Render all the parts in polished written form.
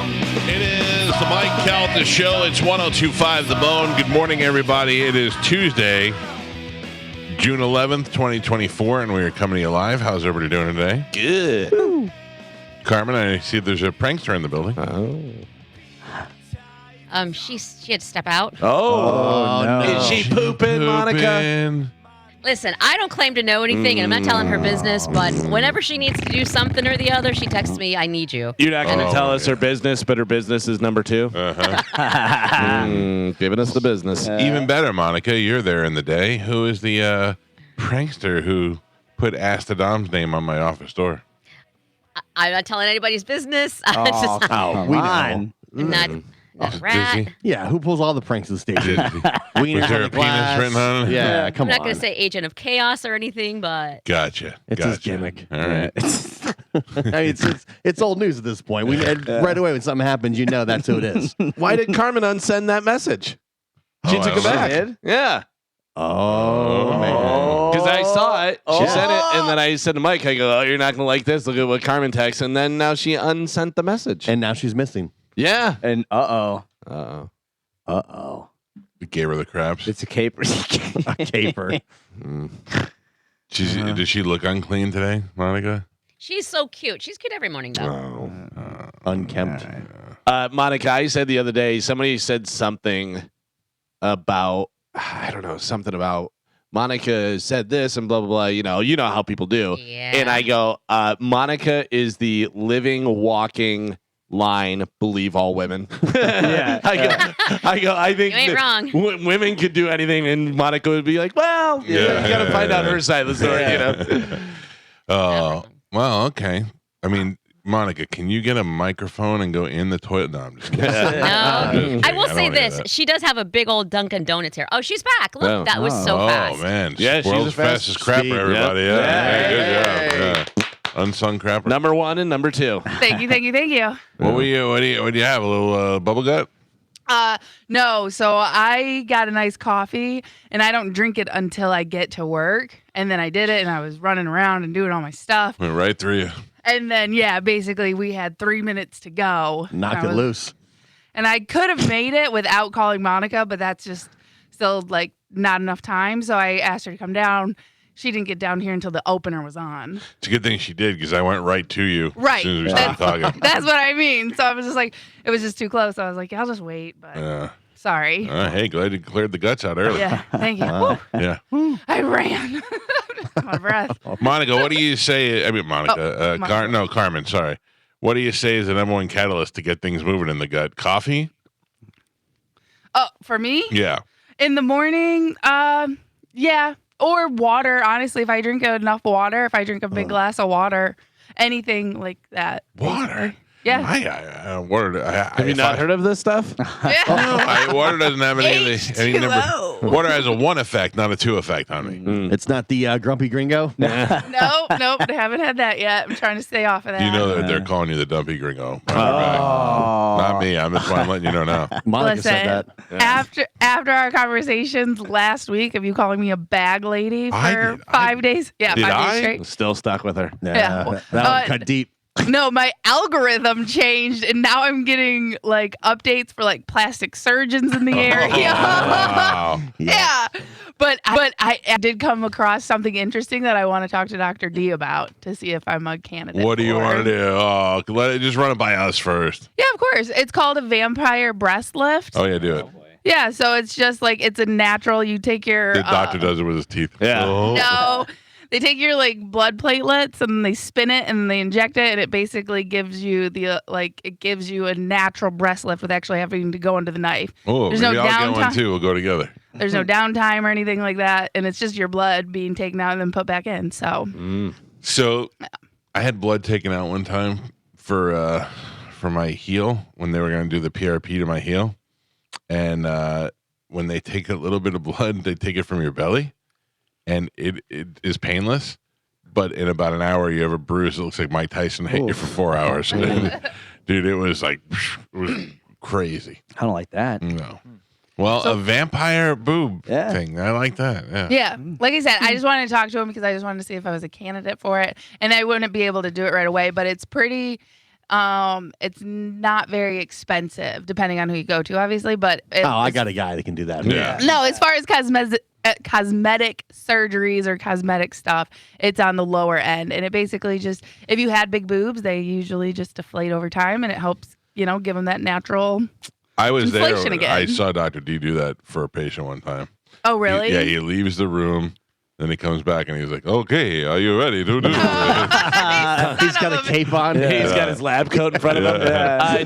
It is the Mike Calta Show. It's 102.5 The Bone. Good morning, everybody. It is Tuesday, June 11th, 2024, and we are coming to you live. How's everybody doing today? Good. Woo. Carmen, I see there's a prankster in the building. She had to step out. Oh, no. Is she pooping, Monica? Listen, I don't claim to know anything, and I'm not telling her business, but whenever she needs to do something or the other, she texts me, I need you. You're not going to tell us her business, but her business is number 2? Giving us the business. Even better, Monica, you're there in the day. Who is the prankster who put Ask the Dom's name on my office door? I'm not telling anybody's business. We know. Not rat. Dizzy? Yeah, who pulls all the pranks of the station? Was there a penis written on it? Yeah, come I'm on. not going to say agent of chaos or anything, but Gotcha. It's his gimmick. All right. I mean, it's old news at this point. Right away when something happens, you know that's who it is. Why did Carmen unsend that message? She took it back. Yeah. Oh, man. Because I saw it. She sent it, and then I said to Mike, I go, you're not going to like this. Look at what Carmen texts. And then now she unsent the message. And now she's missing. Yeah. And Uh-oh. We gave her the craps. it's a caper. A caper. Does she look unclean today, Monica? she's so cute. She's cute every morning, though. Unkempt. Monica, I said the other day, somebody said something about, I don't know, something about Monica said this and blah, blah, blah. You know how people do. Yeah. And I go, Monica is the living, walking line, believe all women. Yeah. I think You ain't that wrong. Women could do anything, and Monica would be like, well, you got to find out her side of the story, Oh, well, okay. I mean, Monica, can you get a microphone and go in the toilet? No, I'm just kidding. No. I will don't say wanna hear this. that. She does have a big old Dunkin' Donuts here. Oh, she's back. Look, that was so fast. Oh, man. Yeah, she's World's the fastest fastest crapper, speed. everybody. Yep. Yeah. Good job. Yeah. Unsung crapper. Number 1 and number 2. Thank you. What do you have? A little bubble gut? No, so I got a nice coffee, and I don't drink it until I get to work. And then I did it, and I was running around and doing all my stuff. Went right through you. And then, basically we had 3 minutes to go. Knock it loose. And I could have made it without calling Monica, but that's just still, not enough time. So I asked her to come down. She didn't get down here until the opener was on. It's a good thing she did because I went right to you Right. as soon as we started talking. That's what I mean. So I was just like, it was just too close. So I was like, I'll just wait. But sorry. Hey, glad you cleared the guts out early. Yeah, thank you. Woo. Yeah. I ran. My breath. Monica, what do you say? I mean, Monica. Carmen, sorry. What do you say is the number one catalyst to get things moving in the gut? Coffee? Oh, for me? Yeah. In the morning, yeah. Or water. Honestly, if I drink enough water, if I drink a big glass of water, anything like that. Water? basically. Yeah. Water. Have you not heard of this stuff? Yeah. Water doesn't have any number. H2O. Water has a 1 effect, not a 2 effect on me. It's not the grumpy gringo? Nope. I haven't had that yet. I'm trying to stay off of that. You know that they're calling you the dumpy gringo. Not me. I'm just letting you know now. Monica said that. After our conversations last week of you calling me a bag lady I for did. 5 days. Yeah, Did 5 I? days straight. Still stuck with her. Yeah. That one cut deep. No, my algorithm changed, and now I'm getting updates for plastic surgeons in the area. Wow. Yeah. But I did come across something interesting that I want to talk to Dr. D about to see if I'm a candidate. What do you for. want to do? Oh, just run it by us first. Yeah, of course. It's called a vampire breast lift. Oh, yeah, do it. Yeah, so it's just it's a natural. You take your The doctor does it with his teeth. Yeah. Oh. No. They take your blood platelets and they spin it and they inject it, and it basically gives you the it gives you a natural breast lift with actually having to go into the knife. Oh, There's maybe no I'll get one downtime. too. We'll go together. There's no downtime or anything like that, and it's just your blood being taken out and then put back in. So So I had blood taken out one time for my heel when they were going to do the PRP to my heel. And when they take a little bit of blood, they take it from your belly. And it is painless, but in about an hour, you have a bruise that looks like Mike Tyson hit you for 4 hours. Dude, it was crazy. I don't like that. No. Well, a vampire boob thing. I like that. Yeah. Yeah. Like I said, I just wanted to talk to him because I just wanted to see if I was a candidate for it. And I wouldn't be able to do it right away, but it's pretty It's not very expensive, depending on who you go to, obviously. But I got a guy that can do that. Yeah. no, as far as cosmetic surgeries or cosmetic stuff, it's on the lower end, and it basically just, if you had big boobs, they usually just deflate over time, and it helps, give them that natural. I was there. Inflation again. I saw Dr. D do that for a patient one time. Oh, really? He leaves the room. Then he comes back and he's like, "Okay, are you ready to do it?" He's got a cape on. He's got his lab coat in front of him.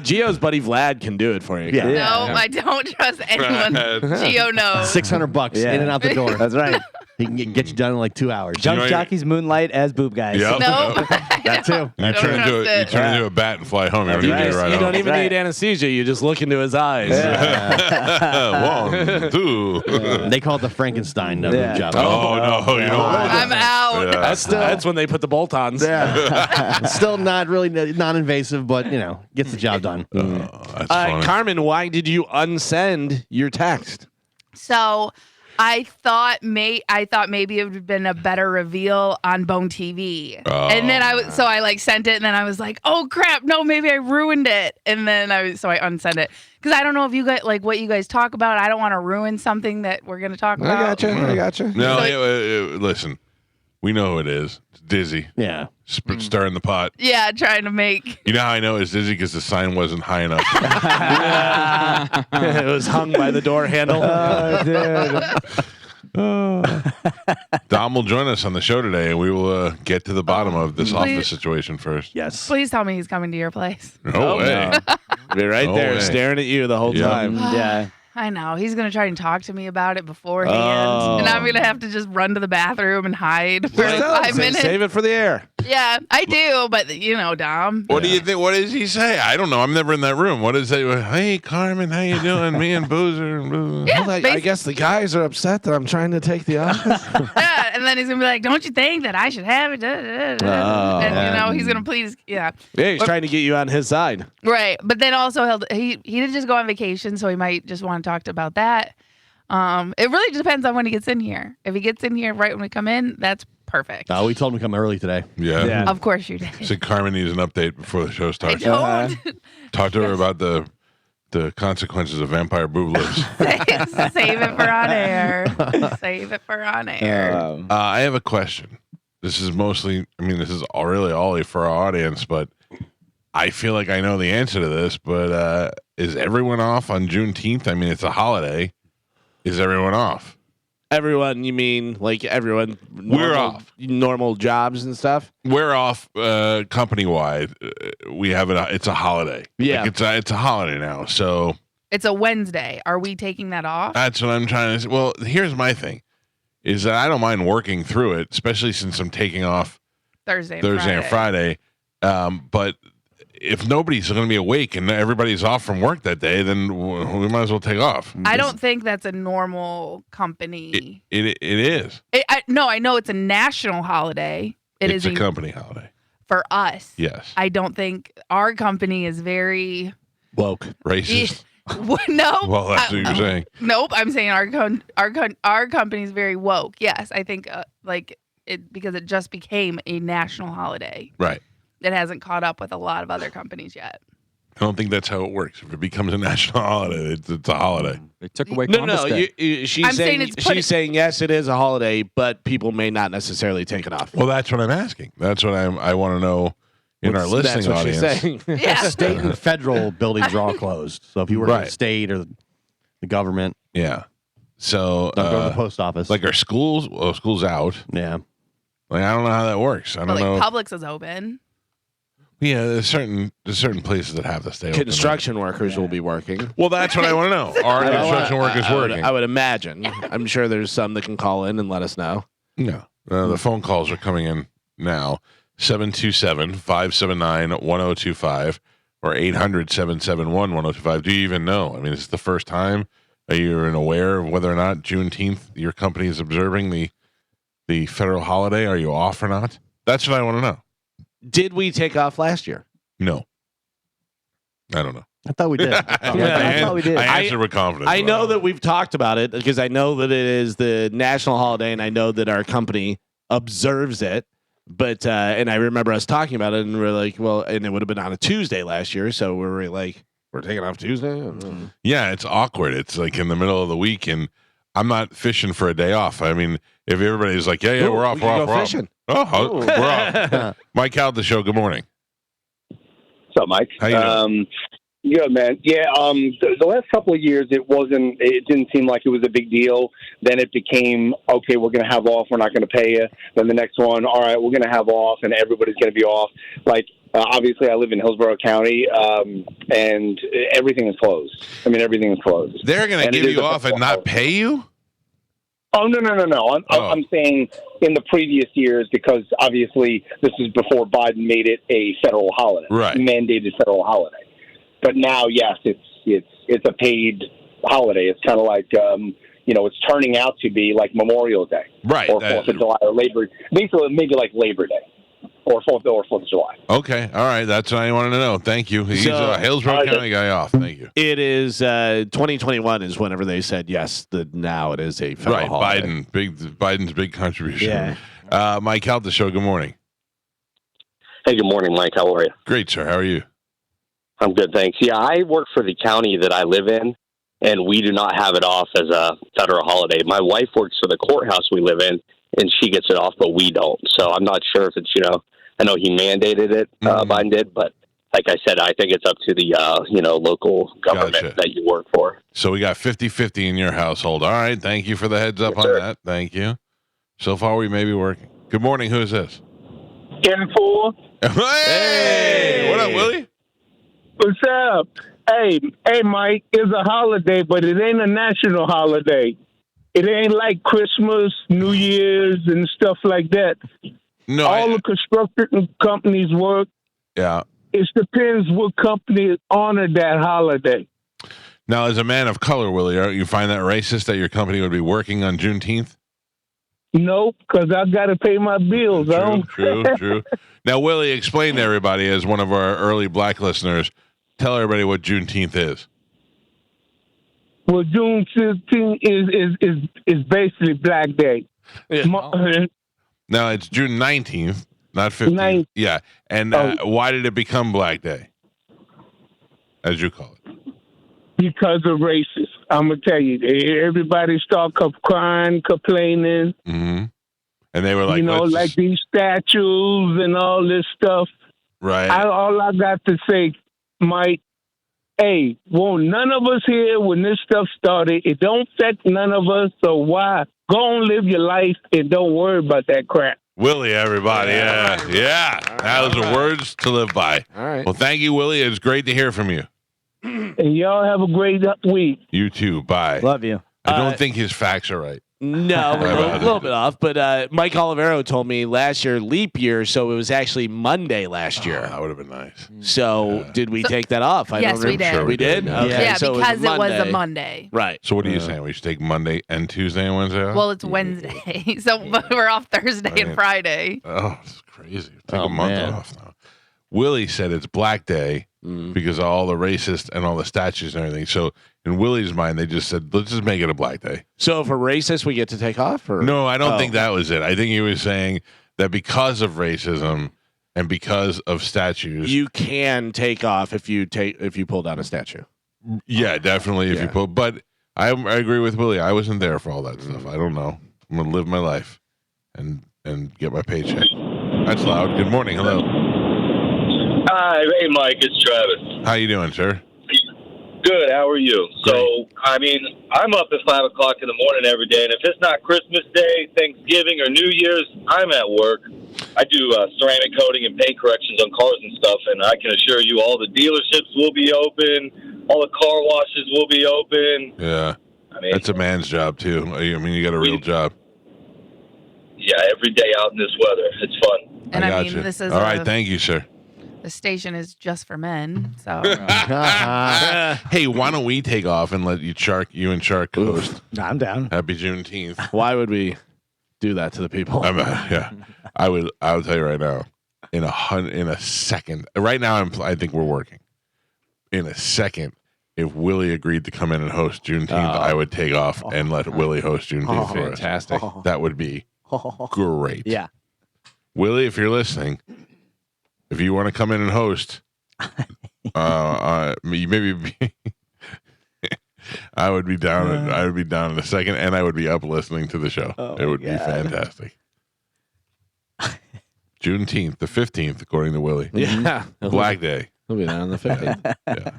Gio's buddy Vlad can do it for you. Yeah. No, I don't trust anyone. Gio knows. $600 in and out the door. That's right. He can get you done in like 2 hours. Junk jockeys moonlight as boob guys. Yep. No, That too. You Don't turn trust it. into a bat and fly home. You, Right you don't even Right. need anesthesia. You just look into his eyes. 1, 2. They call it the Frankenstein Yeah. boob job. Oh no, you don't want I'm that. out. Yeah. That's when they put the bolt-ons. Yeah. Still not really non-invasive, but gets the job done. That's funny. Carmen, why did you unsend your text? So I thought maybe it would have been a better reveal on Bone TV. Oh. And then I sent it, and then I was like, oh crap, no, maybe I ruined it. And then I unsent it. Because I don't know if you guys like what you guys talk about. I don't want to ruin something that we're gonna talk about. I gotcha. No, So listen. We know who it is. It's Dizzy. Yeah. Stirring the pot. Yeah, trying to make. You know how I know it's Dizzy? Because the sign wasn't high enough. It was hung by the door handle. Dom will join us on the show today, and we will get to the bottom of this office situation first. Yes. Please tell me he's coming to your place. No way. Be right No there way. staring at you the whole Yeah. time. Yeah. I know. He's going to try and talk to me about it beforehand. Oh. And I'm going to have to just run to the bathroom and hide for like 5 minutes. Save it for the air. Yeah, I do. But, Dom. What do you think? What does he say? I don't know. I'm never in that room. What does he say? Hey, Carmen, how you doing? Me and Boozer. Yeah, I guess the guys are upset that I'm trying to take the office. Yeah, and then he's going to be like, don't you think that I should have it? Da, da, da, da. Oh. And, he's going to please. Yeah. Yeah, he's trying to get you on his side. Right. But then also, he did just go on vacation, so he might just want to talk about that. It really depends on when he gets in here. If he gets in here right when we come in, that's perfect. We told him to come early today. Yeah. Yeah. Of course you did. Said Carmen needs an update before the show I starts. don't. Talk to her about the consequences of vampire boob lips. Save it for on air. Save it for on air. I have a question. This is mostly, this is really all for our audience, but I feel like I know the answer to this, but is everyone off on Juneteenth? It's a holiday. Is everyone off? Everyone, you mean like everyone? We're off. Normal jobs and stuff. We're off company wide. We have it. It's a holiday. Yeah. Like it's a holiday now. So It's a Wednesday. Are we taking that off? that's what I'm trying to say. Well, here's my thing is that I don't mind working through it, especially since I'm taking off Thursday and Friday. But if nobody's going to be awake and everybody's off from work that day, then we might as well take off. I don't think that's a normal company. It is. I know it's a national holiday. It's a company holiday. for us. Yes. I don't think our company is very Woke. Racist. No. Well, that's what you're saying. Nope. I'm saying our company is very woke. Yes, I think because it just became a national holiday. Right. It hasn't caught up with a lot of other companies yet. I don't think that's how it works. If it becomes a national holiday, it's a holiday. They took away No, Columbus Day. she's I'm saying, saying it's put- she's saying yes, it is a holiday, but people may not necessarily take it off. Well, that's what I'm asking. That's what I want to know in our listening That's what audience. she's saying. Yeah. State and federal buildings are all closed. So if you work in Right. the state or the government, Yeah. So, don't go to the post office. like our schools, school's out. yeah. Like, I don't know how that works. I But don't know. Publix is open. Yeah, there's certain places that have to stay open. Construction workers will be working. Well, that's what I want to know. Are construction workers working? I would imagine. I'm sure there's some that can call in and let us know. No. The phone calls are coming in now. 727-579-1025 or 800-771-1025. Do you even know? Is it the first time? Are you aware of whether or not Juneteenth your company is observing the federal holiday? Are you off or not? That's what I want to know. Did we take off last year? No. I don't know. I thought we did. I thought we did. I answered with confidence. I know but that we've talked about it because I know that it is the national holiday and I know that our company observes it. But and I remember us talking about it, and we're like, well, and it would have been on a Tuesday last year, so we were like, we're taking off Tuesday. Yeah, it's awkward. It's like in the middle of the week, and I'm not fishing for a day off. I mean, if everybody's like, yeah, Ooh, we're off, we we're can off, go we're fishing. off. Oh, we're off. Mike Calta Show, good morning. What's up, Mike? How you doing? Good, man. Yeah, the last couple of years, it didn't seem like it was a big deal. Then it became, okay, we're going to have off, we're not going to pay you. Then the next one, all right, we're going to have off, and everybody's going to be off. Like, obviously, I live in Hillsborough County, and everything is closed. I mean, everything is closed. They're going to give you off and not pay you? Oh, no. I'm saying in the previous years, because obviously this is before Biden made it a federal holiday, Right. Mandated federal holiday. But now, yes, it's a paid holiday. It's kind of like, it's turning out to be like Memorial Day. Right. Or 4th of July or basically maybe like Labor Day or 4th of July. Okay. All right. That's what I wanted to know. Thank you. He's a Hillsborough County guy off. Thank you. It is 2021 is whenever they said yes. Now it is a federal holiday. Biden's big contribution. Yeah. Mike Calta Show, good morning. Hey, good morning, Mike. How are you? Great, sir. How are you? I'm good, thanks. Yeah, I work for the county that I live in, and we do not have it off as a federal holiday. My wife works for the courthouse we live in, and she gets it off, but we don't. So I'm not sure if it's, I know he mandated it, Biden did, but like I said, I think it's up to the, local government Gotcha. that you work for. So we got 50-50 in your household. All right. Thank you for the heads up Yes, on sir. that. Thank you. So far, we may be working. Good morning. Who's this? Ken Four. Hey! What up, Willie? What's up? Hey, Mike, it's a holiday, but it ain't a national holiday. It ain't like Christmas, New Year's, and stuff like that. No. All the construction companies work. Yeah. It depends what company honor that holiday. Now, as a man of color, Willie, you find that racist that your company would be working on Juneteenth? Nope, because I got to pay my bills. True. Now, Willie, explain to everybody, as one of our early black listeners, tell everybody what Juneteenth is. Well, June 15th is basically Black Day. Yeah. No, it's June 19th, not 15th. Yeah. And why did it become Black Day, as you call it? Because of racists. I'm going to tell you, everybody start crying, complaining. Mm-hmm. And they were like, like these statues and all this stuff. Right. All I got to say, Mike, hey, won't none of us here when this stuff started, it don't affect none of us, so why? Go and live your life and don't worry about that crap. Willie, everybody. Yeah. Those are words to live by. All right. Well, thank you, Willie. It's great to hear from you. And y'all have a great week. You too. Bye. Love you. I don't think his facts are right. No, a little bit off. But Mike Olivero told me last year, leap year, so it was actually Monday last year. That would have been nice. So did we take that off? I Yes, don't we remember. did. Sure We did? Yeah. Okay, Yeah, so because it was a Monday. Monday. Right. So what are you saying? We should take Monday and Tuesday and Wednesday off? Well, it's Wednesday, so we're off Thursday and Friday. Oh, it's crazy. Take Oh, a month man. off now. Willie said it's Black Day Mm. because of all the racist and all the statues and everything. So in Willie's mind, they just said, let's just make it a Black Day. So if we're racist, we get to take off? Or? No, I don't Oh. think that was it. I think he was saying that because of racism and because of statues, You can take off if you pull down a statue. yeah, definitely. If you Yeah. put, but I agree with Willie. I wasn't there for all that stuff. I don't know. I'm gonna live my life and get my paycheck. That's loud. Good morning. Hello. Hi, hey Mike, it's Travis. How you doing, sir? Good, how are you? So, I mean, I'm up at 5 o'clock in the morning every day, and if it's not Christmas Day, Thanksgiving, or New Year's, I'm at work. I do ceramic coating and paint corrections on cars and stuff, and I can assure you all the dealerships will be open, all the car washes will be open. Yeah, I mean, that's a man's job too. I mean, you got a real job. yeah, every day out in this weather. It's fun. And I got mean, you. this is all right. Thank you, sir. the station is just for men, so Hey, why don't we take off and let you and Shark host? I'm down. Happy Juneteenth. Why would we do that to the people? Yeah, I'll tell you right now. In a second. Right now, I think we're working. In a second, if Willie agreed to come in and host Juneteenth, I would take off and let Willie host Juneteenth for us. Fantastic. That would be great. Yeah. Willie, if you're listening, if you want to come in and host, maybe I would be down. I would be down in a second, and I would be up listening to the show. It would be fantastic. Juneteenth, the 15th, according to Willie. Yeah. Black Day. He'll be down on the 15th. Yeah.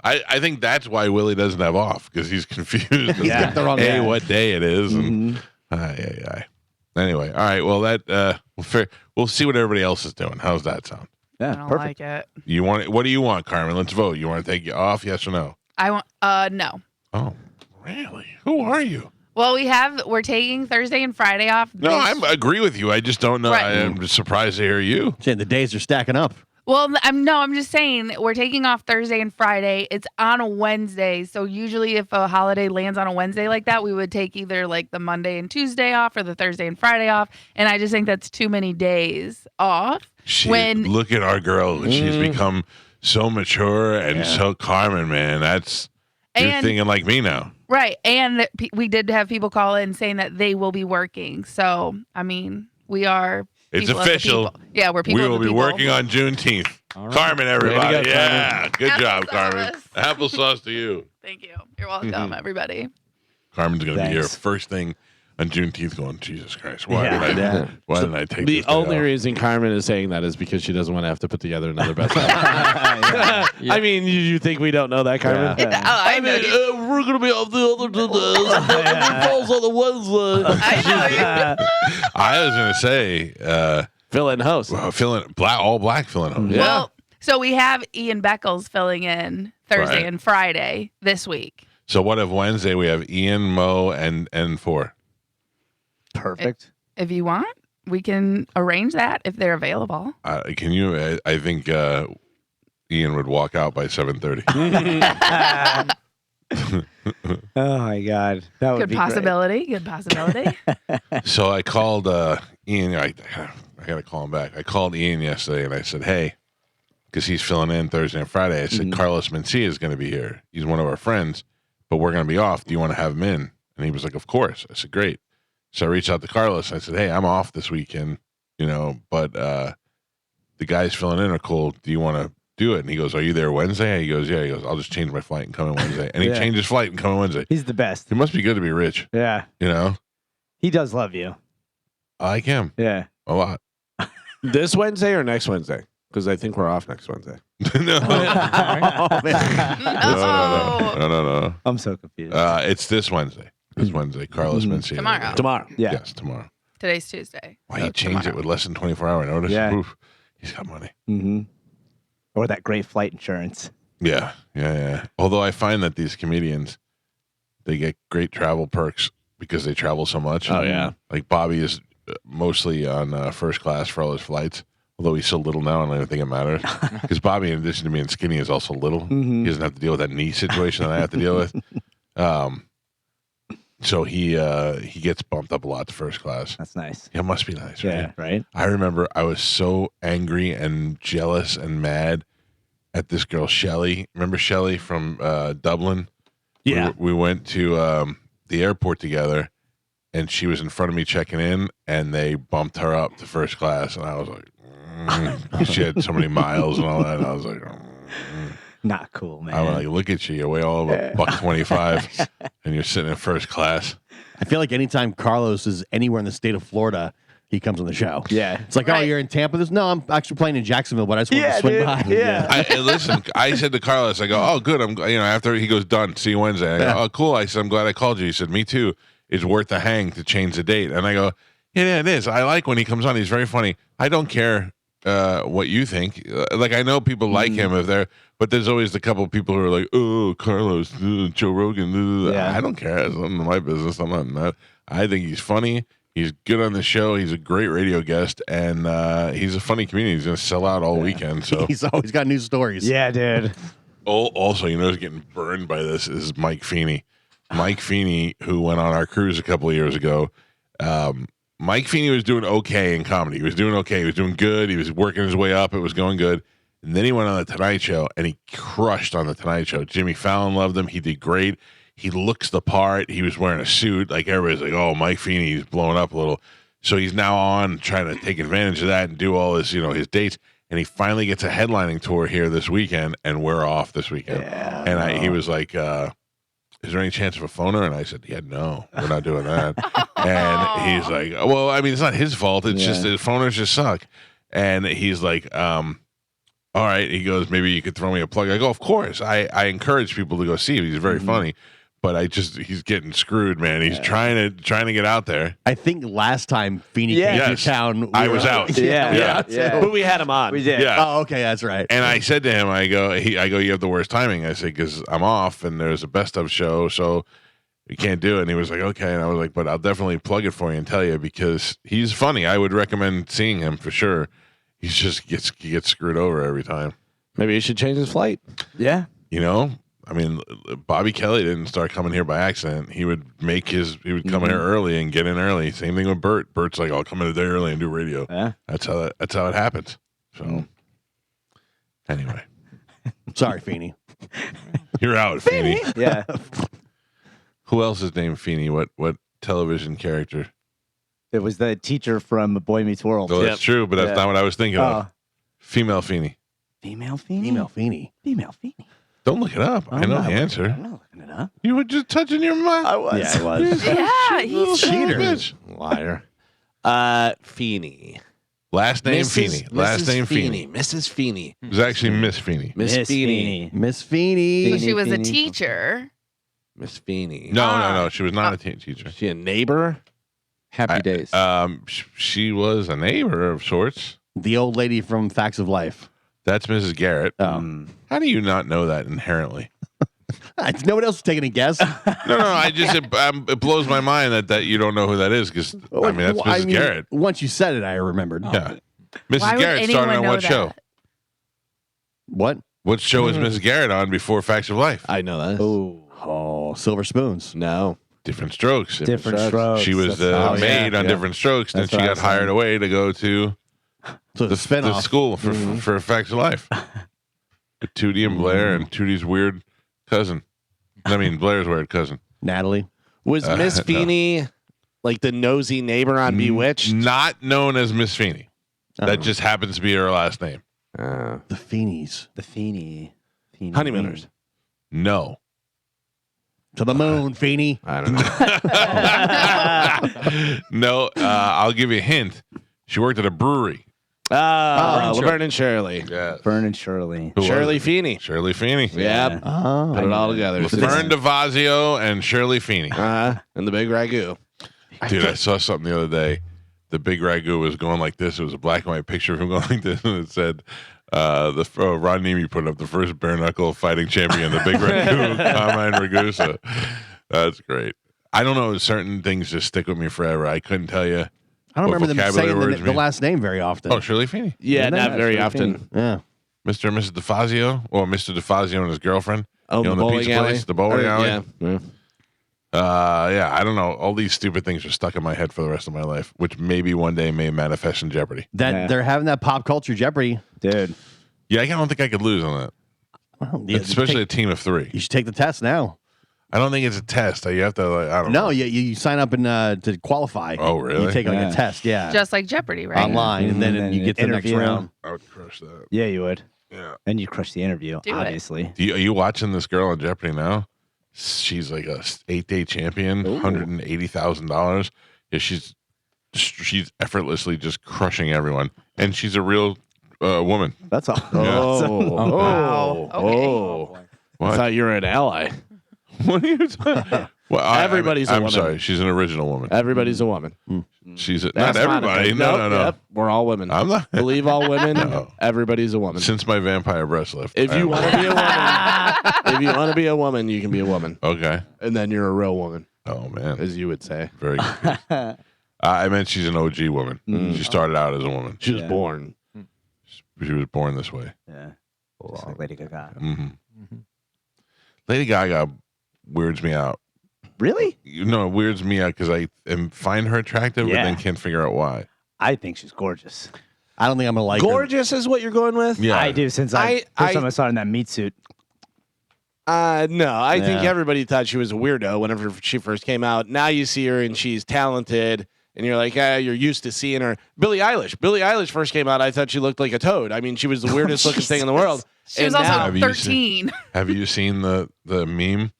I think that's why Willie doesn't have off, because he's confused. Yeah. The wrong Hey, day. what day it is. And, Anyway, all right. Well, we'll see what everybody else is doing. How's that sound? I Yeah, don't perfect. like it. You want it? What do you want, Carmen? Let's vote. You want to take you off? Yes or no? I want no. Oh, really? Who are you? Well, we're taking Thursday and Friday off. No, I agree with you. I just don't know. Right. I am just surprised to hear you. Saying the days are stacking up. Well, I'm just saying we're taking off Thursday and Friday. It's on a Wednesday. So usually if a holiday lands on a Wednesday like that, we would take either like the Monday and Tuesday off or the Thursday and Friday off. And I just think that's too many days off. Look at our girl. She's become so mature and so Carmen, man. You're thinking like me now. Right. And we did have people call in saying that they will be working. So, I mean, we are. It's people of the official. people. Yeah, we're people. We of will the be people. working on Juneteenth. Right. Carmen, everybody. Way to go, Yeah. Good job, Carmen. Applesauce. Applesauce to you. Thank you. You're welcome, everybody. Carmen's going to be here Thanks. first thing on Juneteenth going, Jesus Christ. Why Yeah. did I take The this day only off? reason Carmen is saying that is because she doesn't want to have to put together another best friend. I mean, you think we don't know that, Carmen? I know. We're going to be off the other two days. It falls on the Wednesday. I know. I was going to say, Fill in host. all black filling host. Yeah. Well, so we have Ian Beckles filling in Thursday Right. and Friday this week. So what if Wednesday we have Ian, Mo, and N4? Perfect. If you want, we can arrange that if they're available. Can you? I think Ian would walk out by 7:30. Oh my God, that would Good be possibility. Good possibility. So I called Ian. I got to call him back. I called Ian yesterday and I said, hey, because he's filling in Thursday and Friday. I said, Carlos Mencia is going to be here. He's one of our friends, but we're going to be off. Do you want to have him in? And he was like, of course. I said, great. So I reached out to Carlos. I said, hey, I'm off this weekend, but the guys filling in are cool. Do you want to do it? And he goes, are you there Wednesday? He goes, yeah. He goes, I'll just change my flight and come in Wednesday. And he changed his flight and come in Wednesday. He's the best. It must be good to be rich, Yeah, he does love you. I like him Yeah. a lot. This Wednesday or next Wednesday? Because I think we're off next Wednesday. No. Oh, man. No. I'm so confused. It's this Wednesday. This Wednesday, Carlos Mencia. Tomorrow. Tomorrow. yeah. Yes, tomorrow. Today's Tuesday. Why he changed it with less than 24-hour notice? Yeah. Oof, he's got money. Mm-hmm. Or that great flight insurance. Yeah. Although I find that these comedians, they get great travel perks because they travel so much. Oh, yeah. Like Bobby is mostly on first class for all his flights. Although he's so little now, and I don't think it matters. Because Bobby, in addition to being skinny, is also little. Mhm. He doesn't have to deal with that knee situation that I have to deal with. So he gets bumped up a lot to first class. That's nice. Yeah, it must be nice, right? Yeah. Right. I remember I was so angry and jealous and mad at this girl, Shelly. Remember Shelly from Dublin? Yeah. We went to the airport together, and she was in front of me checking in, and they bumped her up to first class, and I was like, she had so many miles and all that. And I was like, Not cool, man. I was like, look at you, you weigh all of a $125, and you're sitting in first class. I feel like anytime Carlos is anywhere in the state of Florida, he comes on the show. Yeah. It's like, oh, Right. you're in Tampa? No, I'm actually playing in Jacksonville, but I just wanted to swing dude. by. Yeah. Listen, I said to Carlos, I go, oh, good. After he goes, done. See you Wednesday. I go, oh, cool. I said, I'm glad I called you. He said, me too. It's worth the hang to change the date. And I go, yeah, it is. I like when he comes on. He's very funny. I don't care what you think. Like, I know people like him if they're, but there's always the couple of people who are like, oh, Carlos, Joe Rogan. Yeah. I don't care. It's none of my business. I'm not in that. I think he's funny. He's good on the show. He's a great radio guest, and he's a funny comedian. He's going to sell out all weekend. So He's always got new stories. Yeah, dude. also, who's getting burned by this is Mike Feeney. Mike Feeney, who went on our cruise a couple of years ago. Mike Feeney was doing okay in comedy. He was doing okay. He was doing good. He was working his way up. It was going good. And then he went on the Tonight Show, and he crushed on the Tonight Show. Jimmy Fallon loved him. He did great. He looks the part. He was wearing a suit. Like, everybody's like, oh, Mike Feeney's blowing up a little. So he's now on trying to take advantage of that and do all this, his dates. And he finally gets a headlining tour here this weekend, and we're off this weekend. Yeah. And he was like, is there any chance of a phoner? And I said, yeah, no, we're not doing that. And he's like, well, I mean, it's not his fault. It's just the phoners just suck. And he's like, all right. He goes, maybe you could throw me a plug. I go, of course. I encourage people to go see him. He's very funny. But he's getting screwed, man. He's trying to get out there. I think last time Feeney came to town, I was out. Yeah. But we had him on. We did. Yeah. Oh, okay, that's right. And I said to him, I go, you have the worst timing. I said, because I'm off and there's a best of show, so you can't do it. And he was like, okay. And I was like, but I'll definitely plug it for you and tell you because he's funny. I would recommend seeing him for sure. He gets screwed over every time. Maybe you should change his flight. Yeah. I mean, Bobby Kelly didn't start coming here by accident. He would come here early and get in early. Same thing with Bert. Bert's like, I'll come in a day early and do radio. Yeah. That's how it happens. So anyway, Sorry, Feeney. you're out, Feeney. Yeah. Who else is named Feeney? What television character? It was the teacher from Boy Meets World. Oh, that's true, but that's not what I was thinking of. Female Feeney. Female Feeney? Female Feeney. Female Feeney. Don't look it up. I know the answer. I'm not looking it up. You were just touching your mind. I was. Yeah, I was. Yeah, he's cheater. Bitch. Liar. Feeney. Last name Mrs. Feeney. Last Mrs. name Feeney. Feeney. Mrs. Feeney. It was actually Miss Feeney. Miss Feeney. Miss Feeney. So she was a Feeney. teacher. Miss Feeney. No. She was not a teacher. Is she a neighbor? Happy days. She was a neighbor of sorts. The old lady from Facts of Life. That's Mrs. Garrett. How do you not know that inherently? Nobody else is taking a guess. No. It blows my mind that you don't know who that is because I mean that's Mrs. Garrett. Once you said it, I remembered. Yeah, Why Mrs. would Garrett started anyone on know what show? that? What? What show was Mrs. Garrett on before Facts of Life? I know that. Oh, Silver Spoons. No. Different Strokes. Different strokes. She was That's- maid on yeah. Different Strokes. Then That's she what I got was hired saying. away to go to So the the spinoff. school for Facts of Life. With Tootie and Blair and Tootie's weird cousin. I mean Blair's weird cousin. Natalie. Was Miss no. Feeney like the nosy neighbor on Bewitched? Not known as Miss Feeney. Oh. That just happens to be her last name. The Feenies. The Feeney. Honeymooners. No. To the moon, Feeney. I don't know. No, I'll give you a hint. She worked at a brewery. Laverne and Shirley. Yeah. Vern and Shirley. Who was Shirley it? Feeney. Shirley Feeney. Yep. Oh. Put it all together. Vern DeVazio and Shirley Feeney. And the big ragu. Dude, I saw something the other day. The big ragu was going like this. It was a black and white picture of him going like this, and it said, Ron Nemi put up the first bare knuckle fighting champion, the big ragu, Carmine Ragusa. That's great. I don't know. Certain things just stick with me forever. I couldn't tell you. I don't what remember them vocabulary saying words the mean. last name very often. Oh, Shirley Feeney. Yeah, Isn't not that very Shirley often. Feeney? Yeah. Mr. and Mrs. DeFazio, or Mr. DeFazio and his girlfriend. Oh, You know, the the bowling pizza alley. place, the bowling alley. Yeah. Yeah, I don't know. All these stupid things are stuck in my head for the rest of my life, which maybe one day may manifest in Jeopardy. That they're having that pop culture Jeopardy. Dude. Yeah, I don't think I could lose on that, Well, yeah, especially a team of three. you should take the test now. I don't think it's a test. You have to, I don't know. No, you sign up and to qualify. Oh, really? You take like Yeah. a test, yeah, Just like Jeopardy, right? online, and then Mhm. you get to the next Interview. round. I would crush that. Yeah, you would. Yeah. And you crush the interview, Do it. obviously. Are you watching this girl on Jeopardy now? She's like a 8-day champion, $180,000. Yeah, she's effortlessly just crushing everyone, and she's a real woman. That's all. Wow. Okay. I What? thought you were an ally. What are you talking? Well, Everybody's a I'm woman. sorry. She's an original woman. Everybody's a woman. She's not That's everybody. Monica. No. Yep, we're all women. I'm not. Believe all women. No. Everybody's a woman. Since my vampire breast lift. If I you am- want to be a woman, if you want to be a woman, you can be a woman, Okay. and then you're a real woman, Oh man. as you would say. Very good. I meant she's an OG woman. She started out as a woman. She was Yeah. born. She was born this way. Yeah. Just like Lady Gaga. hmm Lady Gaga weirds me out. Really? It weirds me out because I find her attractive, but Yeah. then can't figure out why. I think she's gorgeous. I don't think I'm gonna like her. Gorgeous is what you're going with? Yeah. I do since first time I saw her in that meat suit. No, I think Yeah. everybody thought she was a weirdo whenever she first came out. Now you see her and she's talented and you're like, you're used to seeing her. Billie Eilish first came out, I thought she looked like a toad. I mean, she was the weirdest looking thing in the world. She was And also now- 13. Have you seen the meme?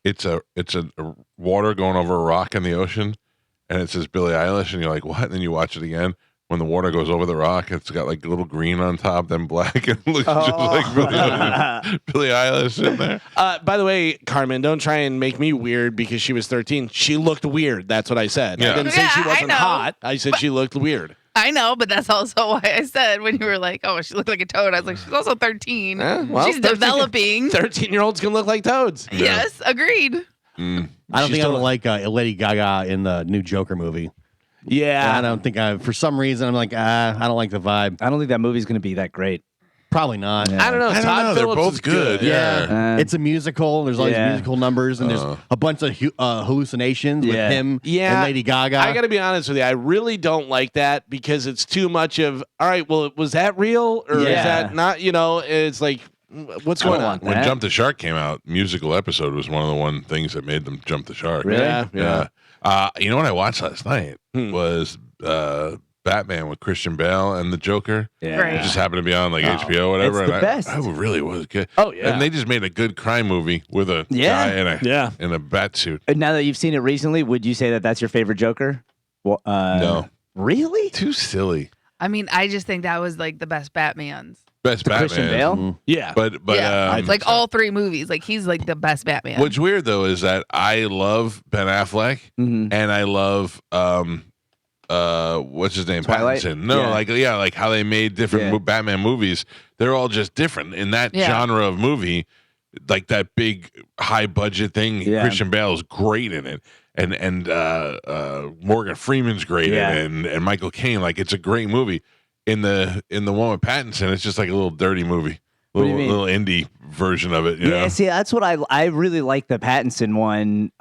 It's a water going over a rock in the ocean, and it says Billie Eilish, and you're like, what? And then you watch it again. When the water goes over the rock, it's got like a little green on top, then black, and it looks just like Billie Eilish in there. By the way, Carmen, don't try and make me weird because she was 13. She looked weird. That's what I said. Yeah. I didn't say Yeah, she I wasn't know. hot. I said she looked weird. I know, but that's also why I said when you were like, "Oh, she looked like a toad." I was like, "She's also 13. Well, She's 13 developing." 13-year-olds can look like toads. Yes, agreed. I don't She's think I still- would like Lady Gaga in the new Joker movie. Yeah. I don't think for some reason, I'm like, I don't like the vibe. I don't think that movie's going to be that great. Probably not. Yeah. I don't know. I don't Todd know. They're Phillips both is good. Yeah. It's a musical. There's all these Yeah. musical numbers, and there's a bunch of hallucinations with Yeah. him Yeah. and Lady Gaga. I got to be honest with you. I really don't like that because it's too much of, all right, well, was that real or is Yeah. that not? You know, it's like, what's going on? When that. Jump the Shark came out, musical episode was one of the things that made them jump the shark. Really? Yeah. You know what I watched last night was Batman with Christian Bale and the Joker. Yeah. Great. It just happened to be on like HBO or whatever. it's the and best. I really was good. Oh, yeah. And they just made a good crime movie with a Yeah. guy in a bat suit. And now that you've seen it recently, would you say that that's your favorite Joker? Well, No. Really? Too silly. I mean, I just think that was like the best Batman's. Best Batman. Christian Bale? Mm. Yeah. But yeah, um, like all three movies. Like he's like the best Batman. what's weird though is that I love Ben Affleck Mhm. and I love what's his name? Twilight? Pattinson. No, Yeah. like how they made different Yeah. Batman movies. They're all just different in that Yeah. genre of movie. Like that big high budget thing. Yeah. Christian Bale is great in it. And Morgan Freeman's great Yeah. in it, and Michael Caine. Like it's a great movie. In the one with Pattinson, it's just like a little dirty movie. What do you mean? Little indie version of it. You Yeah, know? see, that's what I really like the Pattinson one.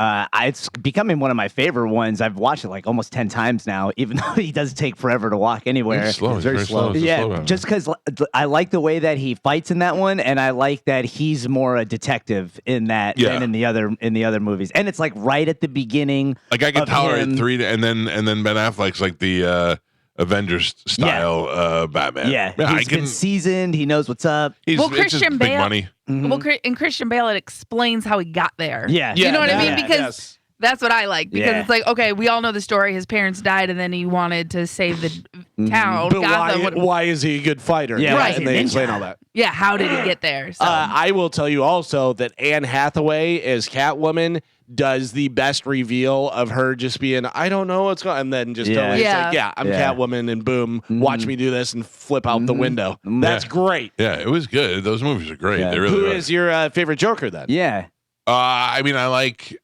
It's becoming one of my favorite ones. I've watched it like almost 10 times now, even though he does take forever to walk anywhere. He's slow. It's very slow. It's a slow Yeah, Batman. just because I like the way that he fights in that one, and I like that he's more a detective in that Yeah. than in the other movies. And it's like right at the beginning. Like I can of tolerate him. three, and then Ben Affleck's like the Avengers style Batman. Yeah, I he's can. been seasoned. He knows what's up. He's, Well, it's just Christian big Bale- money. Mhm. Well, in Christian Bale, it explains how he got there. Yeah. You know what I mean? Yeah, Because yes. that's what I like. Because Yeah. it's like, okay, we all know the story. His parents died, and then he wanted to save the town. But Gotham. why is he a good fighter? Yeah, Right. And they ninja. explain all that. Yeah, how did he get there? So. I will tell you also that Anne Hathaway as Catwoman does the best reveal of her just being, I don't know what's going on, and then just Yeah. totally it's like, Yeah. I'm Yeah. Catwoman, and boom, watch me do this and flip out the window. That's Yeah. great. Yeah, it was good. Those movies are great. Yeah. They really Who are. is your favorite Joker then? Yeah. I mean, I like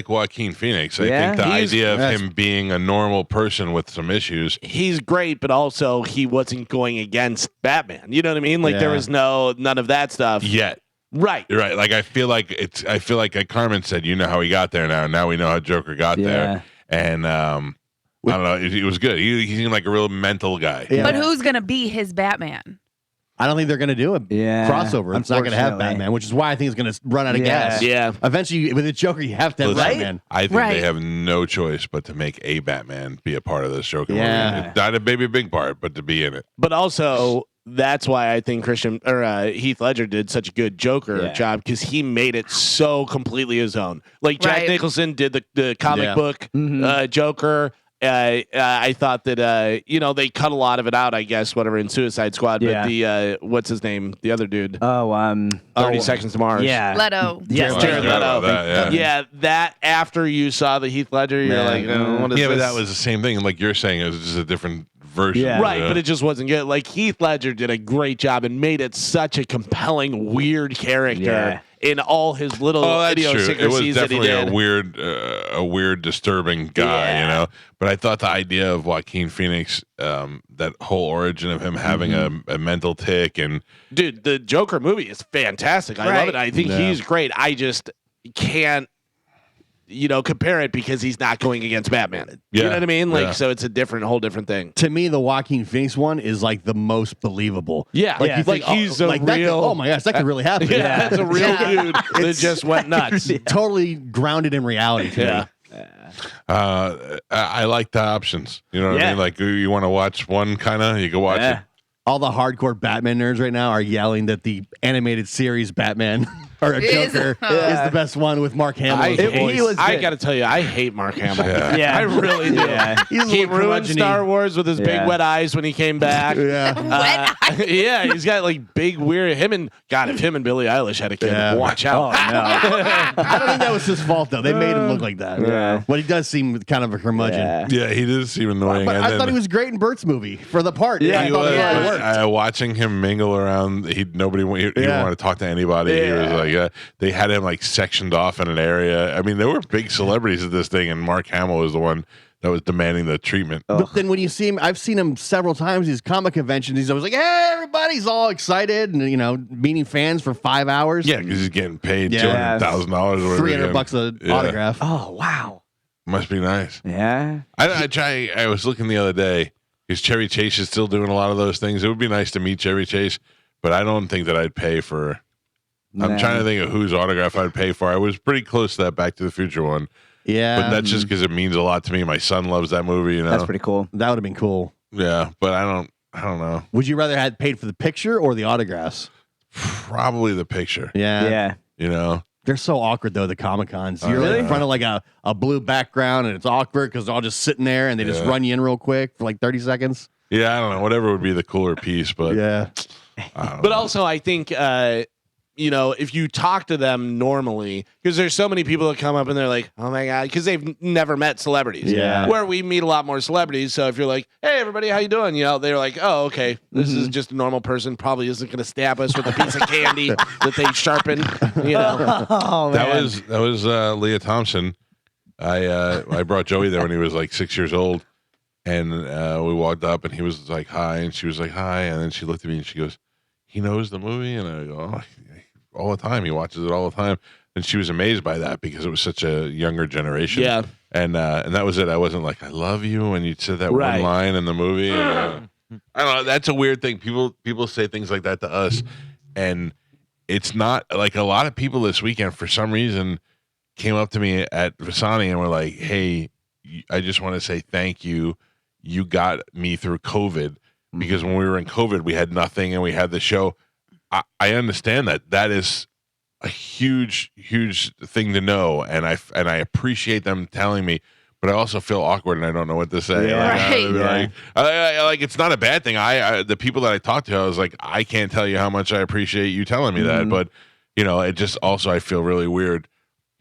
Joaquin Phoenix. I Yeah? think the He's- idea of Yes. him being a normal person with some issues. He's great, but also he wasn't going against Batman. You know what I mean? Like there Yeah. was none of that stuff. Yet, Right. you're right. Like I feel like Carmen said, you know how he got there. Now we know how Joker got there, and I don't know. It was good. He seemed like a real mental guy. Yeah. But who's gonna be his Batman? I don't think they're going to do a Yeah, crossover. It's not going to have unfortunately. Batman, which is why I think it's going to run out of Yeah. gas. Yeah. Eventually, with the Joker, you have to have Listen, Batman. I think Right. they have no choice but to make a Batman be a part of this Joker Yeah. movie. Not maybe a big part, but to be in it. But also, that's why I think Heath Ledger did such a good Joker Yeah. job because he made it so completely his own. Like Jack Right. Nicholson did the comic Yeah. book Joker. I thought that they cut a lot of it out. I guess whatever in Suicide Squad. Yeah. But the what's his name? The other dude. Oh, 30 Seconds to Mars. yeah. Leto. Yes, I Jared forgot about Leto. that, yeah. Yeah, that after you saw the Heath Ledger, you're Yeah. like, what is Yeah, but this? that was the same thing. Like you're saying, it was just a different version. Yeah. Right, but it just wasn't good. Like Heath Ledger did a great job and made it such a compelling, weird character Yeah. in all his little Oh, that's true. It was idiosyncrasies that he definitely did. a weird, disturbing guy, Yeah. you know. But I thought the idea of Joaquin Phoenix, that whole origin of him having a mental tick, and Dude, the Joker movie is fantastic. I love Right. it. I think Yeah. he's great. I just can't, compare it because he's not going against Batman. You Yeah. know what I mean? Like, Yeah. so it's a whole different thing. To me, the Joaquin Phoenix one is like the most believable. Yeah, Like, yeah. you think, Like, he's a that could- real- oh my gosh, that could really happen. Yeah, that's a real dude that just went nuts. Totally grounded in reality to Yeah. me. I like the options. You know what I Yeah. mean? Like you want to watch one kind of, you can watch it. All the hardcore Batman nerds right now are yelling that the animated series Batman or Joker is the best one with Mark Hamill. as the voice. I got to tell you, I hate Mark Hamill. Yeah. I really do. Yeah. He ruined Star Wars with his big Yeah. wet eyes when he came back. Yeah. Yeah, he's got like big weird. If him and Billie Eilish had a kid, Yeah. watch out. I don't think that was his fault though. They made him look like that. Yeah. But he does seem kind of a curmudgeon. Yeah. Yeah, he does seem annoying. But and I then, thought he was great in Bert's movie for the part. Yeah, I he thought was, it really but, worked. watching him mingle around, he didn't want to talk to anybody. He was like, they had him like sectioned off in an area. I mean, there were big celebrities at this thing, and Mark Hamill was the one that was demanding the treatment. But then when you see him, I've seen him several times. These comic conventions. He's always like, "Hey, everybody's all excited," and meeting fans for 5 hours. Yeah, because he's getting paid Yeah. $200,000 or $300 an autograph. Oh, wow. Must be nice. Yeah. I was looking the other day because Chevy Chase is still doing a lot of those things. It would be nice to meet Chevy Chase, but I don't think that I'd pay for. I'm trying to think of whose autograph I'd pay for. I was pretty close to that Back to the Future one. Yeah, But that's just because it means a lot to me. My son loves that movie. You know, That's pretty cool. that would have been cool. yeah. But I don't know. Would you rather had paid for the picture or the autographs? Probably the picture. Yeah. You know. They're so awkward though. The Comic Cons. You're Really? like in front of like a blue background, and it's awkward because they're all just sitting there, and they just Yeah. run you in real quick for like 30 seconds. Yeah, I don't know. Whatever would be the cooler piece, but Yeah. I don't But know. also, I think, if you talk to them normally, because there's so many people that come up and they're like, oh my God, because they've never met celebrities. Yeah. Where we meet a lot more celebrities. So if you're like, hey, everybody, how you doing? They're like, oh, okay, this is just a normal person. Probably isn't going to stab us with a piece of candy that they sharpen. Oh, that man. was Leah Thompson. I brought Joey there when he was like 6 years old, and we walked up and he was like hi, and she was like hi, and then she looked at me and she goes, he knows the movie, and I go, oh, all the time, he watches it all the time, and she was amazed by that because it was such a younger generation. Yeah. And that was it. I wasn't like, I love you, and you said that Right. one line in the movie. And, I don't know. That's a weird thing. People say things like that to us, and it's not like a lot of people this weekend for some reason came up to me at Visani and were like, "Hey, I just want to say thank you. You got me through COVID because when we were in COVID, we had nothing and we had the show." I understand that. That is a huge, huge thing to know, and I appreciate them telling me. But I also feel awkward and I don't know what to say. Yeah. Like it's not a bad thing. The people that I talked to, I was like, I can't tell you how much I appreciate you telling me that. But it just also I feel really weird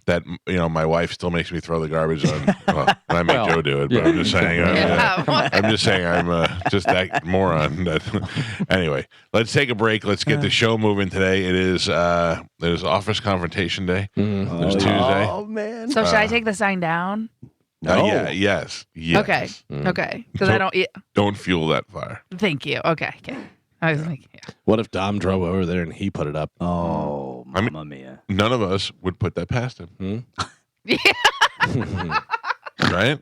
that my wife still makes me throw the garbage on. Well, I make Joe do it, but I'm just saying. I'm just saying I'm just that moron. Anyway, let's take a break. Let's get the show moving today. It is Office Confrontation Day. There's Tuesday. Oh man. So should I take the sign down? No. Yes. Okay. Okay. Because I don't. Yeah. Don't fuel that fire. Thank you. Okay. I was like, yeah. What if Dom drove over there and he put it up? Oh, I mean- Mamma Mia. None of us would put that past him, Yeah. right?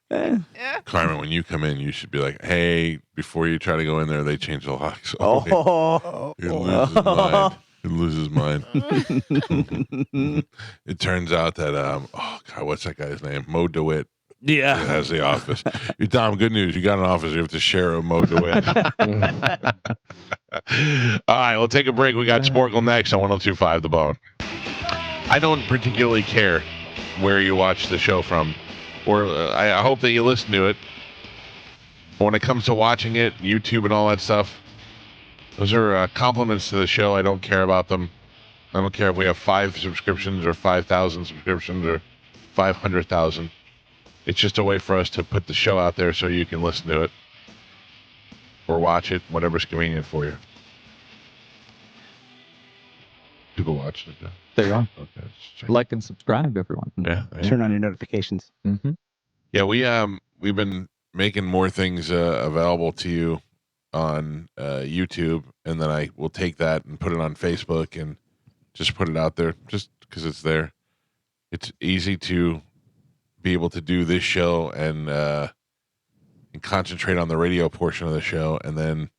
Eh. Carmen, when you come in, you should be like, "Hey, before you try to go in there, they changed the locks." Oh. He'd lose his mind. It turns out that what's that guy's name? Mo DeWitt Yeah. has the office. Tom, good news. You got an office. You have to share a Mo DeWitt. All right, we'll take a break. We got Sporkle next on 102.5 The Bone. I don't particularly care where you watch the show from, or I hope that you listen to it. But when it comes to watching it, YouTube and all that stuff, those are compliments to the show. I don't care about them. I don't care if we have 5 subscriptions or 5,000 subscriptions or 500,000. It's just a way for us to put the show out there so you can listen to it or watch it, whatever's convenient for you. People watch it. There you are. Okay. Like and subscribe, everyone. Yeah. Turn on your notifications. Mm-hmm. Yeah, we've been making more things available to you on YouTube, and then I will take that and put it on Facebook and just put it out there just because it's there. It's easy to be able to do this show and concentrate on the radio portion of the show, and then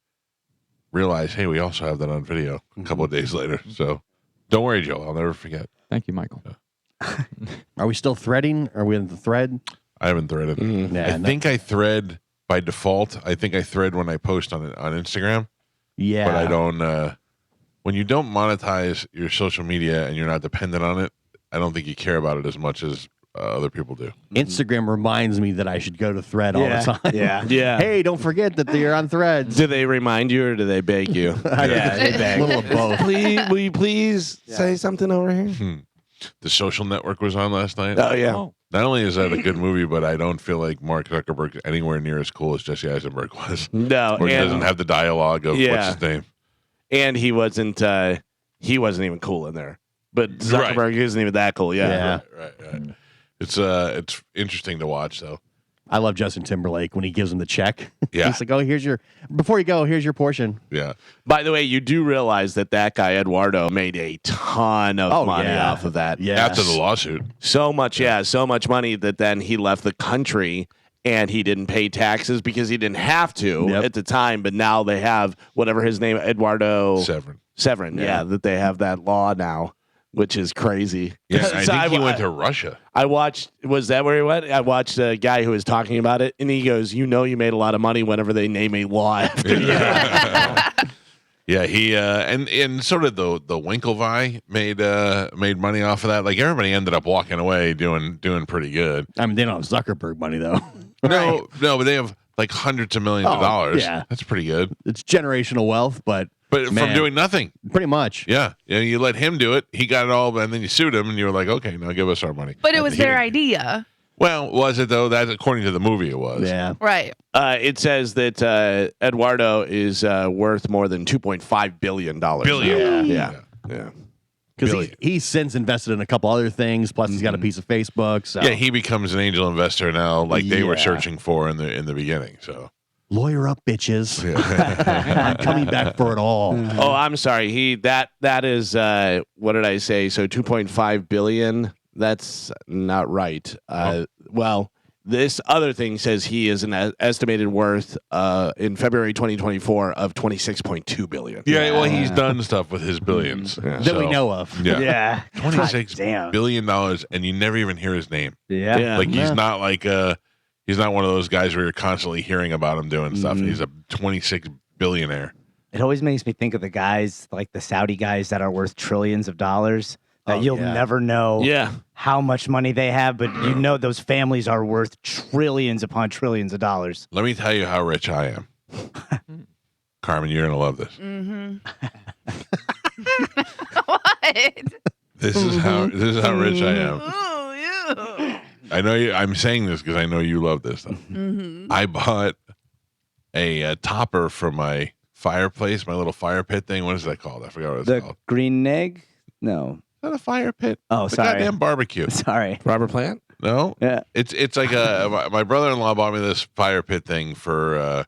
realize, hey, we also have that on video a couple of days later. So don't worry, Joel, I'll never forget. Thank you, Michael. Are we still threading? Are we in the thread? I haven't threaded. Nah, I think I thread by default. I think I thread when I post on Instagram. Yeah. But I don't. When you don't monetize your social media and you're not dependent on it, I don't think you care about it as much as other people do. Instagram reminds me that I should go to Thread all the time. Yeah. Hey, don't forget that you're on Threads. Do they remind you or do they beg you? They beg. A little of both. Please, will you please say something over here? The Social Network was on last night. Oh, yeah. Not only is that a good movie, but I don't feel like Mark Zuckerberg anywhere near as cool as Jesse Eisenberg was. No. Or he doesn't have the dialogue of what's his name. And he wasn't even cool in there. But Zuckerberg isn't even that cool. Yeah. Right. It's interesting to watch though. I love Justin Timberlake when he gives him the check. Yeah. He's like, oh, before you go, here's your portion. Yeah. By the way, you do realize that guy, Eduardo, made a ton of money off of that. Yeah. After the lawsuit. So much money that then he left the country and he didn't pay taxes because he didn't have to at the time. But now they have whatever his name, Eduardo Severin. Yeah, that they have that law now, which is crazy. Yeah, I think he went to Russia. Was that where he went? I watched a guy who was talking about it, and he goes, you made a lot of money whenever they name a law after you. Yeah, he and so did the Winklevi made money off of that. Like everybody ended up walking away doing pretty good. I mean, they don't have Zuckerberg money though. No, but they have like hundreds of millions of dollars. Yeah, that's pretty good. It's generational wealth, but from doing nothing, pretty much. Yeah, you let him do it. He got it all, and then you sued him, and you were like, okay, now give us our money. But it was their idea. Well, was it though? That's according to the movie. It was. Yeah. Right. It says that Eduardo is worth more than $2.5 billion. Yeah. Because he's since invested in a couple other things. Plus, he's got a piece of Facebook. So yeah, he becomes an angel investor now, like they were searching for in the beginning. So lawyer up, bitches. I'm coming back for it all. Oh, I'm sorry. That is what did I say? So 2.5 billion. That's not right. Well, this other thing says he is an estimated worth in February 2024 of 26.2 billion. Yeah, well, he's done stuff with his billions that we know of. Yeah, $26 billion, and you never even hear his name. Yeah. Like he's not like he's not one of those guys where you're constantly hearing about him doing stuff. He's a 26 billionaire. It always makes me think of the guys like the Saudi guys that are worth trillions of dollars. That you'll never know how much money they have, but you know those families are worth trillions upon trillions of dollars. Let me tell you how rich I am. Carmen, you're going to love this. Mm-hmm. What? This is how rich I am. Oh, yeah. I know you. I'm saying this because I know you love this stuff. Mm-hmm. I bought a topper for my fireplace, my little fire pit thing. What is that called? I forgot what it's called. The green egg? No. Is that a fire pit? Oh, it's sorry. a goddamn barbecue. Sorry. Robert Plant? No. Yeah. It's like my brother-in-law bought me this fire pit thing for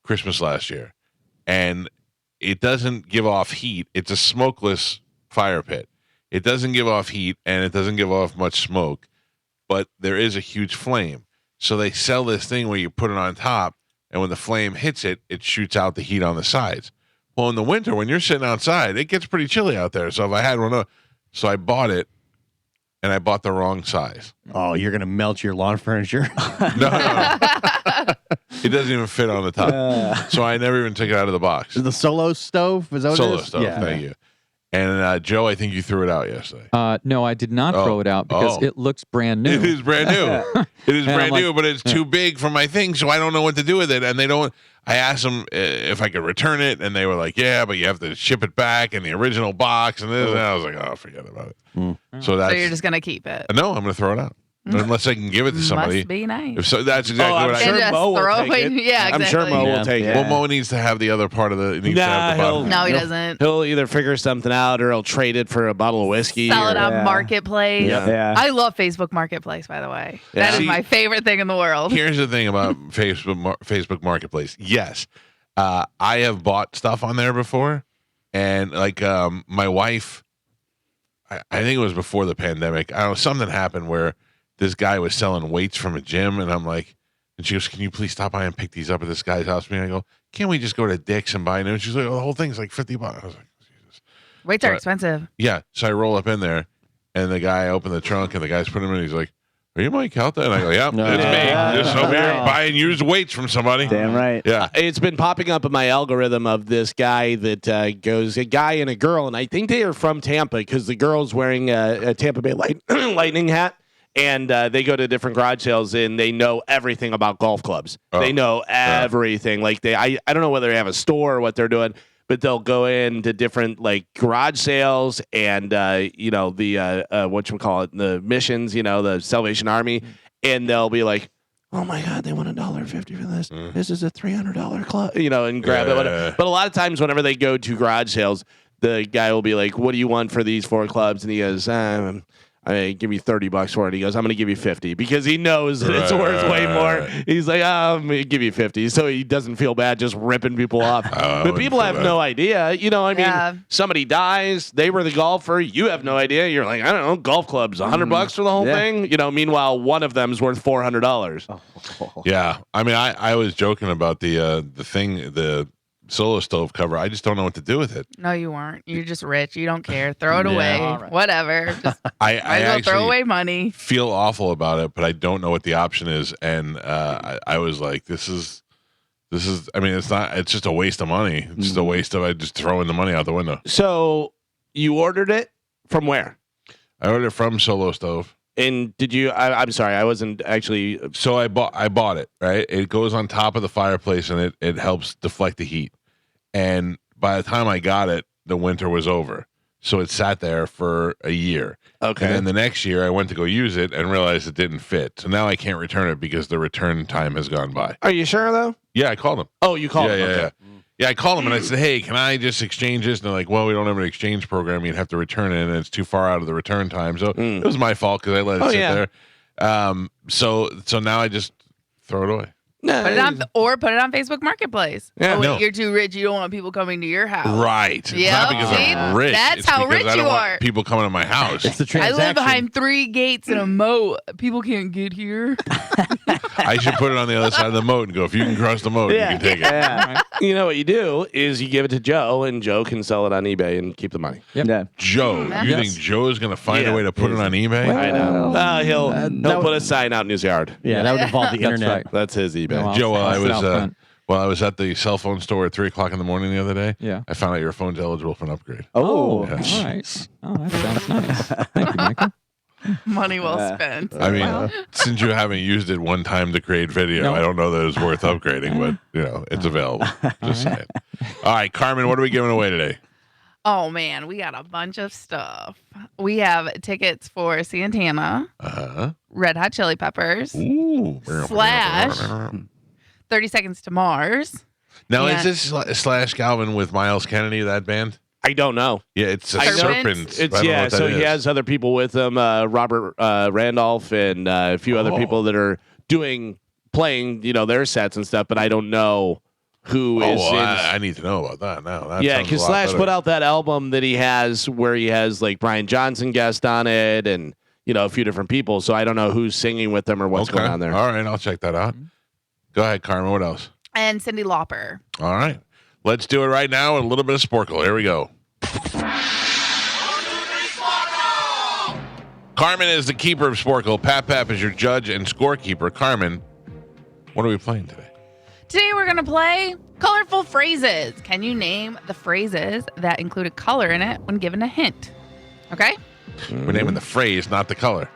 Christmas last year, and it doesn't give off heat. It's a smokeless fire pit. It doesn't give off heat, and it doesn't give off much smoke, but there is a huge flame. So they sell this thing where you put it on top, and when the flame hits it, it shoots out the heat on the sides. Well, in the winter, when you're sitting outside, it gets pretty chilly out there. So if I had one, so I bought it, and I bought the wrong size. Oh, you're gonna melt your lawn furniture? No. It doesn't even fit on the top. So I never even took it out of the box. The Solo stove? Is that what Solo it is? stove, thank you. And Joe, I think you threw it out yesterday. No, I did not throw it out because it looks brand new. It is brand new. It is brand new, but it's too big for my thing, so I don't know what to do with it. And they don't. I asked them if I could return it, and they were like, "Yeah, but you have to ship it back in the original box." And this, and I was like, "Oh, forget about it." So you're just gonna keep it? No, I'm going to throw it out. Unless I can give it to somebody. Must be nice. If so, that's exactly what I sure just Mo will throw take it. it. Yeah, exactly. I'm sure Mo will take it. Well, Mo needs to have the other part of the. He needs to have the bottom. No, he doesn't. He'll either figure something out or he'll trade it for a bottle of whiskey. Sell it on Marketplace. Yeah. I love Facebook Marketplace, by the way. Yeah. That is my favorite thing in the world. Here's the thing about Facebook Marketplace. Yes, I have bought stuff on there before, and like my wife, I think it was before the pandemic. I don't know, something happened where this guy was selling weights from a gym, and I'm like, and she goes, "Can you please stop by and pick these up at this guy's house?" And I go, "Can't we just go to Dick's and buy them?" And she's like, "Oh, the whole thing's like $50." I was like, Jesus. Weights are expensive. Yeah, so I roll up in there, And the guy opened the trunk, and the guy's putting him in. He's like, "Are you Mike Calta?" And I go, "Yep, it's me. Just over here buying used weights from somebody." Damn right. Yeah. It's been popping up in my algorithm of this guy that goes, a guy and a girl, and I think they are from Tampa because the girl's wearing a Tampa Bay Lightning hat, and they go to different garage sales, and they know everything about golf clubs. They know everything. Like I don't know whether they have a store or what they're doing, but they'll go into different like garage sales and the whatchamacallit, the missions, the Salvation Army, and they'll be like, "Oh my God, they want $1.50 for this. This is a $300 club," and grab it. But a lot of times, whenever they go to garage sales, the guy will be like, "What do you want for these 4 clubs?" And he goes, I give you $30 for it. He goes, "I'm going to give you 50 because he knows that it's worth way more. He's like, I'm going to give you 50 so he doesn't feel bad just ripping people off. But people have no idea. Somebody dies. They were the golfer. You have no idea. You're like, I don't know, golf clubs, $100 for the whole thing. Meanwhile, one of them is worth $400. Yeah. I mean, I was joking about the Solo Stove cover. I just don't know what to do with it. No, you weren't. You're just rich. You don't care. Throw it away. Right. Whatever. Just I actually throw away money. Feel awful about it, but I don't know what the option is. And I was like, this is. I mean, it's not. It's just a waste of money. It's just a waste of. I just throwing the money out the window. So you ordered it from where? I ordered it from Solo Stove. And did you? I'm sorry, I wasn't actually. So I bought it. Right. It goes on top of the fireplace, and it helps deflect the heat. And by the time I got it, the winter was over. So it sat there for a year. Okay. And then the next year, I went to go use it and realized it didn't fit. So now I can't return it because the return time has gone by. Are you sure, though? Yeah, I called them. Oh, you called them? Yeah. Yeah, I called them and I said, "Hey, can I just exchange this?" And they're like, "Well, we don't have an exchange program. You'd have to return it, and it's too far out of the return time." So it was my fault because I let it sit there. So now I just throw it away. No, put it on Facebook Marketplace. Yeah, you're too rich. You don't want people coming to your house. Right. It's not because I'm rich. That's how rich I don't you want are. people coming to my house. It's the transaction. I live behind 3 gates and a moat. People can't get here. I should put it on the other side of the moat and go, if you can cross the moat, you can take it. Yeah. You know what you do is you give it to Joe, and Joe can sell it on eBay and keep the money. Yep. Yeah. Joe, you think Joe's going to find a way to put it on eBay? I know. He'll put a sign out in his yard. Yeah, that would involve the internet. Right. That's his eBay. No, Joe, I'll I was at the cell phone store at 3:00 in the morning the other day. Yeah. I found out your phone's eligible for an upgrade. Oh, Yeah. all right. Oh, that sounds nice. Thank you, Michael. Money well spent. I mean, since you haven't used it one time to create video, No. I don't know that it's worth upgrading, but it's available. Just saying. All right, Carmen, what are we giving away today? Oh, man, we got a bunch of stuff. We have tickets for Santana, Red Hot Chili Peppers, Slash, 30 Seconds to Mars. Now, is this Slash Galvin with Miles Kennedy, that band? I don't know. Yeah, it's a Serpent. serpent. It's so he has other people with him, Robert Randolph and a few other people that are playing, their sets and stuff, but I don't know who is in. I need to know about that now. That because Slash put out that album that he has where he has like Brian Johnson guest on it and, a few different people. So I don't know who's singing with them or what's going on there. All right, I'll check that out. Go ahead, Carmen. What else? And Cyndi Lauper. All right. Let's do it right now with a little bit of Sporkle. Here we go. Carmen is the keeper of Sporkle. Pap is your judge and scorekeeper. Carmen, what are we playing today? Today we're going to play colorful phrases. Can you name the phrases that include a color in it when given a hint? Okay? We're naming the phrase, not the color.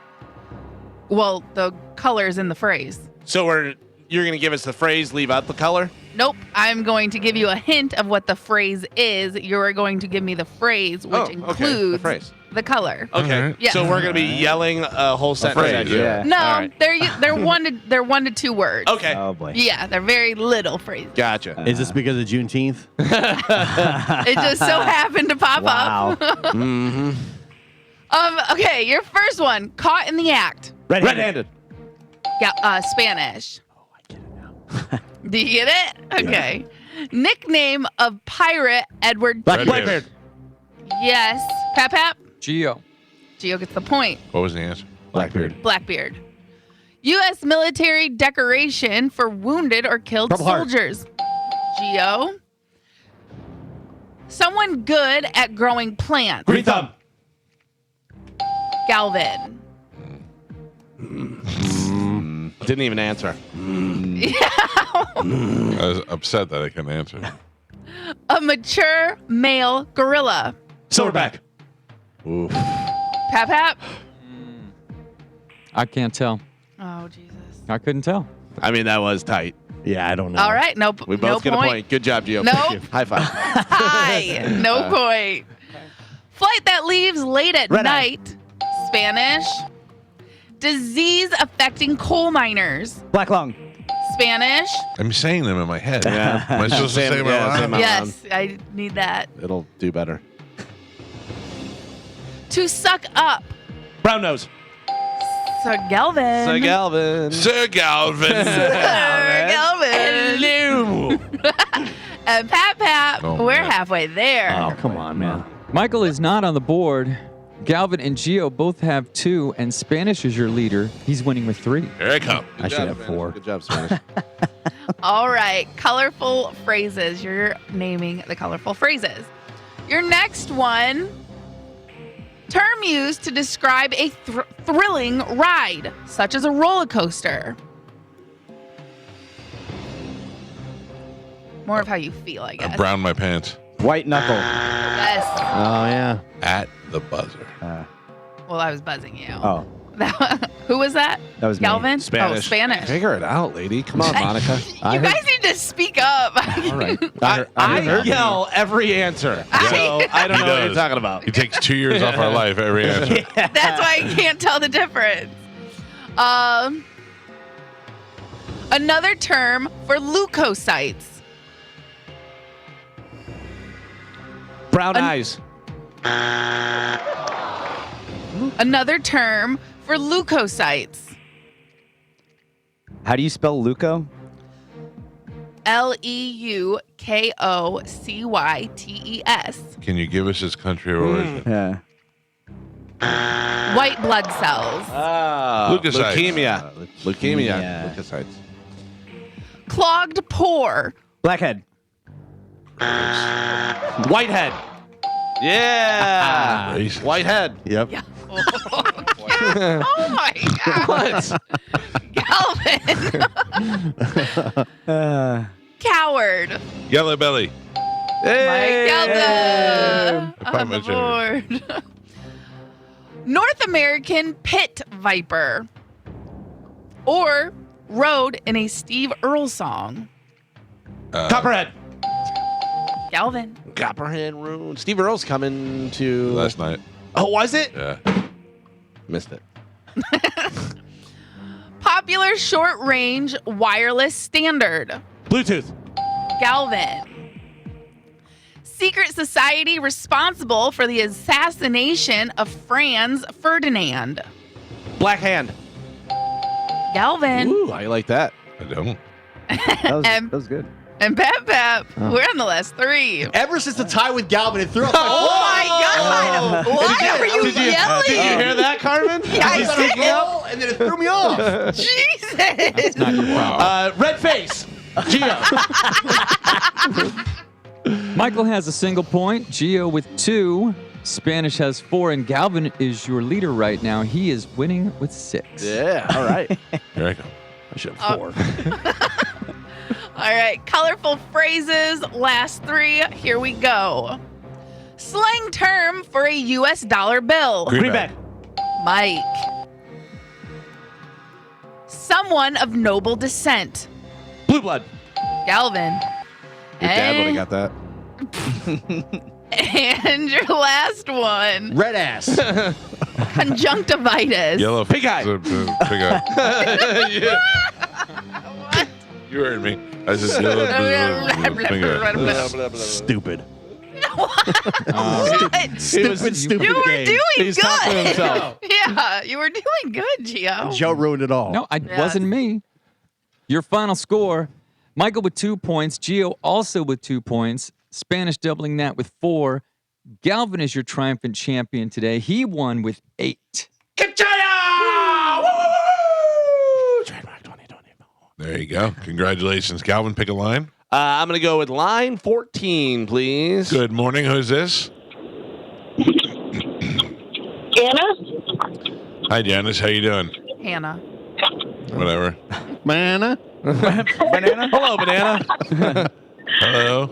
Well, the color is in the phrase. So you're going to give us the phrase, leave out the color? Nope. I'm going to give you a hint of what the phrase is. You're going to give me the phrase, which includes the color. Okay. Right. Yes. So we're going to be yelling a whole sentence at you. Yeah. No, right. they're 1 to 2 words. Okay. Oh boy. Yeah, they're very little phrases. Gotcha. Is this because of Juneteenth? It just so happened to pop up. Mm-hmm. Okay, your first one, caught in the act. Red-handed. Yeah, Spanish. Oh, I get it now. Do you get it? Okay. Nickname of pirate Edward Teach. Blackbeard. Yes. Pap. Geo. Geo gets the point. What was the answer? Blackbeard. U.S. military decoration for wounded or killed Purple Heart. soldiers. Geo. Someone good at growing plants. Green thumb. Galvin. Didn't even answer. I was upset that I couldn't answer. A mature male gorilla. Silverback. Pap Pap. I can't tell. Oh Jesus. I couldn't tell. I mean, that was tight. Yeah, I don't know. All right, nope. We both no get a point. Good job, Gio. Nope. Thank you. High five. Hi. No point. Flight that leaves late at Red eye. night. Spanish. Disease affecting coal miners. Black lung. Spanish. I'm saying them in my head. Yeah. Am I supposed to say them out same loud? out loud. Yes, I need that. It'll do better. To suck up. Brown nose. Sir Galvin. Sir Galvin. Sir Galvin. Sir Galvin. Hello. And Pap Pap. Oh, We're man. halfway there. Oh, come on, man. Michael is not on the board. Galvin and Gio both have 2, and Spanish is your leader. He's winning with 3. Here I come. I should have 4. Good job, Spanish. All right. Colorful phrases. You're naming the colorful phrases. Your next one. Term used to describe a thrilling ride, such as a roller coaster. More of how you feel, I I guess. browned my pants White knuckle. Yes. Oh, yeah. at the buzzer. Well, I was buzzing you. Oh, Who was that? that was me. Galvin? Spanish. Oh, Spanish. Figure it out, lady. Come on, Monica. You guys need to speak up. All right. I I heard you. yell every answer. So I don't He know what you're does. talking about. He takes 2 years off our life every answer. That's why I can't tell the difference. Another term for leukocytes. Brown eyes. Another term for leukocytes. How do you spell Luco? Leukocytes. Can you give us his country of origin? Yeah. White blood cells. Leukocytes. Leukemia. Leukemia. Leukemia. Leukocytes. Clogged pore. Blackhead. Whitehead. Yeah. Racist. Whitehead. Yep. Yeah. Oh my God. Galvin. Coward. Yellow belly. Hey. Mike Calta Find on my the board. North American pit viper. Or rode in a Steve Earle song. Copperhead. Galvin. Copperhead Rune. Steve Earle's coming to Last night. Oh, was it? Yeah. Missed it. Popular short range wireless standard. Bluetooth. Galvin. Secret society responsible for the assassination of Franz Ferdinand. Black Hand. Galvin. Ooh, I like that. I don't. That was good. And Pap Pap. We're on the last 3. Ever since the tie with Galvin, it threw off Oh my God! Why are you yelling? Did you hear that, Carmen? I did. and then it threw me off. Jesus! Not your problem. Red face. Gio. Michael has a single point. Gio with 2. Spanish has 4, and Galvin is your leader right now. He is winning with 6. Yeah. All right. Here I go. I should have 4. All right, colorful phrases, last 3. Here we go. Slang term for a U.S. dollar bill. Greenback. Mike. Someone of noble descent. Blue blood. Galvin. Your dad would have got that. And your last one. Red ass. Conjunctivitis. Yellow Pig eye. Pig eye. Yeah. What? You heard me. I just yellow pig eye. Stupid. What? Stupid You were game. doing He's talking to good. himself. Yeah, you were doing good, Gio. Joe ruined it all. No, it Yeah. wasn't me. Your final score, Michael with 2 points, Gio also with 2 points, Spanish doubling that with 4. Galvin is your triumphant champion today. He won with 8. There you go. Congratulations, Calvin. Pick a line. I'm going to go with line 14, please. Good morning. Who's this? Anna? Hi, Janice. How you doing? Hannah. Whatever. Banana. Banana. Hello, Banana. Hello.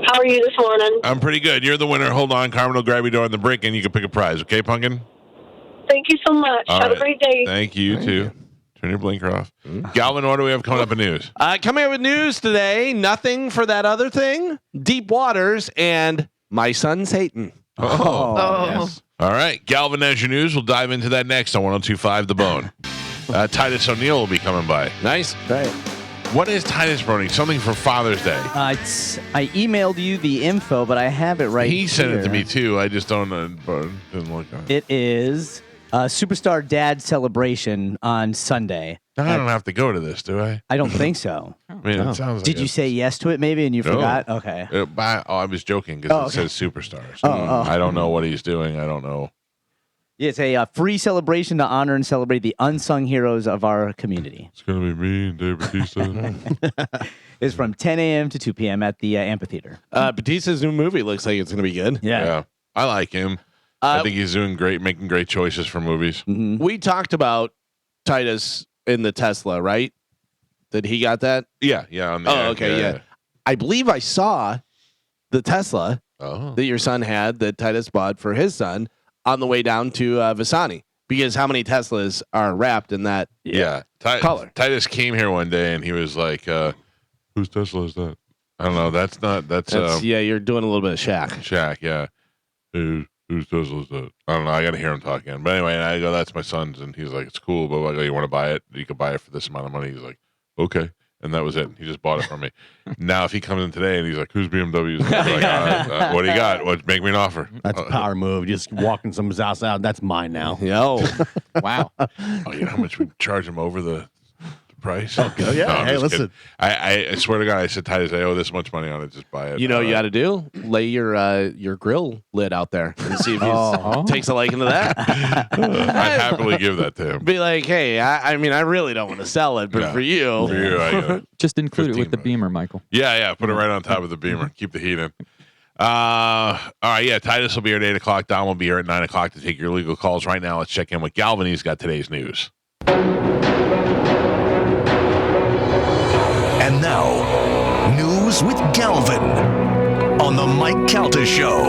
How are you this morning? I'm pretty good. You're the winner. Hold on. Carmen will grab you during the break, and you can pick a prize. Okay, Pumpkin? Thank you so much. All Have right. a great day. Thank you, too. Turn your blinker off. Galvin, what do we have coming up in news? Coming up with news today, nothing for that other thing, Deep Waters, and my son Satan. Oh. Yes. All right. Galvin has your news. We'll dive into that next on 102.5 The Bone. Titus O'Neil will be coming by. Nice. Right. What is Titus Brony? Something for Father's Day. I emailed you the info, but I have it right He sent it to here. me, too. I just don't didn't look at it. It is a Superstar Dad celebration on Sunday. I don't have to go to this, do I? I don't think so. I mean, it sounds like Did you say yes to it maybe and you No. forgot? Okay. I was joking because it says Superstars. I don't know what he's doing. I don't know. Yeah, it's a free celebration to honor and celebrate the unsung heroes of our community. It's going to be me and Dave Bautista. It's from 10 a.m. to 2 p.m. at the amphitheater. Batista's new movie looks like it's going to be good. Yeah. I like him. I think he's doing great, making great choices for movies. Mm-hmm. We talked about Titus in the Tesla, right? Did he got that? Yeah. On the Oh, okay, yeah. I believe I saw the Tesla that your son had that Titus bought for his son on the way down to Visani. Because how many Teslas are wrapped in that color? Titus came here one day and he was like, whose Tesla is that? I don't know. That's you're doing a little bit of Shaq, yeah. Whose Tesla is that? I don't know. I got to hear him talk again. But anyway, and I go, that's my son's. And he's like, it's cool. But I go, you want to buy it? You could buy it for this amount of money. He's like, okay. And that was it. He just bought it from me. Now, if he comes in today and he's like, whose BMW is that? Like, what do you got? Make me an offer. That's a power move. Just walking someone's house out. That's mine now. Yo. Wow. Oh, you know how much we charge him over the price? Oh, good. Yeah. No, I'm Hey, just listen. kidding. I swear to God, I said, Titus, I owe this much money on it. Just buy it. You know what you got to do? Lay your grill lid out there and see if he takes a liking to that. I'd happily give that to him. Be like, hey, I mean, I really don't want to sell it, but for you. For you, I get it. Just include it with the Beamer, Michael. Yeah. Put it right on top of the Beamer. Keep the heat in. All right, yeah. Titus will be here at 8 o'clock. Don will be here at 9 o'clock to take your legal calls. Right now, let's check in with Galvin. He's got today's news. And now, news with Galvin on the Mike Calta Show.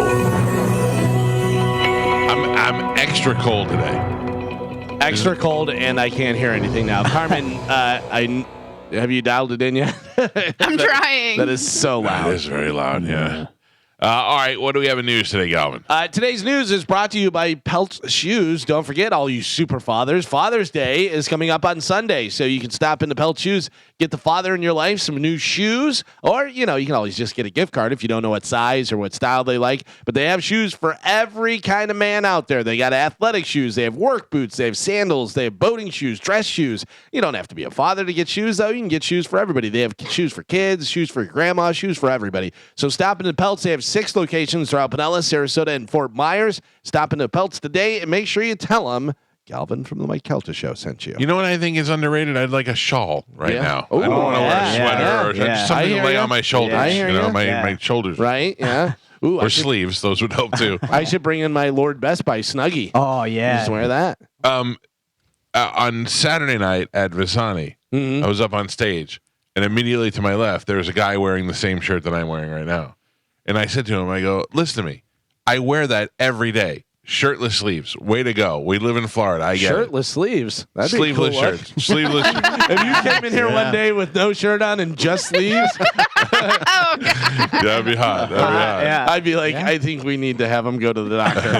I'm extra cold today. Extra cold, and I can't hear anything now. Carmen, have you dialed it in yet? I'm trying. That is so loud. It is very loud, yeah. All right, what do we have in news today, Galvin? Today's news is brought to you by Pelt Shoes. Don't forget, all you super fathers, Father's Day is coming up on Sunday, so you can stop into Pelt Shoes, get the father in your life some new shoes, or, you can always just get a gift card if you don't know what size or what style they like, but they have shoes for every kind of man out there. They got athletic shoes, they have work boots, they have sandals, they have boating shoes, dress shoes. You don't have to be a father to get shoes, though. You can get shoes for everybody. They have shoes for kids, shoes for your grandma, shoes for everybody. So stop into Pelts. They have 6 locations throughout Pinellas, Sarasota, and Fort Myers. Stop into Pelts today and make sure you tell them Galvin from the Mike Calta Show sent you. You know what I think is underrated? I'd like a shawl right now. Ooh, I don't want to wear a sweater or just something to lay on my shoulders. I hear you. My shoulders. Right? Yeah. Ooh, or sleeves. Those would help too. I should bring in my Lord Best Buy Snuggie. Oh, yeah. Just wear that. On Saturday night at Visani, I was up on stage, and immediately to my left, there was a guy wearing the same shirt that I'm wearing right now. And I said to him, I go, listen to me. I wear that every day. Shirtless sleeves. Way to go. We live in Florida. I get Shirtless sleeves. That'd be a sleeveless cool look. shirts. Sleeveless. If you came in here one day with no shirt on and just sleeves, That'd be hot. Yeah. I'd be like, I think we need to have him go to the doctor.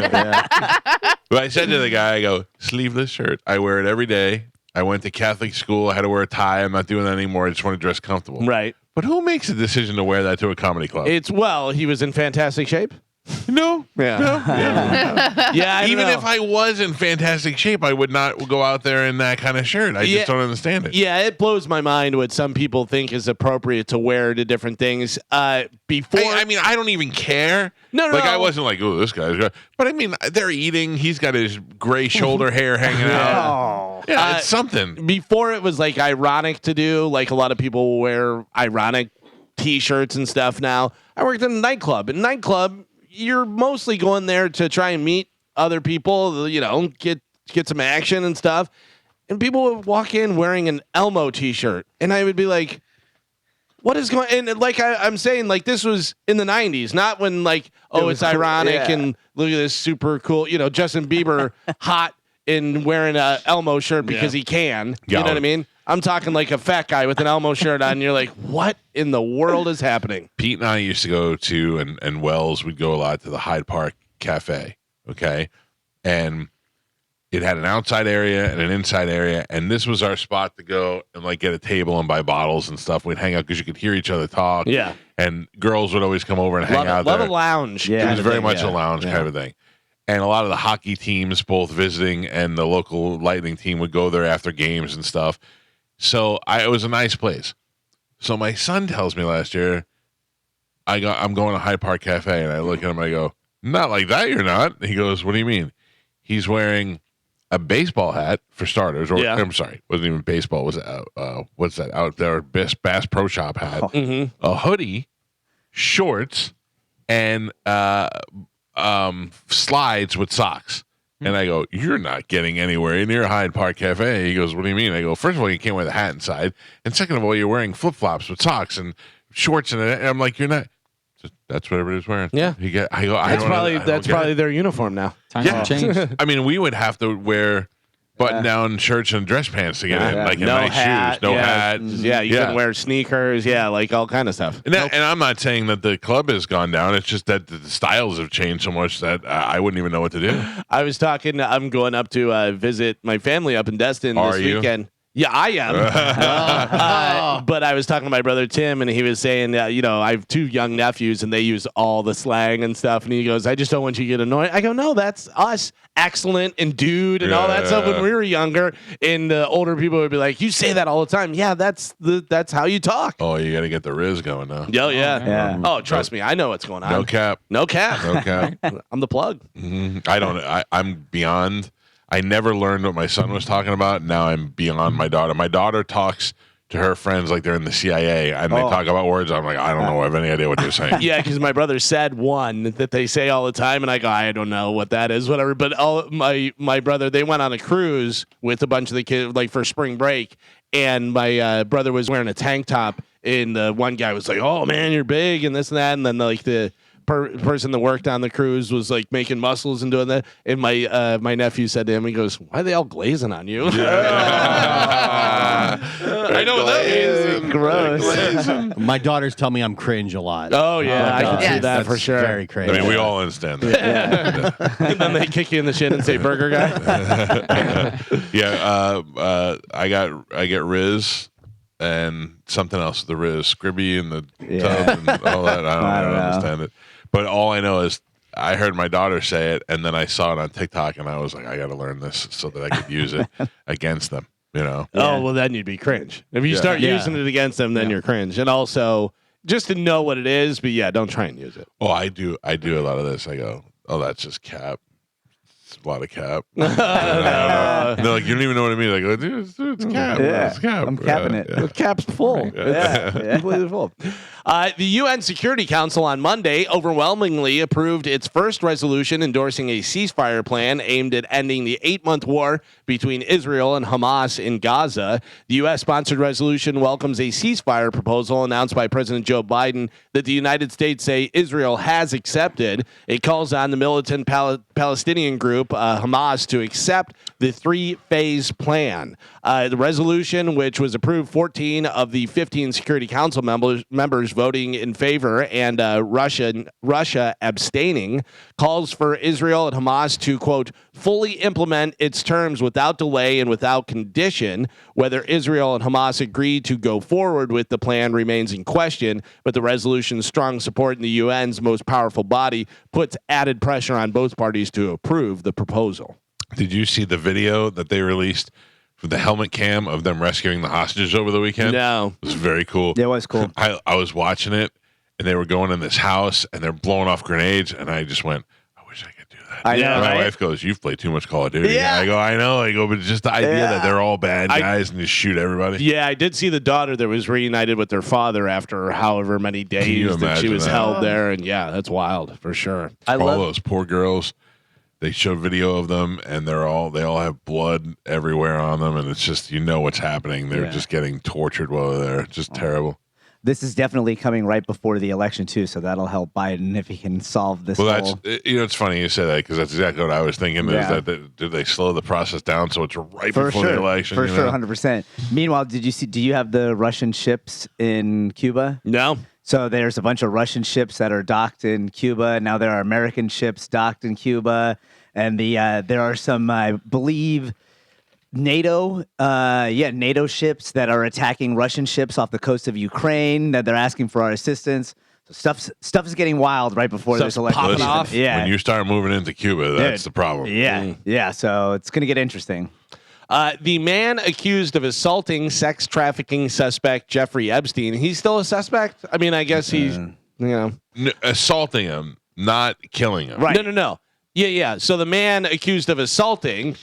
But I said to the guy, I go, sleeveless shirt. I wear it every day. I went to Catholic school. I had to wear a tie. I'm not doing that anymore. I just want to dress comfortable. Right. But who makes a decision to wear that to a comedy club? He was in fantastic shape. No. Yeah. Yeah. Even if I was in fantastic shape, I would not go out there in that kind of shirt. I just don't understand it. Yeah, it blows my mind what some people think is appropriate to wear to different things. Before, I mean, I don't even care. No. I wasn't like, oh, this guy's good. But I mean, they're eating. He's got his gray shoulder hair hanging out. Yeah, it's something. Before it was like ironic to do. Like a lot of people wear ironic T-shirts and stuff now. I worked in a nightclub. You're mostly going there to try and meet other people, get get some action and stuff. And people would walk in wearing an Elmo T-shirt, and I would be like, "What is going?" And like I'm saying, like this was in the '90s, not when like, oh, it's ironic and look at this super cool, Justin Bieber hot and wearing a Elmo shirt because he can. You know what I mean? I'm talking like a fat guy with an Elmo shirt on. And you're like, what in the world is happening? Pete and I used to go to, and Wells would go a lot to the Hyde Park Cafe. Okay, and it had an outside area and an inside area, and this was our spot to go and like get a table and buy bottles and stuff. We'd hang out because you could hear each other talk. Yeah, and girls would always come over and hang out there. Love a lounge. Yeah, it was very much a lounge kind of thing. And a lot of the hockey teams, both visiting and the local Lightning team, would go there after games and stuff. So it was a nice place. So my son tells me last year, I'm going to Hyde Park Cafe, and I look at him and I go, "Not like that, you're not." He goes, "What do you mean?" He's wearing a baseball hat for starters, or I'm sorry, wasn't even baseball. Was what's that out there? Bass Pro Shop hat, a hoodie, shorts, and slides with socks. And I go, "You're not getting anywhere near Hyde Park Cafe." He goes, "What do you mean?" I go, "First of all, you can't wear the hat inside, and second of all, you're wearing flip flops with socks and shorts." And I'm like, "You're not." That's what everybody's wearing. Yeah. That's probably their uniform now. Times have changed. I mean, we would have to wear button-down shirts and dress pants to get in, like in nice shoes, no hat. Yeah, you can wear sneakers. Yeah, like all kind of stuff. And I'm not saying that the club has gone down. It's just that the styles have changed so much that I wouldn't even know what to do. I was talking. I'm going up to visit my family up in Destin this weekend. Yeah, I am. But I was talking to my brother Tim, and he was saying, I have 2 young nephews, and they use all the slang and stuff. And he goes, "I just don't want you to get annoyed." I go, "No, that's us, excellent and dude and all that stuff when we were younger." And the older people would be like, "You say that all the time." Yeah, that's how you talk. Oh, you got to get the Riz going now. Yeah. Oh, trust me, I know what's going on. No cap. No cap. I'm the plug. Mm-hmm. I'm beyond. I never learned what my son was talking about. Now I'm beyond my daughter. My daughter talks to her friends like they're in the CIA, and they talk about words. I'm like, I don't know. I have any idea what they're saying. Yeah, because my brother said one that they say all the time, and I go, I don't know what that is, whatever. But my brother, they went on a cruise with a bunch of the kids, like for spring break, and my brother was wearing a tank top, and the one guy was like, "Oh man, you're big," and this and that, and then like the person that worked on the cruise was like making muscles and doing that, and my nephew said to him, he goes, "Why are they all glazing on you?" I know what that means. Gross. My daughters tell me I'm cringe a lot. Oh yeah, I can see that for sure. Very cringe. I mean, we all understand that. And then they kick you in the shin and say, "Burger guy." I get Riz and something else. The Riz, Scribby and the tub and all that. I don't understand it. But all I know is I heard my daughter say it, and then I saw it on TikTok, and I was like, I got to learn this so that I could use it against them. Oh, well, then you'd be cringe. If you start using it against them, then you're cringe. And also, just to know what it is, but don't try and use it. Oh, I do a lot of this. I go, "Oh, that's just cap. It's a lot of cap." They're like, "You don't even know what I mean." I go, "Dude, it's cap. It's cap. I'm capping it. The cap's full. Completely full. The UN Security Council on Monday overwhelmingly approved its first resolution endorsing a ceasefire plan aimed at ending the 8-month war between Israel and Hamas in Gaza. The U.S.-sponsored resolution welcomes a ceasefire proposal announced by President Joe Biden that the United States say Israel has accepted. It calls on the militant Palestinian group Hamas to accept the 3-phase plan. The resolution, which was approved 14 of the 15 Security Council members voting in favor and Russia abstaining, calls for Israel and Hamas to, quote, fully implement its terms without delay and without condition. Whether Israel and Hamas agree to go forward with the plan remains in question, but the resolution's strong support in the UN's most powerful body puts added pressure on both parties to approve the proposal. Did you see the video that they released for the helmet cam of them rescuing the hostages over the weekend? No. It was very cool. It was cool. I was watching it, and they were going in this house, and they're blowing off grenades, and I just went, I wish I could do that. I know, my right? wife goes, "You've played too much Call of Duty." Yeah. I go, "I know." I go, but just the idea that they're all bad guys and just shoot everybody. Yeah, I did see the daughter that was reunited with their father after however many days that she was held there, and that's wild for sure. All those poor girls they show video of them, and they all have blood everywhere on them, and it's just what's happening. They're just getting tortured while they're there. Just terrible. This is definitely coming right before the election too, so that'll help Biden if he can solve this. Well, it's funny you say that because that's exactly what I was thinking. Is that do they slow the process down so it's right before the election? For sure, 100%. Meanwhile, do you have the Russian ships in Cuba? No. So there's a bunch of Russian ships that are docked in Cuba. Now there are American ships docked in Cuba, and there are some, I believe, NATO ships that are attacking Russian ships off the coast of Ukraine. That they're asking for our assistance. So stuff is getting wild right before this election. Popping off. Yeah. When you start moving into Cuba, that's the problem. Yeah. So it's gonna get interesting. The man accused of assaulting sex trafficking suspect Jeffrey Epstein. He's still a suspect. I mean, I guess he's assaulting him, not killing him. Right. No. Yeah. So the man accused of assaulting.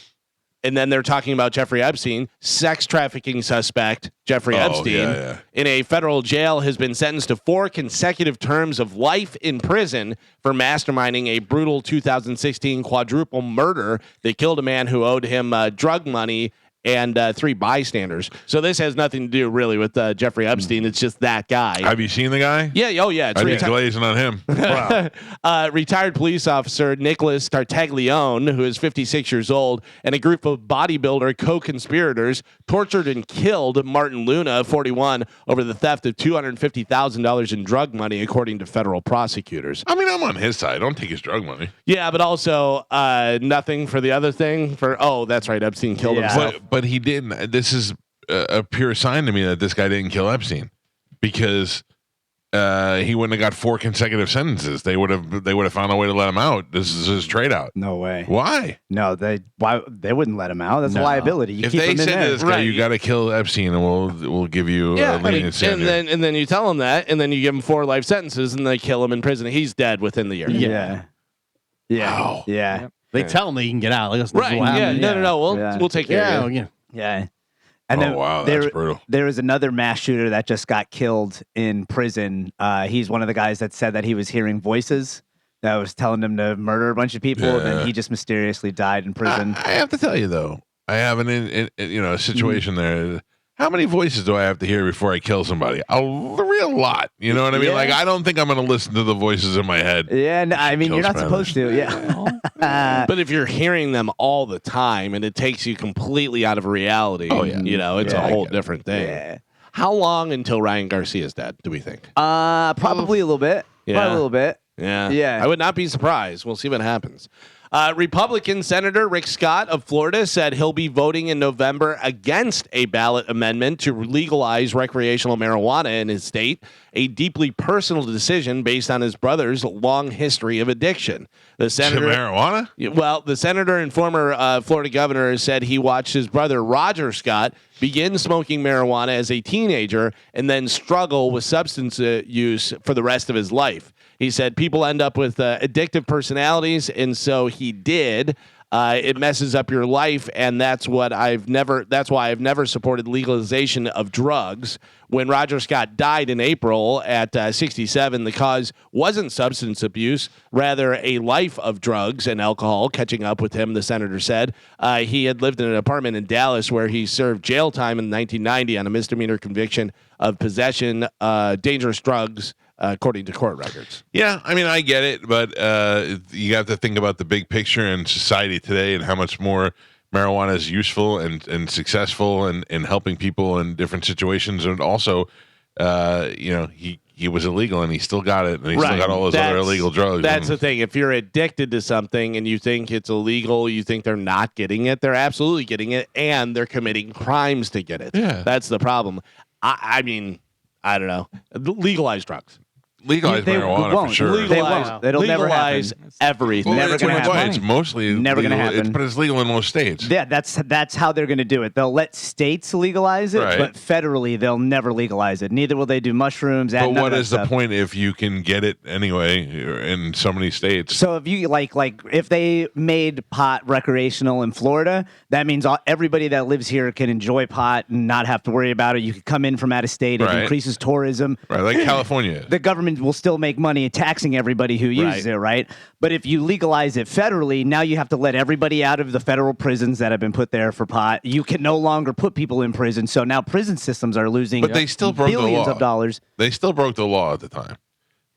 And then they're talking about Jeffrey Epstein, sex trafficking suspect Jeffrey Epstein, in a federal jail, has been sentenced to 4 consecutive terms of life in prison for masterminding a brutal 2016 quadruple murder that killed a man who owed him drug money and 3 bystanders. So this has nothing to do really with Jeffrey Epstein. It's just that guy. Have you seen the guy? Yeah. Oh, yeah. I'd be glazing on him. Retired police officer Nicholas Tartaglione, who is 56 years old, and a group of bodybuilder co-conspirators tortured and killed Martin Luna, 41, over the theft of $250,000 in drug money, according to federal prosecutors. I mean, I'm on his side. Don't take his drug money. Yeah, but also nothing for the other thing. That's right. Epstein killed himself. But he didn't. This is a pure sign to me that this guy didn't kill Epstein, because he wouldn't have got 4 consecutive sentences. They would have found a way to let him out. This is his trade out. No way. Why? No, they wouldn't let him out. That's a liability. You if keep they him in said there. to this guy, you got to kill Epstein, and we'll give you a lenient sentence. And then you tell him that, and then you give him 4 life sentences, and they kill him in prison. He's dead within the year. Yeah. Wow. Yeah. They tell him that he can get out. Right. Yeah. No. We'll take care of you. Yeah. And then that's brutal. There was another mass shooter that just got killed in prison. He's one of the guys that said that he was hearing voices that was telling him to murder a bunch of people, and then he just mysteriously died in prison. I have to tell you though, I have a situation there. How many voices do I have to hear before I kill somebody? A real lot. You know what I mean? Yeah. Like, I don't think I'm going to listen to the voices in my head. Yeah, no, I mean, you're not supposed to. Yeah. But if you're hearing them all the time and it takes you completely out of reality, it's a whole different thing. Yeah. How long until Ryan Garcia's dead, do we think? Probably a little bit. Yeah. Probably a little bit. Yeah. I would not be surprised. We'll see what happens. Republican Senator Rick Scott of Florida said he'll be voting in November against a ballot amendment to legalize recreational marijuana in his state, a deeply personal decision based on his brother's long history of addiction. The senator, marijuana? Well, the senator and former Florida governor said he watched his brother Roger Scott begin smoking marijuana as a teenager and then struggle with substance use for the rest of his life. He said people end up with addictive personalities, and so he did. It messes up your life, and that's why I've never supported legalization of drugs. When Roger Scott died in April at 67, the cause wasn't substance abuse, rather a life of drugs and alcohol catching up with him, the senator said. He had lived in an apartment in Dallas where he served jail time in 1990 on a misdemeanor conviction of possession dangerous drugs, according to court records. Yeah, I mean, I get it, but you have to think about the big picture in society today and how much more marijuana is useful and successful in helping people in different situations. And also, he was illegal and he still got it, and he still got all those other illegal drugs. That's the thing. If you're addicted to something and you think it's illegal, you think they're not getting it, they're absolutely getting it, and they're committing crimes to get it. Yeah. That's the problem. I mean, I don't know. Legalize drugs. Legalize marijuana for sure. They won't. It'll never Legalize happen. everything. Never going to happen. It's mostly Never going to legal, happen. but it's legal in most states. Yeah, that's how they're going to do it. They'll let states legalize it, Right. but federally they'll never legalize it. Neither will they do mushrooms. But what is the point if you can get it anyway in so many states? So if you like if they made pot recreational in Florida, that means everybody that lives here can enjoy pot and not have to worry about it. You could come in from out of state. It Right. increases tourism. Right, like California. The government government will still make money taxing everybody who uses it, right? But if you legalize it federally, now you have to let everybody out of the federal prisons that have been put there for pot. You can no longer put people in prison. So now prison systems are losing but they still broke billions the law. of dollars. They still broke the law at the time.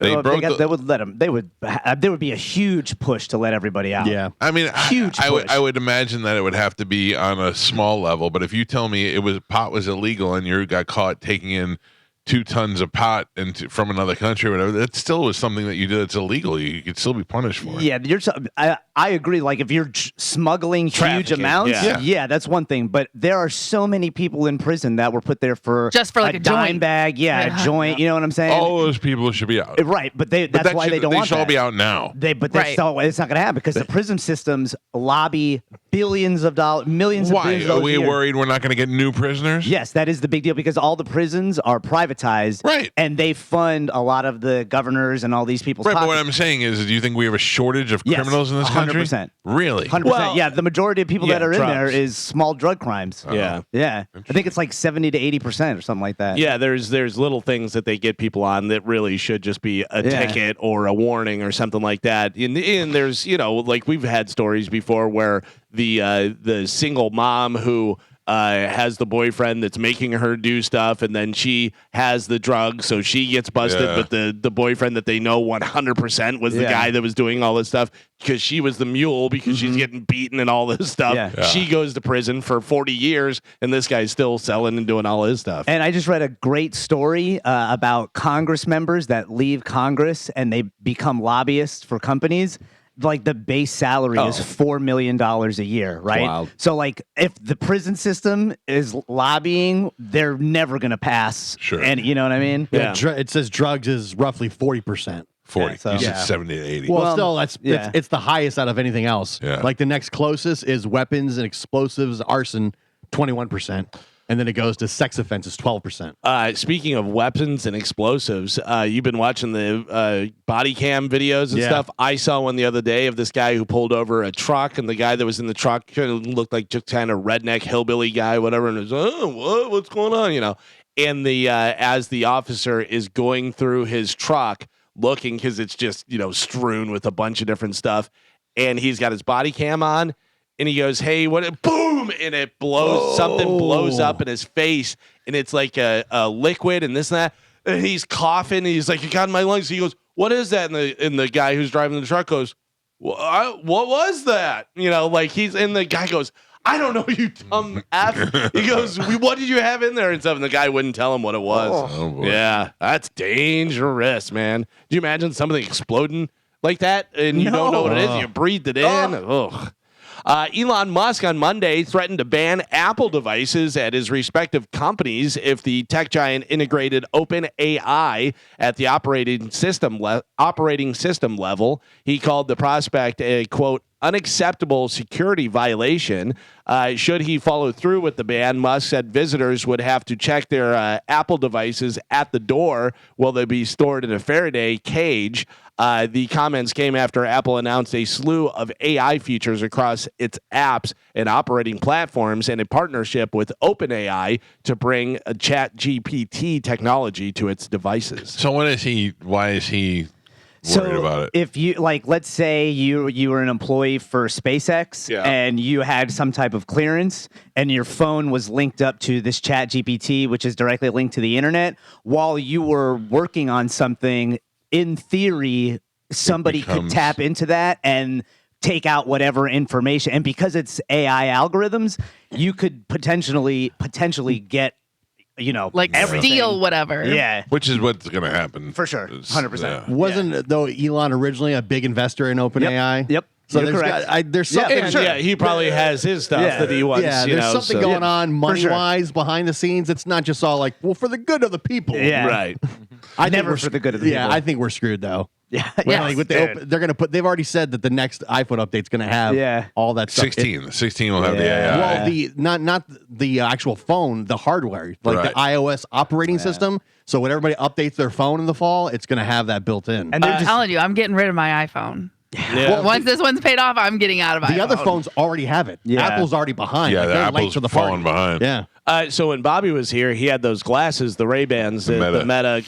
They would let them. There would be a huge push to let everybody out. Yeah, I mean, huge. I would imagine that it would have to be on a small level. But if you tell me pot was illegal and you got caught taking in 2 tons of pot from another country or whatever, that still was something that you did that's illegal. You could still be punished for it. Yeah, I agree. Like if you're smuggling huge amounts, that's one thing. But there are so many people in prison that were put there for just for like a dime joint. bag, a joint. You know what I'm saying? All those people should be out, right? But that's why they don't want that. They should all be out now. It's not going to happen because the prison systems lobby billions of dollars, millions of billions of dollars. Are we worried we're not going to get new prisoners? Yes, that is the big deal because all the prisons are privatized, right? And they fund a lot of the governors and all these people's right. pockets. But what I'm saying is, do you think we have a shortage of criminals in this country? 100%. Really? 100%. Well, yeah, the majority of people that are in there is small drug crimes. Yeah. I think it's like 70 to 80% or something like that. Yeah, there's little things that they get people on that really should just be a ticket or a warning or something like that. And there's, like we've had stories before where the single mom who has the boyfriend that's making her do stuff, and then she has the drugs, so she gets busted. But the boyfriend that they know 100% was the guy that was doing all this stuff because she was the mule because she's getting beaten and all this stuff. She goes to prison for 40 years, and this guy's still selling and doing all his stuff. And I just read a great story about Congress members that leave Congress and they become lobbyists for companies. Like the base salary is $4 million a year, right? Wow. So like if the prison system is lobbying, they're never going to pass. Sure. And you know what I mean? Yeah. It says drugs is roughly 40%. 40. Yeah, so- You said 70 to 80. Well, still, it's the highest out of anything else. Yeah. Like the next closest is weapons and explosives, arson, 21%. And then it goes to sex offenses, 12%. Speaking of weapons and explosives, you've been watching the body cam videos and stuff. I saw one the other day of this guy who pulled over a truck, and the guy that was in the truck kind of looked like just kind of redneck hillbilly guy, whatever. And it was, what's going on, And as the officer is going through his truck, looking because it's just strewn with a bunch of different stuff, and he's got his body cam on. And he goes, hey, what? Boom! And it blows, something blows up in his face. And it's like a liquid and this and that. And he's coughing. And he's like, you got in my lungs. He goes, what is that? And the guy who's driving the truck goes, what was that? And the guy goes, I don't know, you dumb F. He goes, what did you have in there and stuff? And the guy wouldn't tell him what it was. Oh, boy. Yeah, that's dangerous, man. Do you imagine something exploding like that and you don't know what it is? You breathed it in. Ugh. Elon Musk on Monday threatened to ban Apple devices at his respective companies if the tech giant integrated OpenAI at the operating system level. He called the prospect a, quote, unacceptable security violation. Should he follow through with the ban, Musk said visitors would have to check their Apple devices at the door while they be stored in a Faraday cage. The comments came after Apple announced a slew of AI features across its apps and operating platforms and a partnership with OpenAI to bring a ChatGPT technology to its devices. So why is he worried about it? If you let's say you were an employee for SpaceX and you had some type of clearance and your phone was linked up to this ChatGPT, which is directly linked to the internet, while you were working on something, in theory, somebody could tap into that and take out whatever information. And because it's AI algorithms, you could potentially get, everything. Steal whatever. Yeah. Which is what's going to happen. For sure. 100%. Wasn't, though, Elon originally a big investor in OpenAI? Yep. So You're correct. There's something. Yeah, he probably has his stuff that he wants. Yeah, there's something going on money-wise behind the scenes. It's not just all for the good of the people. Yeah. Right. I never for the good of the people. Yeah, I think we're screwed though. Yeah. They're going to put. They've already said that the next iPhone update's going to have all that stuff. 16. 16 will have the AI. Well, not the actual phone, the hardware, the iOS operating system. So when everybody updates their phone in the fall, it's going to have that built in. And I'm telling you, I'm getting rid of my iPhone. Yeah. Well, once this one's paid off, I'm getting out of The iPhone. other phones already have it. Yeah. Apple's already behind. Yeah, Like, the they're late Apple's to the falling party. behind. Yeah. So when Bobby was here, he had those glasses, the Ray-Bans, the Meta.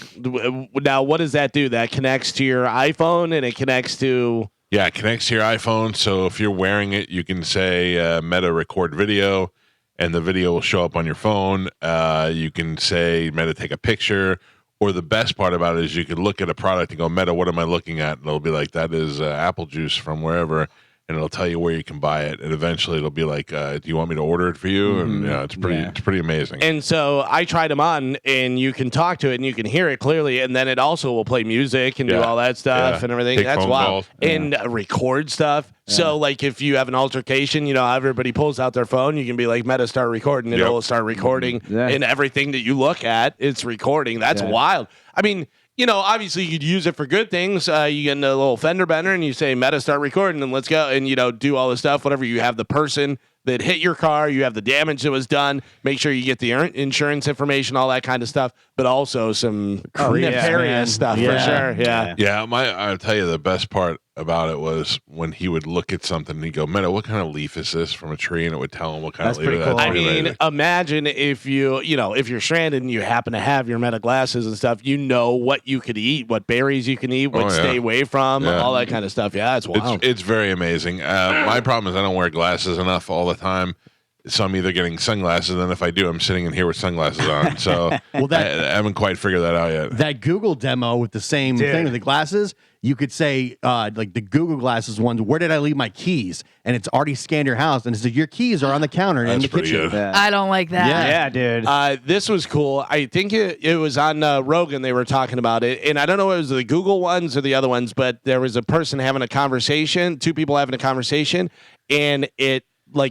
Now, what does that do? That connects to your iPhone, and it connects to... Yeah, it connects to your iPhone. So if you're wearing it, you can say Meta record video, and the video will show up on your phone. You can say Meta take a picture. Or the best part about it is you can look at a product and go, Meta, what am I looking at? And it'll be like, that is apple juice from wherever. And it'll tell you where you can buy it. And eventually it'll be like, do you want me to order it for you? And it's pretty amazing. And so I tried them on, and you can talk to it, and you can hear it clearly. And then it also will play music and do all that stuff and everything. Take That's phone wild. calls. And record stuff. So, like, if you have an altercation, everybody pulls out their phone. You can be like, Meta, start recording. And it'll start recording. And everything that you look at, it's recording. That's wild. I mean, obviously you could use it for good things. You get in a little fender bender and you say, Meta, start recording, and let's go. And, do all this stuff. Whatever, you have the person that hit your car, you have the damage that was done. Make sure you get the insurance information, all that kind of stuff. But also some nefarious stuff for sure. Yeah. I'll tell you the best part about it was when he would look at something and he'd go, Meta, what kind of leaf is this from a tree? And it would tell him what kind of leaf it is. cool. I mean, imagine if if you're stranded and you happen to have your Meta glasses and stuff, what you could eat, what berries you can eat, what stay away from, all that kind of stuff. Yeah, it's wild. It's very amazing. My problem is I don't wear glasses enough all the time. So I'm either getting sunglasses, and then if I do, I'm sitting in here with sunglasses on. So I haven't quite figured that out yet. That Google demo with the same thing with the glasses, you could say, like the Google glasses ones, where did I leave my keys? And it's already scanned your house, and it says your keys are on the counter in the kitchen. I don't like that. Yeah, dude. This was cool. I think it was on Rogan. They were talking about it, and I don't know if it was the Google ones or the other ones, but there was a person having a conversation, two people having a conversation, and it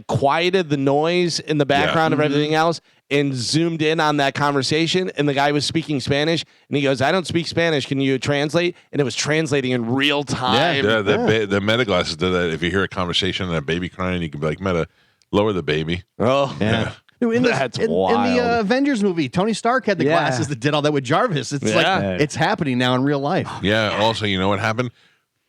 quieted the noise in the background of everything else and zoomed in on that conversation. And the guy was speaking Spanish, and he goes, I don't speak Spanish. Can you translate? And it was translating in real time. Yeah, the Meta glasses did that. If you hear a conversation and a baby crying, you can be like, Meta, lower the baby. Oh, yeah. In the Avengers movie, Tony Stark had the glasses that did all that with Jarvis. It's it's happening now in real life. Yeah. Also, you know what happened?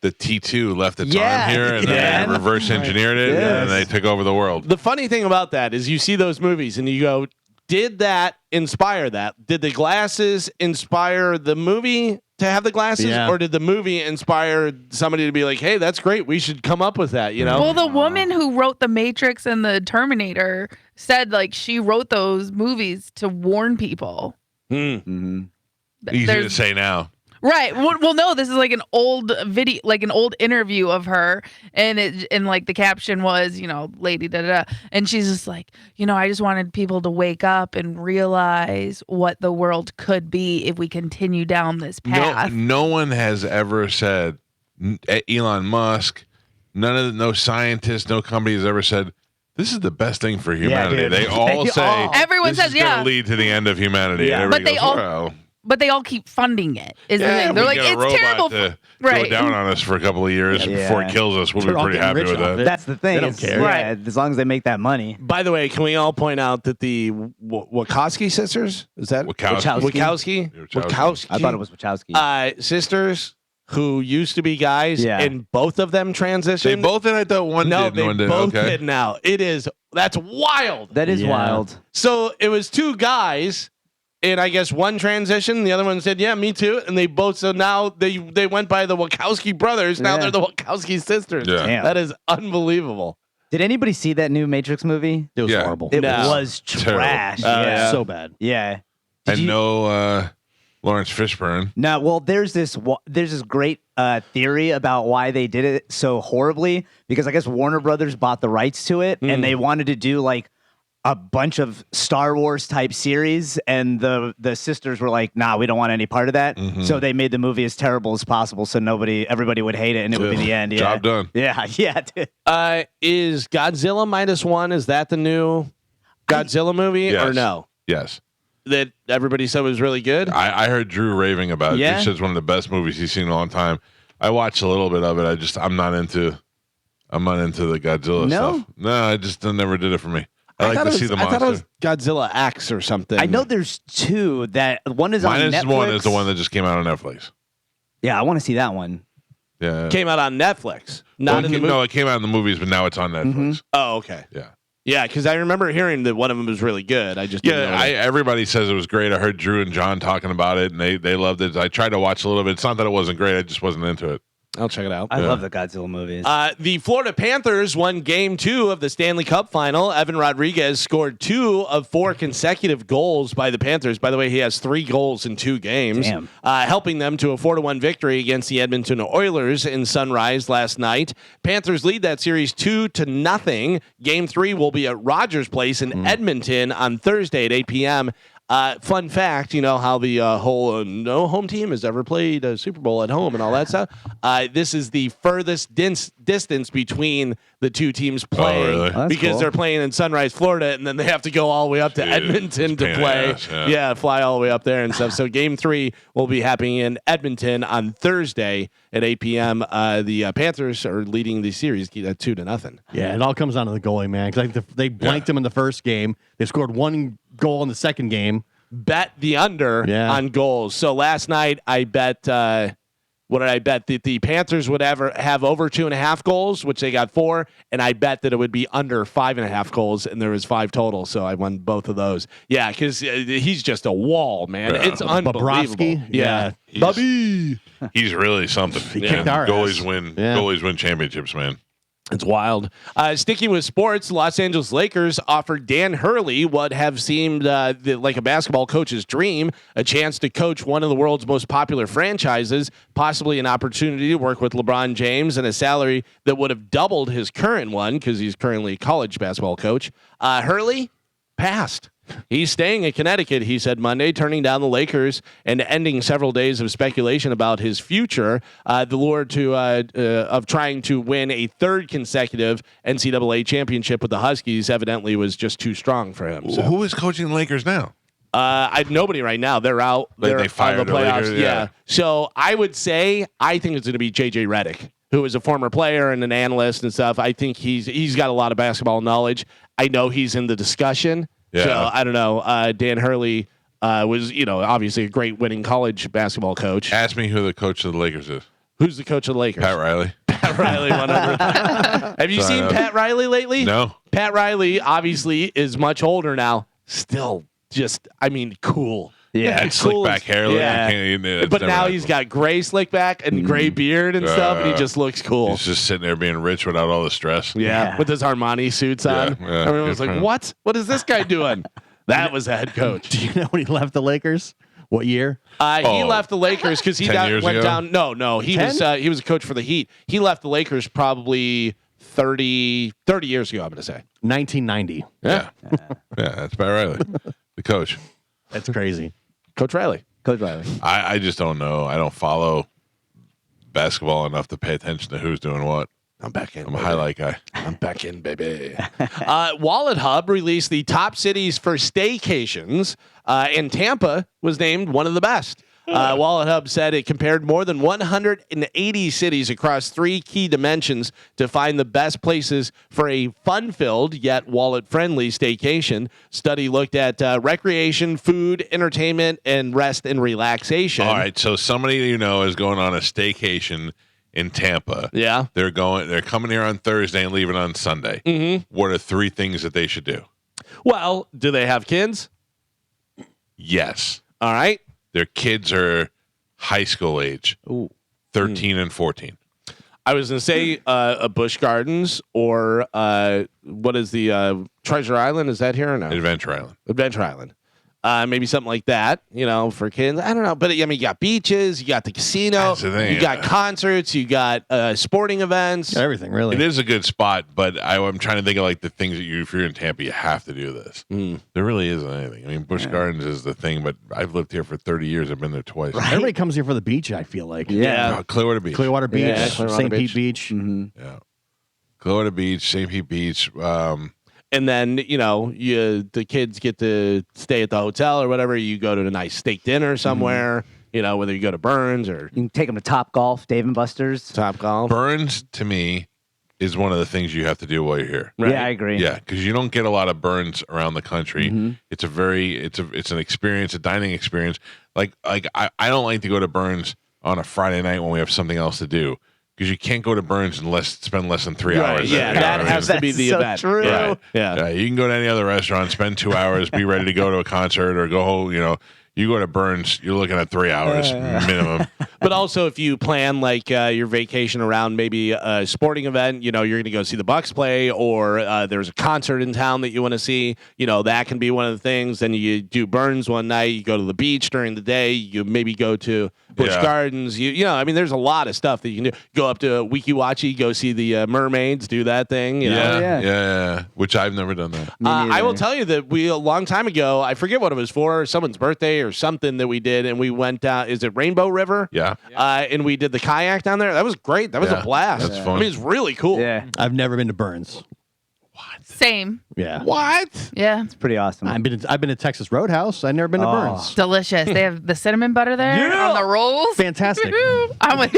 The T2 left its arm here, and then they reverse engineered it, and they took over the world. The funny thing about that is you see those movies, and you go, did that inspire that? Did the glasses inspire the movie to have the glasses, or did the movie inspire somebody to be like, hey, that's great, we should come up with that, Well, the woman who wrote The Matrix and The Terminator said, she wrote those movies to warn people. Easy to say now. Right. Well, no, this is an old video, an old interview of her. And the caption was, lady, da, da, da. And she's just I just wanted people to wake up and realize what the world could be if we continue down this path. No one has ever said, Elon Musk, no scientist, no company has ever said, this is the best thing for humanity. Yeah, they all say, everyone this says, is going to lead to the end of humanity. Yeah. But they all keep funding it. Is the thing. They're like, it's terrible. To go down on us for a couple of years before it kills us. We'll be pretty happy with that. That's the thing. They don't care. Yeah, as long as they make that money. By the way, can we all point out that the Wachowski sisters, is that Wachowski? Wachowski? I thought it was Wachowski. Sisters who used to be guys, and both of them transitioned. They both did. I thought one did. No, they both did now. That's wild. That is wild. So it was two guys. And I guess one transitioned, the other one said, yeah, me too. And they both, so now they went by the Wachowski brothers. Now they're the Wachowski sisters. Yeah. That is unbelievable. Did anybody see that new Matrix movie? It was horrible. It was trash. So bad. Yeah. No Lawrence Fishburne. No, well, there's this great theory about why they did it so horribly, because I guess Warner Brothers bought the rights to it, and they wanted to do a bunch of Star Wars type series, and the sisters were like, nah, we don't want any part of that. Mm-hmm. So they made the movie as terrible as possible so everybody would hate it, and it would be the end. Yeah. Job done. Yeah. Dude. Is Godzilla -1, is that the new Godzilla movie or no? Yes. That everybody said was really good? I heard Drew raving about it. He said it's one of the best movies he's seen in a long time. I watched a little bit of it. I'm not into the Godzilla stuff. No, I just never did it for me. I like to see the monster. I thought it was Godzilla X or something. I know there's two. That one is on Netflix. -1 is the one that just came out on Netflix. Yeah, I want to see that one. Yeah. Came out on Netflix. Not in the movie. No, it came out in the movies, but now it's on Netflix. Oh, okay. Yeah. Yeah, because I remember hearing that one of them was really good. I just didn't know everybody says it was great. I heard Drew and John talking about it, and they loved it. I tried to watch a little bit. It's not that it wasn't great. I just wasn't into it. I'll check it out. I love the Godzilla movies. The Florida Panthers won Game 2 of the Stanley Cup Final. Evan Rodriguez scored 2 of 4 consecutive goals by the Panthers. By the way, he has 3 goals in 2 games, helping them to a 4-1 victory against the Edmonton Oilers in Sunrise last night. Panthers lead that series 2-0. Game 3 will be at Rogers Place in Edmonton on Thursday at 8 p.m. Fun fact, you know how the whole no home team has ever played a Super Bowl at home and all that stuff. This is the furthest distance between the two teams playing because they're playing in Sunrise, Florida, and then they have to go all the way up to Edmonton to play. Fly all the way up there and stuff. So Game 3 will be happening in Edmonton on Thursday at 8 p.m. The Panthers are leading the series 2-0. Yeah, it all comes down to the goalie, man. Because they blanked him in the first game. They scored 1 goal in the second game. Bet the under on goals. So last night I bet. What did I bet? That the Panthers would ever have over 2.5 goals, which they got 4, and I bet that it would be under 5.5 goals, and there was 5 total. So I won both of those. Yeah, because he's just a wall, man. Yeah. It's unbelievable. Bobrovsky? Yeah, Bobby. He's really something. He kicked our goalies ass. win. Goalies win championships, man. It's wild. Sticking with sports, Los Angeles Lakers offered Dan Hurley what have seemed like a basketball coach's dream, a chance to coach one of the world's most popular franchises, possibly an opportunity to work with LeBron James and a salary that would have doubled his current one because he's currently a college basketball coach. Hurley passed. He's staying in Connecticut, he said Monday, turning down the Lakers and ending several days of speculation about his future. The lure of trying to win a 3rd consecutive NCAA championship with the Huskies evidently was just too strong for him. So. Who is coaching the Lakers now? Nobody right now. They're out. They're fired out of the playoffs. Lakers, yeah. So I would say I think it's going to be JJ Redick, who is a former player and an analyst and stuff. I think he's got a lot of basketball knowledge. I know he's in the discussion. Yeah. So I don't know. Dan Hurley was, obviously a great winning college basketball coach. Ask me who the coach of the Lakers is. Who's the coach of the Lakers? Pat Riley. Pat Riley, 100. Have you seen Pat Riley lately? No. Pat Riley obviously is much older now. Still just, cool. Yeah, slick back hair. But now he's got gray slick back and gray beard and stuff, and he just looks cool. He's just sitting there being rich without all the stress. Yeah, with his Armani suits on. Everyone was like, what? What is this guy doing? That was the head coach. Do you know when he left the Lakers? What year? He left the Lakers because he went down. No. He 10? was a coach for the Heat. He left the Lakers probably 30 years ago, I'm going to say. 1990. Yeah, that's Pat Riley, the coach. That's crazy. Coach Riley. I just don't know. I don't follow basketball enough to pay attention to who's doing what. I'm back in. I'm a highlight guy. I'm back in, baby. Wallet Hub released the top cities for staycations, and Tampa was named one of the best. Wallet Hub said it compared more than 180 cities across 3 key dimensions to find the best places for a fun-filled yet wallet-friendly staycation. Study looked at recreation, food, entertainment, and rest and relaxation. All right, so somebody is going on a staycation in Tampa. Yeah. They're coming here on Thursday and leaving on Sunday. Mm-hmm. What are 3 things that they should do? Well, do they have kids? Yes. All right. Their kids are high school age, 13 and 14. I was going to say a Busch Gardens or what is the Treasure Island? Is that here or no? Adventure Island. Adventure Island. Maybe something like that, for kids. I don't know. But, you got beaches, you got the casino, That's the thing, you got concerts, you got sporting events. Everything, really. It is a good spot, but I'm trying to think of like the things that if you're in Tampa, you have to do this. There really isn't anything. Busch Gardens is the thing, but I've lived here for 30 years. I've been there twice. Right? Everybody comes here for the beach, I feel like. Yeah. Clearwater Beach. Clearwater Beach, Yeah, Clearwater St. Beach. Pete Beach. Mm-hmm. Yeah. Clearwater Beach, St. Pete Beach. And then, the kids get to stay at the hotel or whatever. You go to a nice steak dinner somewhere, whether you go to Burns or You can take them to Top Golf, Dave and Buster's. Top Golf. Burns, to me, is one of the things you have to do while you're here. Right. Yeah, I agree. Yeah, because you don't get a lot of Burns around the country. Mm-hmm. It's an experience, a dining experience. Like I don't like to go to Burns on a Friday night when we have something else to do. because you can't go to Burns and spend less than 3 hours. Yeah, there, that has to be the so event. true. Right. Yeah. You can go to any other restaurant, spend 2 hours, be ready to go to a concert or go home. You go to Burns, you're looking at 3 hours minimum. But also, if you plan like your vacation around maybe a sporting event, you're going to go see the Bucks play, or there's a concert in town that you want to see. That can be one of the things. Then you do Burns one night. You go to the beach during the day. You maybe go to Busch Gardens. There's a lot of stuff that you can do. Go up to Weeki Wachee, go see the mermaids, do that thing. Yeah. Which I've never done that. I will tell you that a long time ago, I forget what it was for, someone's birthday or something that we did, and we went down. Is it Rainbow River? Yeah. And we did the kayak down there. That was great. That was a blast. That's fun. It's really cool. Yeah, I've never been to Burns. Same. Yeah. What? Yeah. it's pretty awesome. I've been to Texas Roadhouse. I've never been to Burns. Delicious. They have the cinnamon butter there on the rolls. Fantastic. I'm with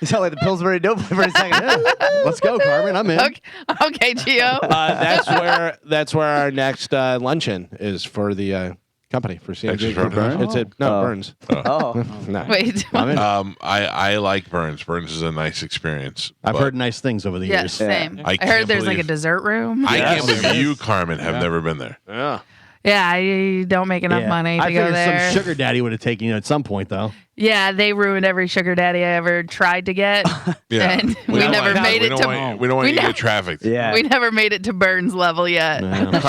You sound like the Pillsbury Doughboy for a second. Let's go, Carmen. I'm in. Okay, Gio. That's where our next luncheon is for the company for CMG. Texas Roadhouse? It's at Burns. No. Wait. I like Burns. Burns is a nice experience. I've but heard nice things over the Yes, years. same. I I can't heard there's like a believe- dessert room. I can't Yes. believe you, Carmen, have never been there. Yeah. Yeah, I don't make enough Yeah. money to I go figured there. some sugar daddy would have taken you at some point, though. Yeah, they ruined every sugar daddy I ever tried to get. Yeah. And we don't never want- made we it don't to want, we don't want we you to never- get trafficked. Yeah. We never made it to Burns level yet.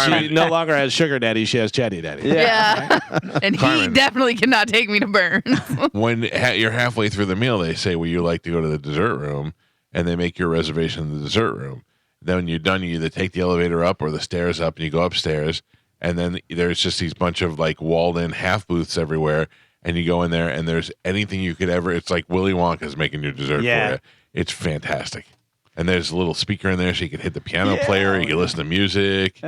She no longer has sugar daddy. She has chatty daddy. Yeah. And he Carmen. definitely cannot take me to Burns. When you're halfway through the meal, they say, "Well, you like to go to the dessert room," and they make your reservation in the dessert room. Then when you're done, you either take the elevator up or the stairs up, and you go upstairs. And then there's just these bunch of like walled-in half booths everywhere, and you go in there, and there's anything you could ever. It's like Willy Wonka's making your dessert for you. It's fantastic. And there's a little speaker in there, so you can hit the piano player. You can listen to music.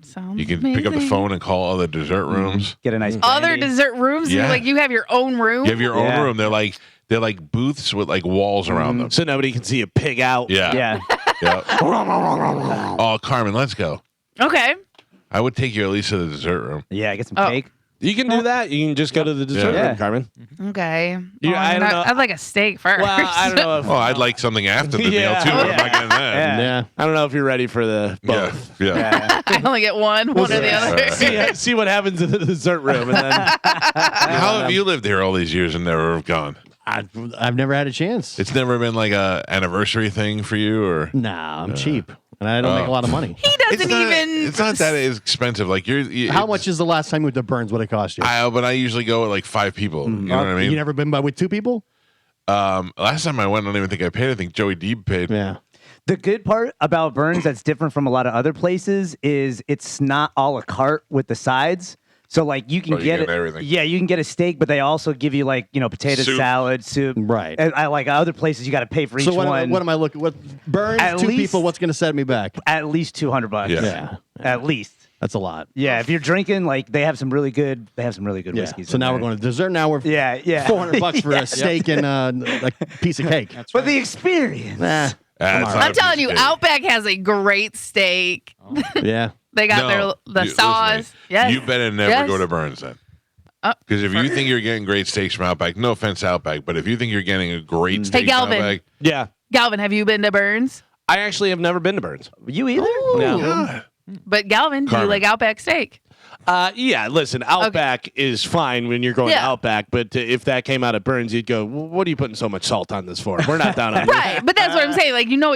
Sounds You can pick up the amazing. phone and call other dessert rooms. Get a nice Other brandy. dessert rooms? Yeah. Like you have your own room? You have your own Yeah. room. They're like booths with like walls around them. So nobody can see a pig out. Yeah. Yeah. Oh, Carmen, let's go. Okay. I would take you at least to the dessert room. Yeah, get some Oh. cake. You can do that. You can just go to the dessert Yeah. room, Carmen. Okay. I don't know. I'd like a steak first. Well, I don't know if Oh, I'd like something after the meal Yeah. too. But I'm not getting that. Yeah. I don't know if you're ready for the both. Yeah. I only get one or the other. See what happens in the dessert room, and then How have you lived here all these years and never have gone? I've never had a chance. It's never been like a anniversary thing for you, or Nah, I'm cheap. And I don't make a lot of money. He doesn't even. It's not that expensive. Like How much is the last time you went to Burns? What it cost you? But I usually go with like 5 people. You know what I mean? You never been by with 2 people? Last time I went, I don't even think I paid. I think Joey Deeb paid. Yeah. The good part about Burns that's different from a lot of other places is it's not a la carte with the sides. So like you can Oh, you get get it. everything. Yeah, you can get a steak, but they also give you like potato Soup. salad, soup. Right. And I like other places you got to pay for each So what one. am I looking? What Burns? At 2 least- people. What's going to set me back? At least $200. Yeah. Yeah. At least. That's a lot. Yeah, if you're drinking, like they have some really good whiskeys. So now we're going to dessert. Now we're Yeah, yeah. $400 for Yeah. a steak and a piece of cake. But the experience. Nah. It's on. not I'm a telling piece you, of cake. Outback has a great steak. Yeah. They got No, the listen to sauce. me. Yes. You better never Yes. go to Burns then. Uh, Because if you think you're getting great steaks from Outback, no offense to Outback, but if you think you're getting a great steak from Galvin. Outback, yeah. Galvin, have you been to Burns? I actually have never been to Burns. You either? No. But Galvin, do you Carmen. like Outback steak? Yeah, listen, Outback is fine when you're going to Yeah. Outback, but if that came out at Burns, you'd go, well, "What are you putting so much salt on this for? We're not down on Right, but that's what I'm saying. Like you know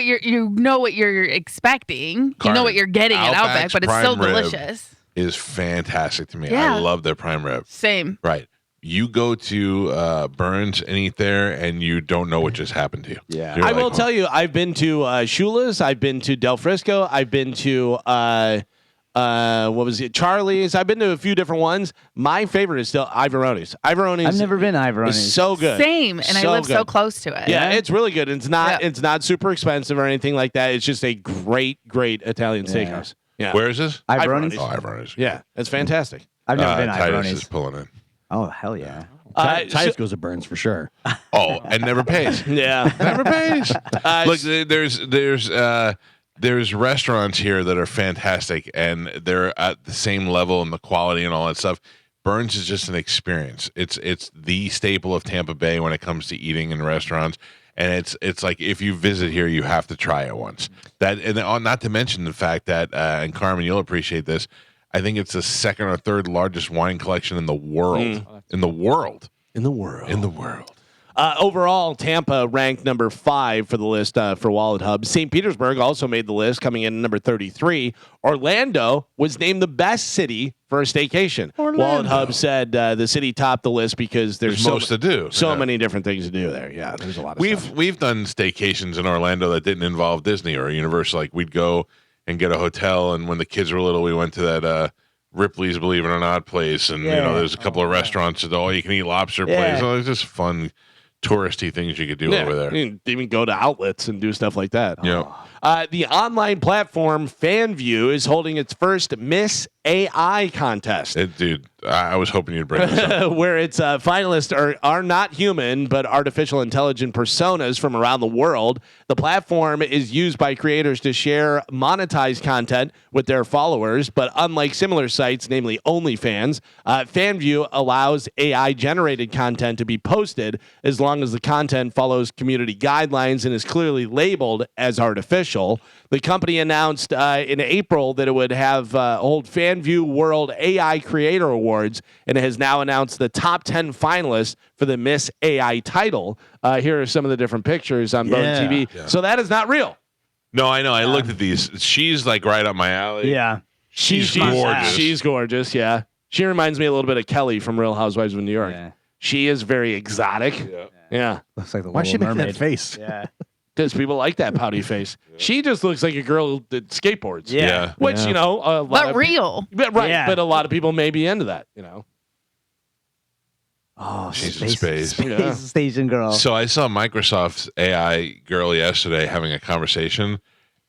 what you're expecting. You know Carmen, what you're getting at Outback, Outback's but it's still prime rib delicious. is fantastic to me. Yeah. I love their prime rib. Same. Right. You go to Burns and eat there, and you don't know what just happened to you. Yeah. You're I like, will tell you, I've been to Shula's, I've been to Del Frisco, I've been to what was it, Charlie's. I've been to a few different ones. My favorite is still Ivaroni's. Ivaroni's. I've never been to is Ivaroni's. so good. Same, and I live so good. close to it. Yeah, it's really good. It's not. Yeah. It's not super expensive or anything like that. It's just a great Italian steakhouse. Yeah. Where is this? Ivaroni's? Oh, Ivaroni's. Yeah, it's fantastic. I've never been to Titus is Ivaroni's. pulling in. Oh, hell yeah. Titus goes to Burns for sure. Oh, and never pays. Yeah, Never pays. Look, there's restaurants here that are fantastic, and they're at the same level and the quality and all that stuff. Burns is just an experience. It's the staple of Tampa Bay when it comes to eating in restaurants. and it's like if you visit here, you have to try it once. That and not to mention the fact that and Carmen, you'll appreciate this. I think it's the second or third largest wine collection in the world. In the world. Overall, Tampa ranked number 5 for the list for Wallet Hub. St. Petersburg also made the list, coming in number 33. Orlando was named the best city for a staycation. Wallet Hub said the city topped the list because there's most to do. So many different things to do there. Yeah, there's a lot of stuff. We've done staycations in Orlando that didn't involve Disney or Universal. Like we'd go and get a hotel, and when the kids were little, we went to that Ripley's Believe It or Not place, and there's a couple of restaurants, the all-you-can-eat lobster place. So it's just fun touristy things you could do over there. You can even go to outlets and do stuff like that. Yeah. The online platform FanView is holding its first Miss AI contest. Dude, I was hoping you'd bring this up. Where its finalists are not human, but artificial intelligent personas from around the world. The platform is used by creators to share monetized content with their followers, but unlike similar sites, namely OnlyFans, FanView allows AI-generated content to be posted as long as the content follows community guidelines and is clearly labeled as artificial. The company announced in April that it would have hold FanView World AI Creator Awards, and it has now announced the top 10 finalists for the Miss AI title. Here are some of the different pictures on Bone TV. Yeah. So that is not real. No, I know. I looked at these. She's like right up my alley. Yeah. She's gorgeous. She's gorgeous, yeah. She reminds me a little bit of Kelly from Real Housewives of New York. Yeah. She is very exotic. Yeah. Looks like the Why Little she Mermaid. make that face? Yeah. Because people like that pouty face. She just looks like a girl that skateboards. Yeah. Which, you know, a lot But of real. right. Yeah. But a lot of people may be into that, you know. Oh, She's in space. Station girl. So I saw Microsoft's AI girl yesterday having a conversation,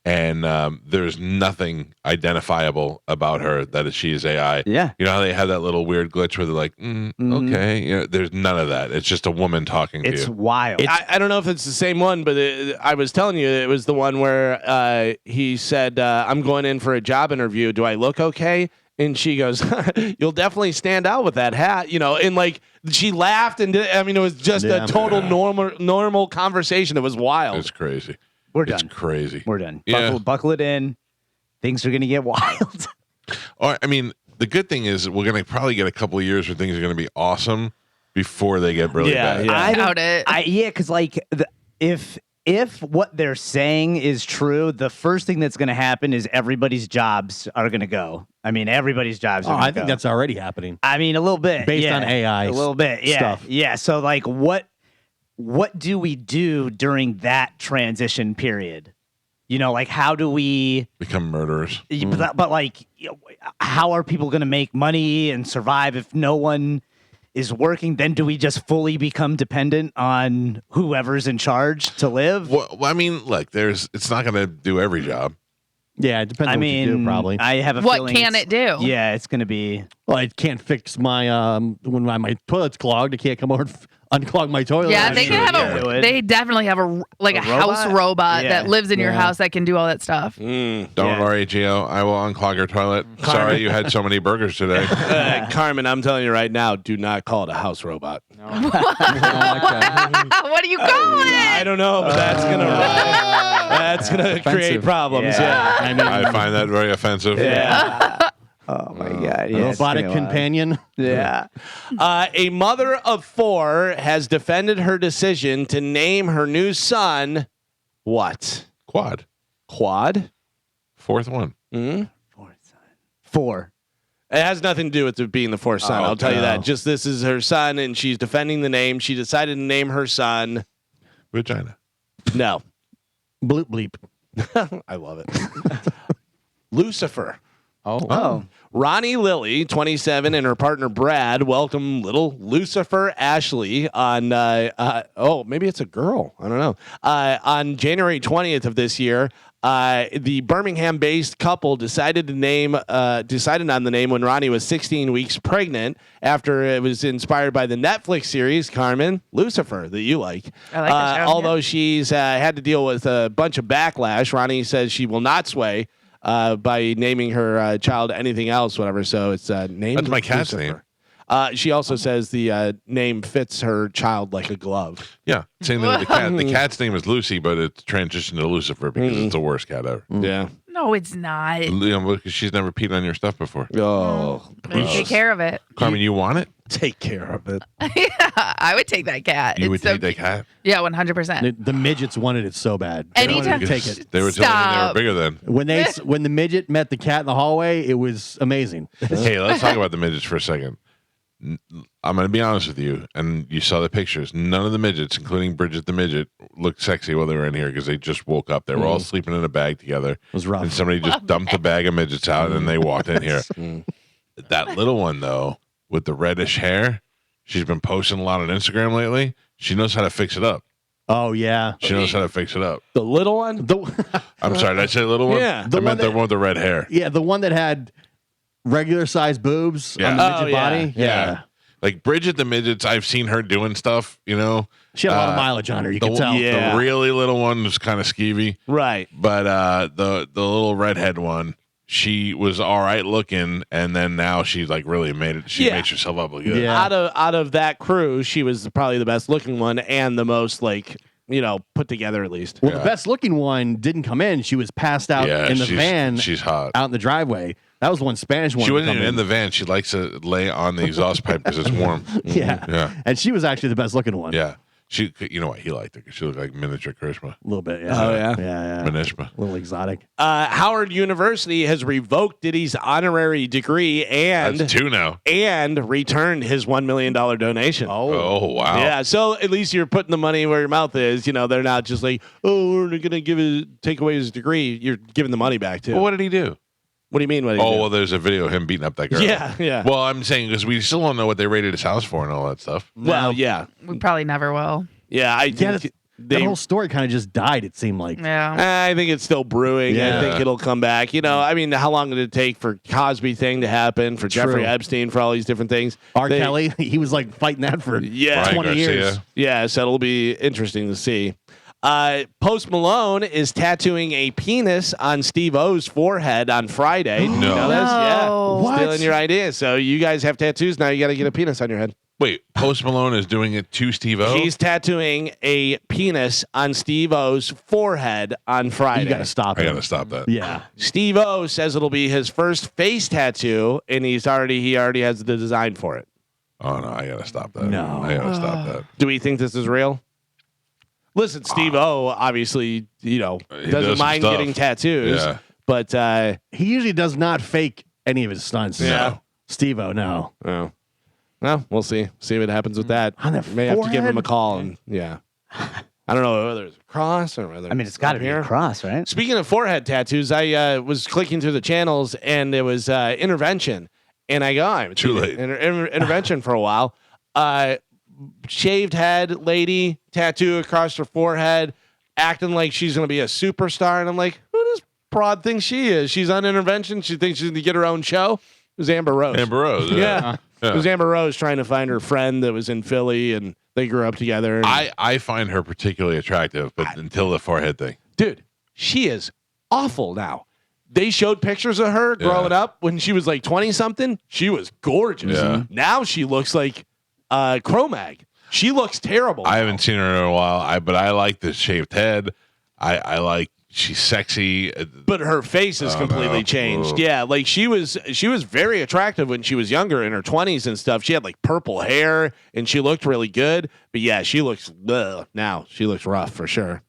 and there's nothing identifiable about her that she is AI. Yeah. You know how they have that little weird glitch where they're like, okay. You know, there's none of that. It's just a woman talking to you. It's wild. I don't know if it's the same one, but I was telling you it was the one where he said, I'm going in for a job interview. Do I look okay? And she goes, you'll definitely stand out with that hat, you know, and like she laughed and I mean, it was just a total normal conversation. It was wild. It's crazy. We're done. It's crazy. We're done. Yeah. Buckle it in. Things are going to get wild. I mean, the good thing is we're going to probably get a couple of years where things are going to be awesome before they get really bad. Yeah. I doubt it. Because like if what they're saying is true, the first thing that's going to happen is everybody's jobs are going to go. I mean, everybody's jobs are going to go. I think that's already happening. I mean, a little bit. Based on AI. A little bit, stuff. Yeah. So like what do we do during that transition period? You know, like how do we become murderers? But like, you know, how are people going to make money and survive if no one is working? Then do we just fully become dependent on whoever's in charge to live? Well, I mean, look, it's not going to do every job. Yeah, it depends on what you do, probably. I have a What feeling can it do? Yeah, it's going to be. Well, it can't fix my when my toilet's clogged. It can't come over and unclog my toilet. Yeah, they can have they definitely have a house robot that lives in your house that can do all that stuff. Don't worry, Gio. I will unclog your toilet. Sorry you had so many burgers today. Carmen, I'm telling you right now, do not call it a house robot. What do you call it? I don't know, but that's gonna create problems. Yeah. I mean, I find that very offensive. Yeah. Oh my God! Yeah, robotic companion. Yeah. A mother of 4 has defended her decision to name her new son what? Quad. Fourth one. Fourth son. 4. It has nothing to do with it being the fourth son. I'll tell you that. Just this is her son, and she's defending the name. She decided to name her son Vagina. No. Bloop bleep. I love it. Lucifer. Oh. Ronnie Lilly, 27, and her partner Brad welcome little Lucifer Ashley on, maybe it's a girl. I don't know. On January 20th of this year, the Birmingham-based couple decided on the name when Ronnie was 16 weeks pregnant after it was inspired by the Netflix series, Carmen, Lucifer, that you like. I like that show, although she's had to deal with a bunch of backlash, Ronnie says she will not sway by naming her child anything else, whatever. So it's named That's my cat's Lucifer. name. She also says the name fits her child like a glove. Yeah, same thing with the cat. The cat's name is Lucy, but it's transitioned to Lucifer because it's the worst cat ever. Yeah. No, it's not. Because she's never peed on your stuff before. Oh, Take care of it. Carmen, you want it? Take care of it. Yeah, I would take that cat. You It's would so take that cute. cat? Yeah, 100%. The midgets wanted it so bad. Anytime- They wanted to take it. They were telling me they were Stop. bigger than. When the midget met the cat in the hallway, it was amazing. Hey, let's talk about the midgets for a second. I'm going to be honest with you, and you saw the pictures. None of the midgets, including Bridget the midget, looked sexy while they were in here because they just woke up. They were all sleeping in a bag together. It was rough. And somebody just dumped a bag of midgets out, and they walked in here. That little one, though, with the reddish hair, she's been posting a lot on Instagram lately. She knows how to fix it up. Oh yeah, She knows how to fix it up. The little one? I'm sorry, did I say little one? Yeah. I meant the one with the red hair. yeah, the one that had regular sized boobs on the midget body. Yeah. Like Bridget the midgets, I've seen her doing stuff, you know. She had a lot of mileage on her, you can tell. The really little one was kind of skeevy. Right. But the little redhead one, she was all right looking, and then now she's like really made it. She makes herself up look good. Out of that crew, she was probably the best looking one and the most put together at least. Well, the best looking one didn't come in. She was passed out in the van. She's hot. Out in the driveway. That was one Spanish one. She wasn't even in the van. She likes to lay on the exhaust pipe because it's warm. Yeah. Yeah. And she was actually the best looking one. Yeah. She, you know what? He liked her because she looked like miniature Krishma. A little bit. Yeah. Oh, yeah? Yeah. Minishma. A little exotic. Howard University has revoked Diddy's honorary degree and That's 2 now. and returned his $1 million donation. Oh, wow. Yeah, so at least you're putting the money where your mouth is. You know, they're not just like, oh, we're going to take away his degree. You're giving the money back too. Well, what did he do? What do you mean? What did he do? Well, there's a video of him beating up that girl. Yeah, yeah. Well, I'm saying because we still don't know what they raided his house for and all that stuff. Well, yeah. We probably never will. Yeah, I Yeah, think that whole story kind of just died, it seemed like. Yeah. I think it's still brewing. Yeah. I think it'll come back. You know, I mean, how long did it take for Cosby thing to happen, for Jeffrey Epstein, for all these different things? Kelly, he was like fighting that for 20 years. Yeah, so it'll be interesting to see. Post Malone is tattooing a penis on Steve O's forehead on Friday. Did you know this? Yeah. What? Stealing your idea. So you guys have tattoos. Now you got to get a penis on your head. Wait, Post Malone is doing it to Steve O? He's tattooing a penis on Steve O's forehead on Friday. You got to stop I it. got to stop that. Yeah. Steve O says it'll be his first face tattoo, and he already has the design for it. Oh, no, I got to stop that. No. I got to stop that. Do we think this is real? Listen, Steve O obviously, doesn't does some mind stuff. getting tattoos, Yeah. but He usually does not fake any of his stunts. Yeah. Steve-O, no. oh. Well, we'll see. See what happens with that. On the May have to give him a forehead? call. And I don't know whether it's a cross or whether. I mean, it's got to be a cross, right? Speaking of forehead tattoos, I was clicking through the channels and it was Intervention, and I go, I'm Too late. Intervention for a while. Shaved head lady, tattoo across her forehead, acting like she's going to be a superstar, and I'm like, who does Prod think she is? She's on Intervention. She thinks she's going to get her own show. It was Amber Rose. Amber Rose. Yeah. Yeah. It was Amber Rose trying to find her friend that was in Philly, and they grew up together. And I find her particularly attractive, but until the forehead thing. dude, she is awful now. They showed pictures of her growing up when she was like 20 something. She was gorgeous. Yeah. Now she looks like Cro-Mag. She looks terrible. I haven't seen her in a while, but I like the shaved head. I like she's sexy. But her face has completely changed. Ugh. Yeah, like she was very attractive when she was younger in her 20s and stuff. She had like purple hair and she looked really good. But yeah, she looks now. She looks rough for sure.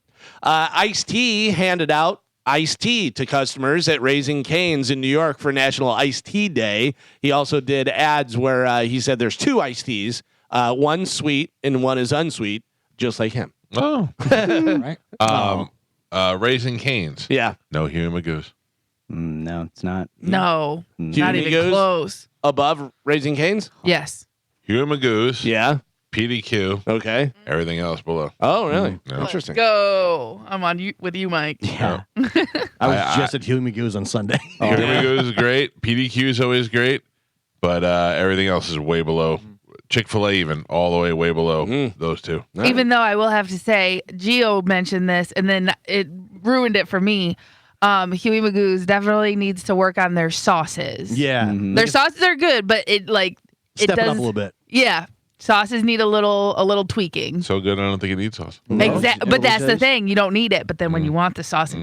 Ice-T handed out iced tea to customers at Raising Cane's in New York for National Iced Tea Day. He also did ads where he said there's 2 iced teas, one sweet and one is unsweet, just like him. Oh, right. Raising Cane's. Yeah. No Huey Magoo's. No, it's not. No, not Huey even Magoo's? close. Above Raising Cane's? Yes. Huey Magoo's. Yeah. PDQ. Okay. Everything else below. Oh, really? Yeah. Interesting. Go. I'm on you with you, Mike. Yeah. I was just at Huey Magoo's on Sunday. Huey Magoo's is great. PDQ is always great, but everything else is way below. Chick-fil-A even all the way below those 2. Even though I will have to say, Gio mentioned this, and then it ruined it for me. Huey Magoo's definitely needs to work on their sauces. Yeah. Their sauces are good, but it like Step it does up a little bit. Yeah, sauces need a little tweaking. So good, I don't think it needs sauce. Exactly, but that's the thing. You don't need it, but then when you want the sauce,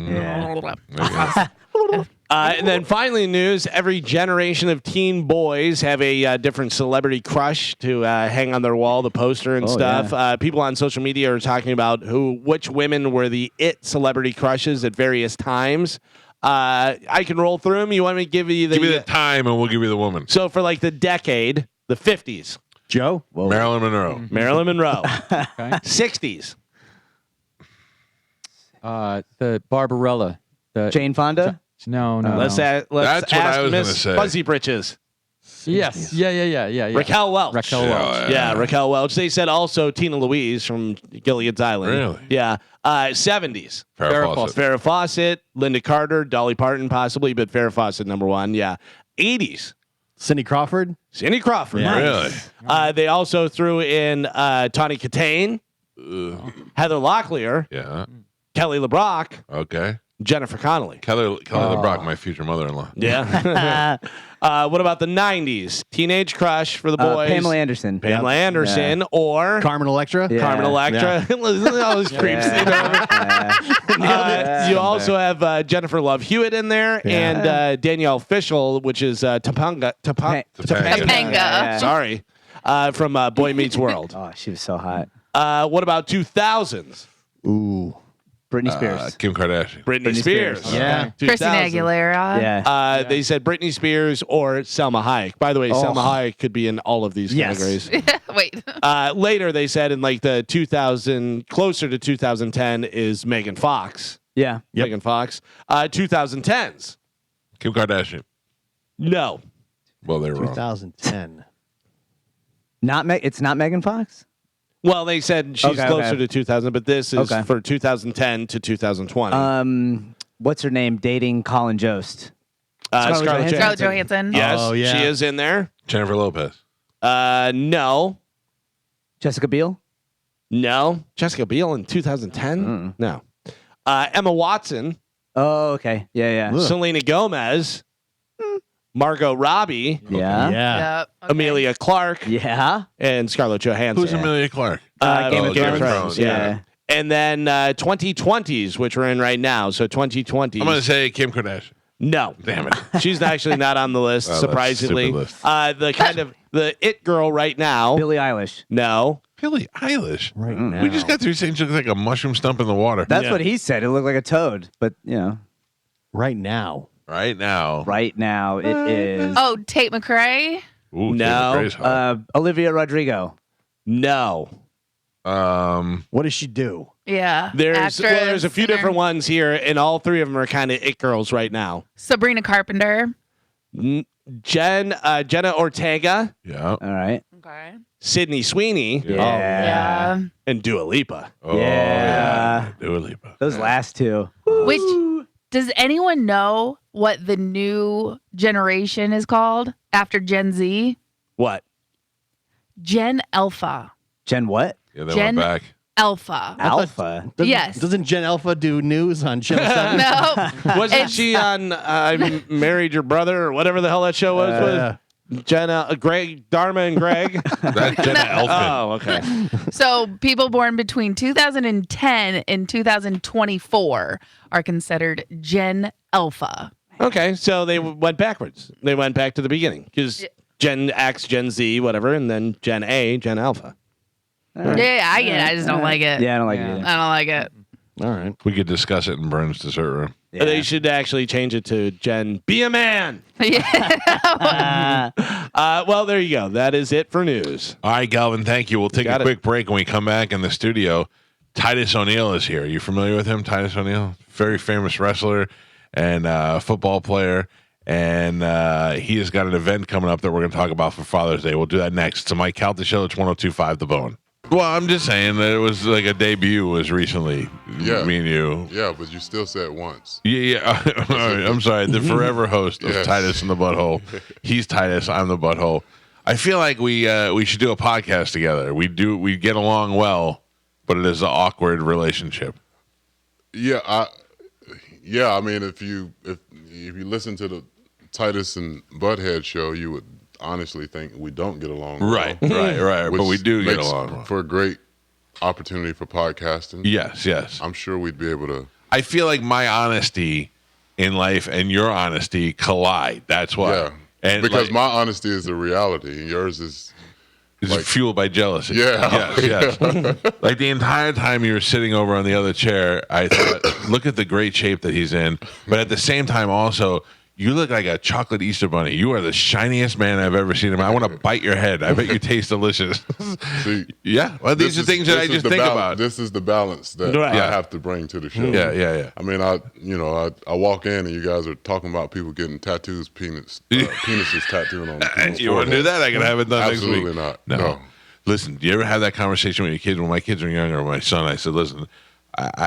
And then finally, news: every generation of teen boys have a different celebrity crush to hang on their wall, the poster and stuff. Yeah. People on social media are talking about which women were the it celebrity crushes at various times. I can roll through them. You want me to give you the time, and we'll give you the woman. So for like the decade, the 50s, Joe, Marilyn Monroe. Marilyn Monroe. 60s, The Barbarella. The Jane Fonda. No. let's That's what ask I was gonna Miss say. Fuzzy Britches. Yes. Yeah. Raquel Welch. Raquel Welch. Yeah, Raquel Welch. They said also Tina Louise from Gilead's Island. Really? Yeah. 70s. Farrah Fawcett. Farrah Fawcett, Linda Carter, Dolly Parton possibly, but Farrah Fawcett number one. Yeah. 80s. Cindy Crawford. Cindy Crawford. Really? They also threw in Tawny Katane, Heather Locklear, Yeah. Kelly LeBrock, Okay. Jennifer Connelly. Kelly LeBrock, my future mother-in-law. Yeah. What about the 90s? Teenage crush for the boys. Pamela Anderson. Pamela Anderson or Carmen Electra. Yeah. Carmen Electra. All those creeps. You also have Jennifer Love Hewitt in there and Danielle Fishel, which is Topanga. Topanga. Sorry. From Boy Meets World. Oh, she was so hot. What about 2000s? Ooh. Britney Spears. Kim Kardashian. Britney Spears. Yeah. Christina 2000s. Aguilera. Yeah. They said Britney Spears or Selma Hayek. By the way, Selma Hayek could be in all of these categories. Wait. Later, they said in like the closer to 2010 is Megan Fox. Yeah. Megan Fox. 2010s. Kim Kardashian. No. Well, they were wrong. 2010. It's not Megan Fox. Well, they said she's closer okay. to 2000, but this is Okay. for 2010 to 2020. What's her name? Dating Colin Jost. Scarlett Scarlett Johansson. Yes, Oh, yeah. she is in there. Jennifer Lopez. No. Jessica Biel. No. Jessica Biel in 2010? No. Emma Watson. Oh, okay. Yeah. Selena Gomez. Margot Robbie. Yeah. Yeah. Yep. Okay. Amelia Clark. Yeah. And Scarlett Johansson. Who's Amelia Clark? Game of Game of Thrones. Thrones. Yeah. And then 2020s, which we're in right now. So 2020s. I'm going to say Kim Kardashian. No. Damn it. She's actually not on the list, That's a surprisingly. stupid list. The kind of the it girl right now. Billie Eilish. No. Billie Eilish. Right now. We just got through saying she looks like a mushroom stump in the water. That's what he said. It looked like a toad, but Right now. Right now. right now it is Oh, Tate McRae. Ooh, No. Tate McRae's hot. Olivia Rodrigo. No. What does she do? Yeah. There's a few singer. different ones here, and all three of them are kind of it girls right now. Sabrina Carpenter. Jenna Ortega, Yeah. All right. Okay. Sydney Sweeney, Yeah. and Dua Lipa. Oh, Yeah. Dua Lipa. Those last two. Which does anyone know what the new generation is called after Gen Z? What? Gen Alpha. Jen what? Yeah, they Gen- went back. Alpha. Alpha. Yes. Doesn't Jen Alpha do news on Channel 7? No. Wasn't she on I Married Your Brother or whatever the hell that show was? Jenna, Greg, Dharma, and Greg. That's Jenna Elfman. Oh, okay. So people born between 2010 and 2024 are considered Gen Alpha. Okay, so they went backwards. They went back to the beginning because Gen X, Gen Z, whatever, and then Gen A, Gen Alpha. Yeah, I get it. I just don't like it. Yeah, I don't like it either. I don't like it. All right. We could discuss it in Burns' dessert room. Yeah. They should actually change it to Gen Be a Man. Yeah. Well, there you go. That is it for news. All right, Galvin, thank you. We'll take Got a it. quick break. When we come back in the studio, Titus O'Neil is here. Are you familiar with him, Titus O'Neil? Very famous wrestler and football player. And he has got an event coming up that we're going to talk about for Father's Day. We'll do that next. It's a Mike Calta Show. It's 102.5 The Bone. Well, I'm just saying that it was like a debut was recently. Yeah. Me and you. Yeah, but you still said once. Yeah. All right, I'm sorry. The forever host of Yes. Titus and the Butthole. He's Titus. I'm the Butthole. I feel like we should do a podcast together. We get along well, but it is an awkward relationship. Yeah, I mean, if you listen to the Titus and Butthead show, you would honestly think we don't get along. Right. Well, But we do get makes along. for a great opportunity for podcasting. Yes. I'm sure we'd be able to. I feel like my honesty in life and your honesty collide. That's why. Yeah. And because my honesty is the reality, and yours is fueled by jealousy. Yeah. Yes. Like the entire time you were sitting over on the other chair, I thought, look at the great shape that he's in. But at the same time, also, you look like a chocolate Easter bunny. You are the shiniest man I've ever seen. I want to bite your head. I bet you taste delicious. See, yeah. Well, these are things that I just think about. This is the balance that I have to bring to the show. Yeah. I mean, I walk in and you guys are talking about people getting tattoos, penises tattooed on them. You want to do that? I can have it done next week. Absolutely not. No. Listen, do you ever have that conversation with your kids? When my kids were younger, my son, I said, listen,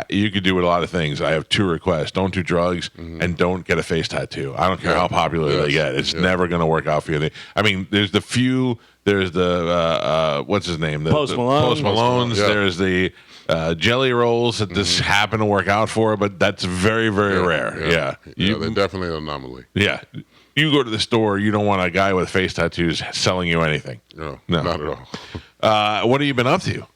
you could do a lot of things. I have 2 requests. Don't do drugs and don't get a face tattoo. I don't care how popular they get. It's never going to work out for you. I mean, there's the what's his name? Post Malone. Post Malone's. Yeah. There's the jelly rolls that this happen to work out for, but that's very, very rare. Yeah. They're definitely an anomaly. Yeah. You go to the store, you don't want a guy with face tattoos selling you anything. No, not at all. What have you been up to?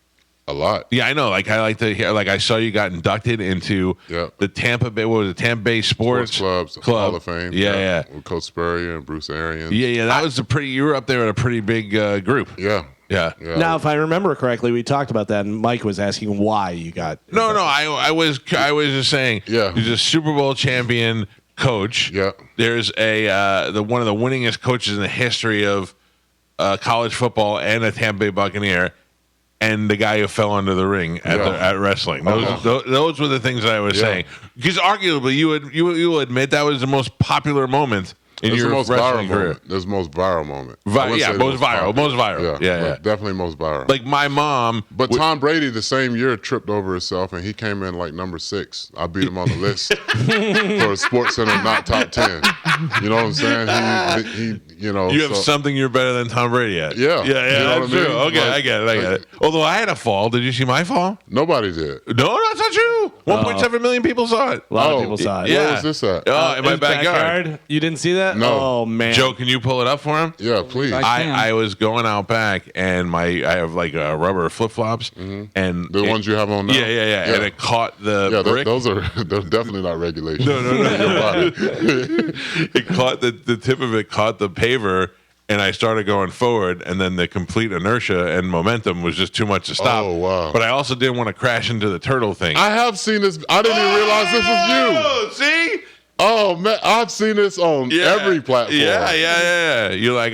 A lot. Yeah, I know. Like I like to hear. Like I saw you got inducted into the Tampa Bay. What was it? Tampa Bay Sports Club Hall of Fame. Yeah. With Coach Spurrier and Bruce Arians. Yeah. That was you were up there at a pretty big group. Yeah. Now, if I remember correctly, we talked about that, and Mike was asking why you got. No. I was just saying. Yeah. He's a Super Bowl champion coach. Yeah. There's one of the winningest coaches in the history of college football and a Tampa Bay Buccaneer. And the guy who fell under the ring at wrestling. Those were the things that I was saying. Because arguably, you will admit that was the most popular moment in your wrestling career. There's the most viral moment. Most viral. Yeah. Definitely most viral. Like my mom. But Tom Brady the same year tripped over himself, and he came in like number 6. I beat him on the list for a Sports Center not top 10. You know what I'm saying? He you have something you're better than Tom Brady at. Yeah. That's true. Okay, I get it. Although I had a fall. Did you see my fall? Nobody did. No, that's not true. 1.7 million people saw it. A lot of people saw it. Yeah. Where was this at? In my backyard. You didn't see that? No. Oh, man. Joe, can you pull it up for him? Yeah, please. I was going out back, and I have like rubber flip-flops. And the ones you have on now? Yeah. And it caught the brick. They're definitely not regulations. No. It caught the tip of it caught the paver, and I started going forward, and then the complete inertia and momentum was just too much to stop. Oh, wow. But I also didn't want to crash into the turtle thing. I have seen this. I didn't even realize this was you. See? Oh, man. I've seen this on every platform. Yeah. You're like,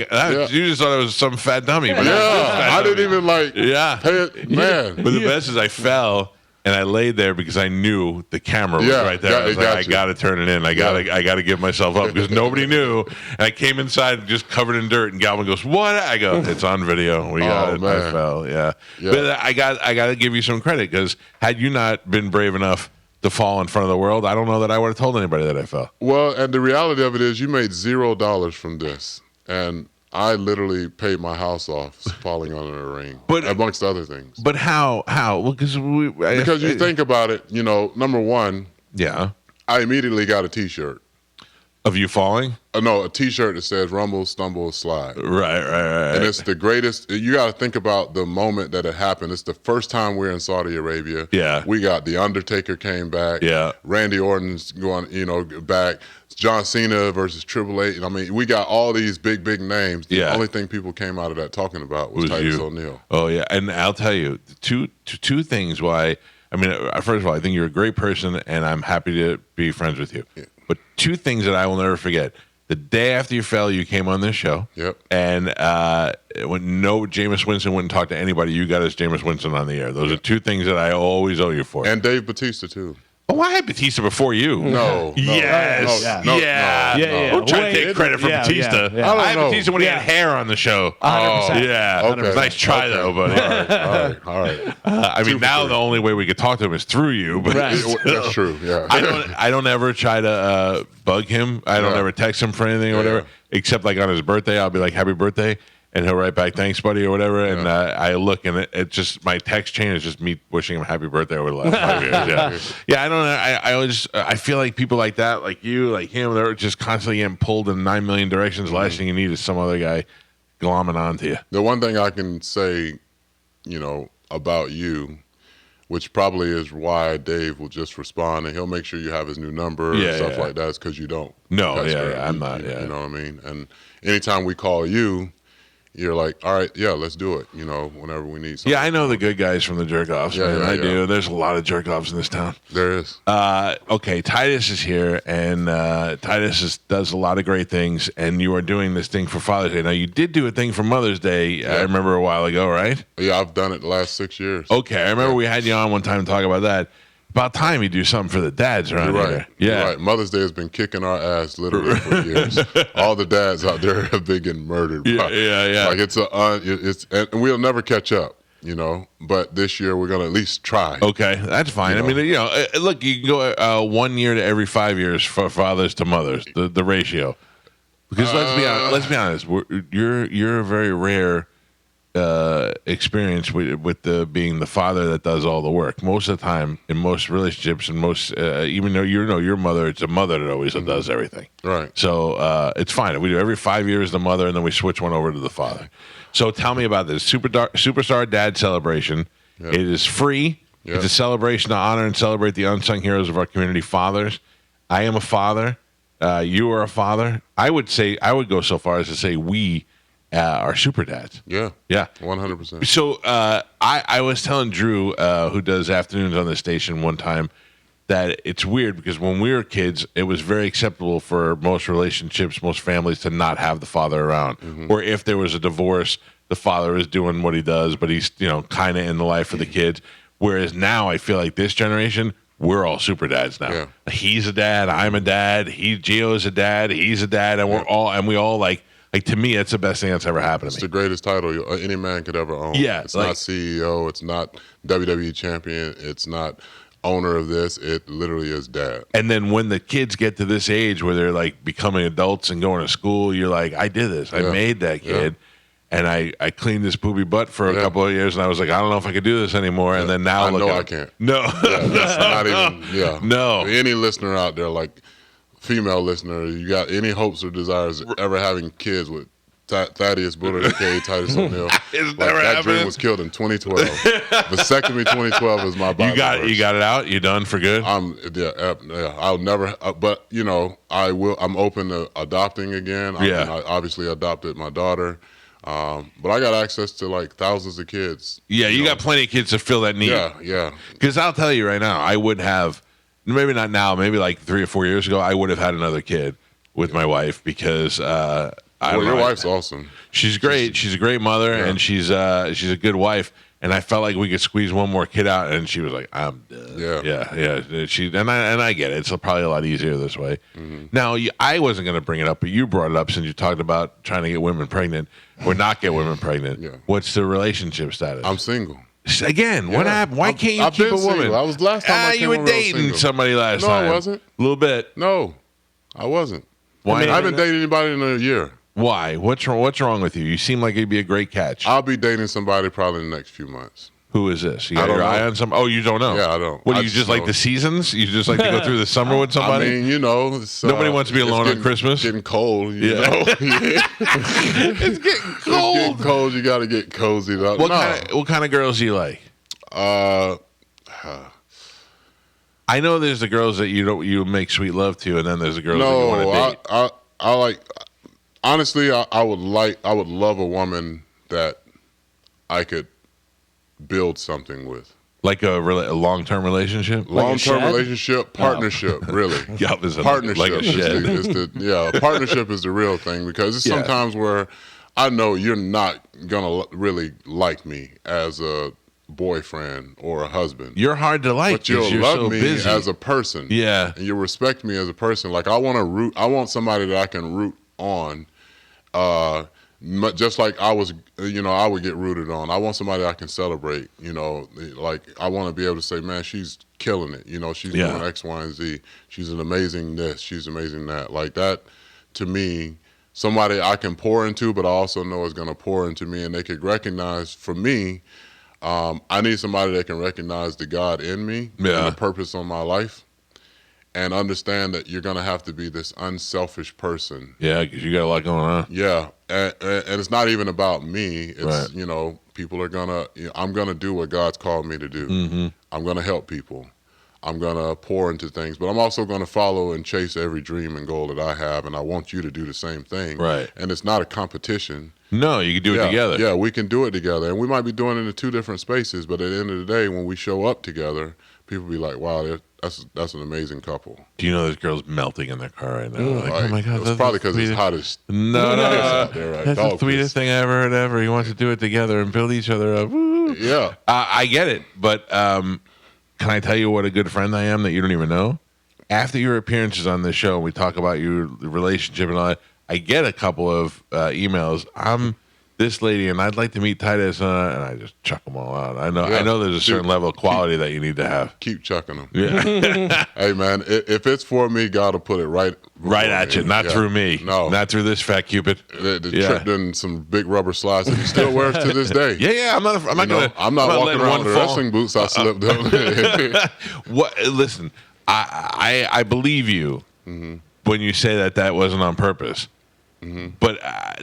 you just thought it was some fat dummy. But I didn't even pay it. Man. But the best is I fell. And I laid there because I knew the camera was right there. I was like, I got to turn it in. I got to give myself up because nobody knew. And I came inside just covered in dirt. And Galvin goes, "What?" I go, "It's on video. We got it." Man. I fell. Yeah. But I got to give you some credit because had you not been brave enough to fall in front of the world, I don't know that I would have told anybody that I fell. Well, and the reality of it is, you made $0 from this, and I literally paid my house off falling under a ring, amongst other things. But how? Well, because you think about it, number one, I immediately got a T-shirt. Of you falling? No, a T-shirt that says "Rumble, Stumble, Slide." Right. And it's the greatest. You got to think about the moment that it happened. It's the first time we're in Saudi Arabia. Yeah. We got The Undertaker came back. Yeah. Randy Orton's going, back. John Cena versus Triple H. I mean, we got all these big names. The only thing people came out of that talking about was Titus O'Neil. Oh, yeah. And I'll tell you, two things why. I mean, first of all, I think you're a great person, and I'm happy to be friends with you. Yeah. But 2 things that I will never forget. The day after you fell, you came on this show. Yep. And when Jameis Winston wouldn't talk to anybody, you got us Jameis Winston on the air. Those are 2 things that I always owe you for. And Dave Bautista, too. Oh, I had Batista before you. No. Yes. Don't try to take credit for Batista. I had Batista when he had hair on the show. 100%. Yeah. Okay. Nice try, though, buddy. All right. I mean, now the only way we could talk to him is through you. But that's true, yeah. I don't ever try to bug him. I don't ever text him for anything or whatever, except like on his birthday. I'll be like, "Happy birthday." And he'll write back, "Thanks, buddy," or whatever. And I look, and it just, my text chain is just me wishing him happy birthday over the last 5 years. Yeah, I don't know. I feel like people like that, like you, like him, they're just constantly getting pulled in 9 million directions. The last thing you need is some other guy glomming onto you. The one thing I can say, about you, which probably is why Dave will just respond and he'll make sure you have his new number and stuff like that, is because you don't. No, I'm not. You know what I mean? And anytime we call you, you're like, all right, yeah, let's do it, whenever we need something. Yeah, I know the good guys from the jerk-offs, man. I do. There's a lot of jerk-offs in this town. There is. Okay, Titus is here, and Titus does a lot of great things, and you are doing this thing for Father's Day. Now, you did do a thing for Mother's Day, I remember a while ago, right? Yeah, I've done it the last 6 years. Okay, I remember we had you on one time to talk about that. About time you do something for the dads around here. Yeah. You're right. Mother's Day has been kicking our ass literally for years. All the dads out there have been getting murdered. Yeah. Like and we'll never catch up, But this year we're gonna at least try. Okay, that's fine. I mean, look, you can go 1 year to every 5 years for fathers to mothers. The ratio, because let's be honest, you're a very rare experience with being the father that does all the work. Most of the time, in most relationships, and most even though your mother, it's a mother that always does everything. Right. So it's fine. We do every 5 years the mother, and then we switch one over to the father. So tell me about this Superstar Dad Celebration. Yep. It is free. Yep. It's a celebration to honor and celebrate the unsung heroes of our community, fathers. I am a father. You are a father. I would go so far as to say we are super dads. Yeah. 100%. So I was telling Drew, who does afternoons on this station, one time that it's weird because when we were kids, it was very acceptable for most relationships, most families to not have the father around. Mm-hmm. Or if there was a divorce, the father is doing what he does, but he's kind of in the life of the kids. Whereas now I feel like this generation, we're all super dads now. Yeah. He's a dad, I'm a dad, Gio's a dad, he's a dad, and we all like to me, that's the best thing that's ever happened to me. It's the greatest title any man could ever own. Yeah. It's not CEO. It's not WWE champion. It's not owner of this. It literally is dad. And then when the kids get to this age where they're like becoming adults and going to school, you're like, I did this. I made that kid. And I cleaned this poopy butt for a couple of years, and I was like, I don't know if I could do this anymore. And then now I can't. No. That's not even, No. Any listener out there, like female listener, you got any hopes or desires ever having kids with Thaddeus Bullard, a.k.a. Titus O'Neil. That dream was killed in 2012. Vasectomy 2012 is my Bible. You got it out? You done for good? I'll never. But I will. I'm open to adopting again. I obviously adopted my daughter, but I got access to like thousands of kids. Yeah, you got plenty of kids to fill that need. Yeah. Because I'll tell you right now, I would have. Maybe not now. Maybe like 3 or 4 years ago, I would have had another kid with my wife because. Your wife's awesome. She's great. She's a great mother, and she's a good wife. And I felt like we could squeeze one more kid out, and she was like, "I'm done." Yeah. She and I get it. It's probably a lot easier this way. Mm-hmm. Now, I wasn't going to bring it up, but you brought it up since you talked about trying to get women pregnant or not get women pregnant. Yeah. What's the relationship status? I'm single. Again, what happened? Why can't you keep a woman? Single. I was last time. You were dating somebody last time. No, I wasn't. A little bit. No, I wasn't. Why? I haven't dated anybody in a year. Why? What's wrong with you? You seem like you'd be a great catch. I'll be dating somebody probably in the next few months. Who is this? You got your eye on some? Oh, you don't know? Yeah, I don't. What do you just like the seasons? You just like to go through the summer with somebody? I mean, nobody wants to be alone on Christmas. It's getting cold, you know. It's getting cold. It's getting cold. You got to get cozied up. What kind of girls do you like? I know there's the girls that you make sweet love to, and then there's the girls that you want to date. I like. Honestly, I would love a woman that I could build something with. Like a long-term relationship? Long-term relationship, partnership, really. Partnership. Like a shed. Partnership is the real thing because it's sometimes where I know you're not going to really like me as a boyfriend or a husband. You're hard to like, but you'll you're love so me busy. as a person. Yeah. And you respect me as a person. Like I want somebody that I can root on. Just like I would get rooted on. I want somebody I can celebrate, like I want to be able to say, man, she's killing it. She's doing X, Y, and Z. She's an amazing this. She's amazing that. Like that, to me, somebody I can pour into, but I also know is going to pour into me, and they could recognize, for me, I need somebody that can recognize the God in me and the purpose on my life. and understand that you're going to have to be this unselfish person. Yeah, because you got a lot going on. Yeah, and it's not even about me. It's, Right. you know, people are going to, I'm going to do what God's called me to do. Mm-hmm. I'm going to help people. I'm going to pour into things, but I'm also going to follow and chase every dream and goal that I have, and I want you to do the same thing. Right. And it's not a competition. No, you can do it together. Yeah, we can do it together. And we might be doing it in two different spaces, but at the end of the day, when we show up together, people be like, wow, that's an amazing couple. Do you know this girl's melting in their car right now? Like, oh my God. It's probably because it's hot as No. out there, right? That's the Dog sweetest thing I ever heard ever. He wants to do it together and build each other up. Woo. Yeah. I get it, but can I tell you what a good friend I am that you don't even know? After your appearances on this show, we talk about your relationship and all that. I get a couple of emails. I'm this lady, and I'd like to meet Titus, and I just chuck them all out. I know there's a certain level of quality that you need to have. Keep chucking them. Yeah. Hey, man, if it's for me, God will put it right at you, not through me. No. Not through this fat Cupid. The tripped in some big rubber slides that he still wears to this day. Yeah, I'm not walking around with wrestling boots. I slipped on. What? Listen, I believe you when you say that wasn't on purpose. But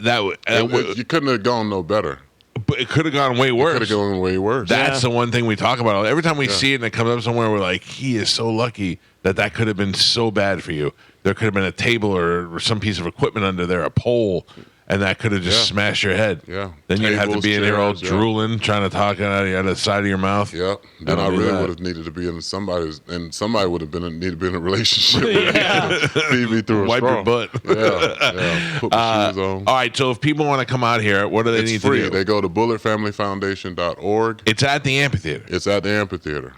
you couldn't have gone no better. But it could have gone way worse. It could have gone way worse. That's the one thing we talk about. Every time we see it and it comes up somewhere, we're like, he is so lucky that could have been so bad for you. There could have been a table or some piece of equipment under there, a pole, and that could have just smashed your head. Yeah. Then you'd have to be in here all chairs, drooling, trying to talk out of the side of your mouth. Yep. Then I really would have needed to be in somebody's, and somebody would have needed to be in a relationship with me. Feed me through a Wipe straw. your butt. Yeah. Put my shoes on. All right, so if people want to come out here, what do they need free. to do? They go to bulletfamilyfoundation.org. It's at the amphitheater. It's at the amphitheater.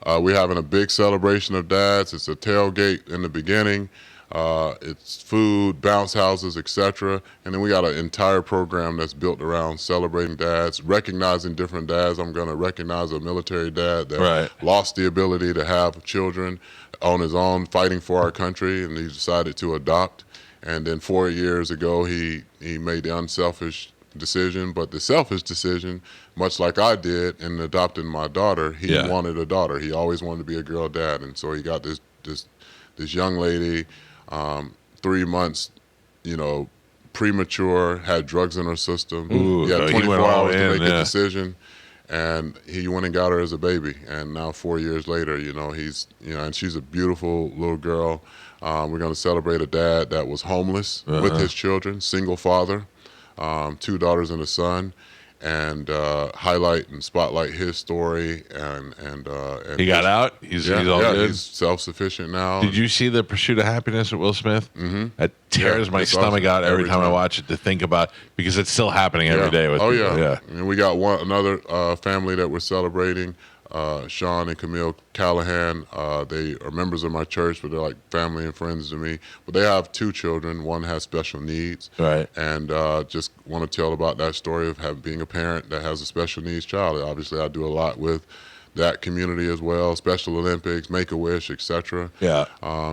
We're having a big celebration of dads. It's a tailgate in the beginning. It's food, bounce houses, etc. And then we got an entire program that's built around celebrating dads, recognizing different dads. I'm going to recognize a military dad that lost the ability to have children on his own, fighting for our country, and he decided to adopt. And then 4 years ago, he made the unselfish decision, but the selfish decision, much like I did in adopting my daughter, he wanted a daughter. He always wanted to be a girl dad, and so he got this young lady. 3 months, premature, had drugs in her system. Ooh, he had 24 hours to make a yeah. decision, and he went and got her as a baby. And now 4 years later, he's, and she's a beautiful little girl. We're going to celebrate a dad that was homeless with his children, single father, 2 daughters and a son, and highlight and spotlight his story. And he got out. He's all good. He's self-sufficient now. Did you see The Pursuit of Happiness with Will Smith? Mm-hmm. That tears my stomach out every time I watch it to think about, because it's still happening every day with people. Yeah. And we got another family that we're celebrating. Sean and Camille Callahan, they are members of my church, but they're like family and friends to me. But they have 2 children. One has special needs. Right. And just want to tell about that story of being a parent that has a special needs child. Obviously, I do a lot with that community as well, Special Olympics, Make-A-Wish, etc. Yeah.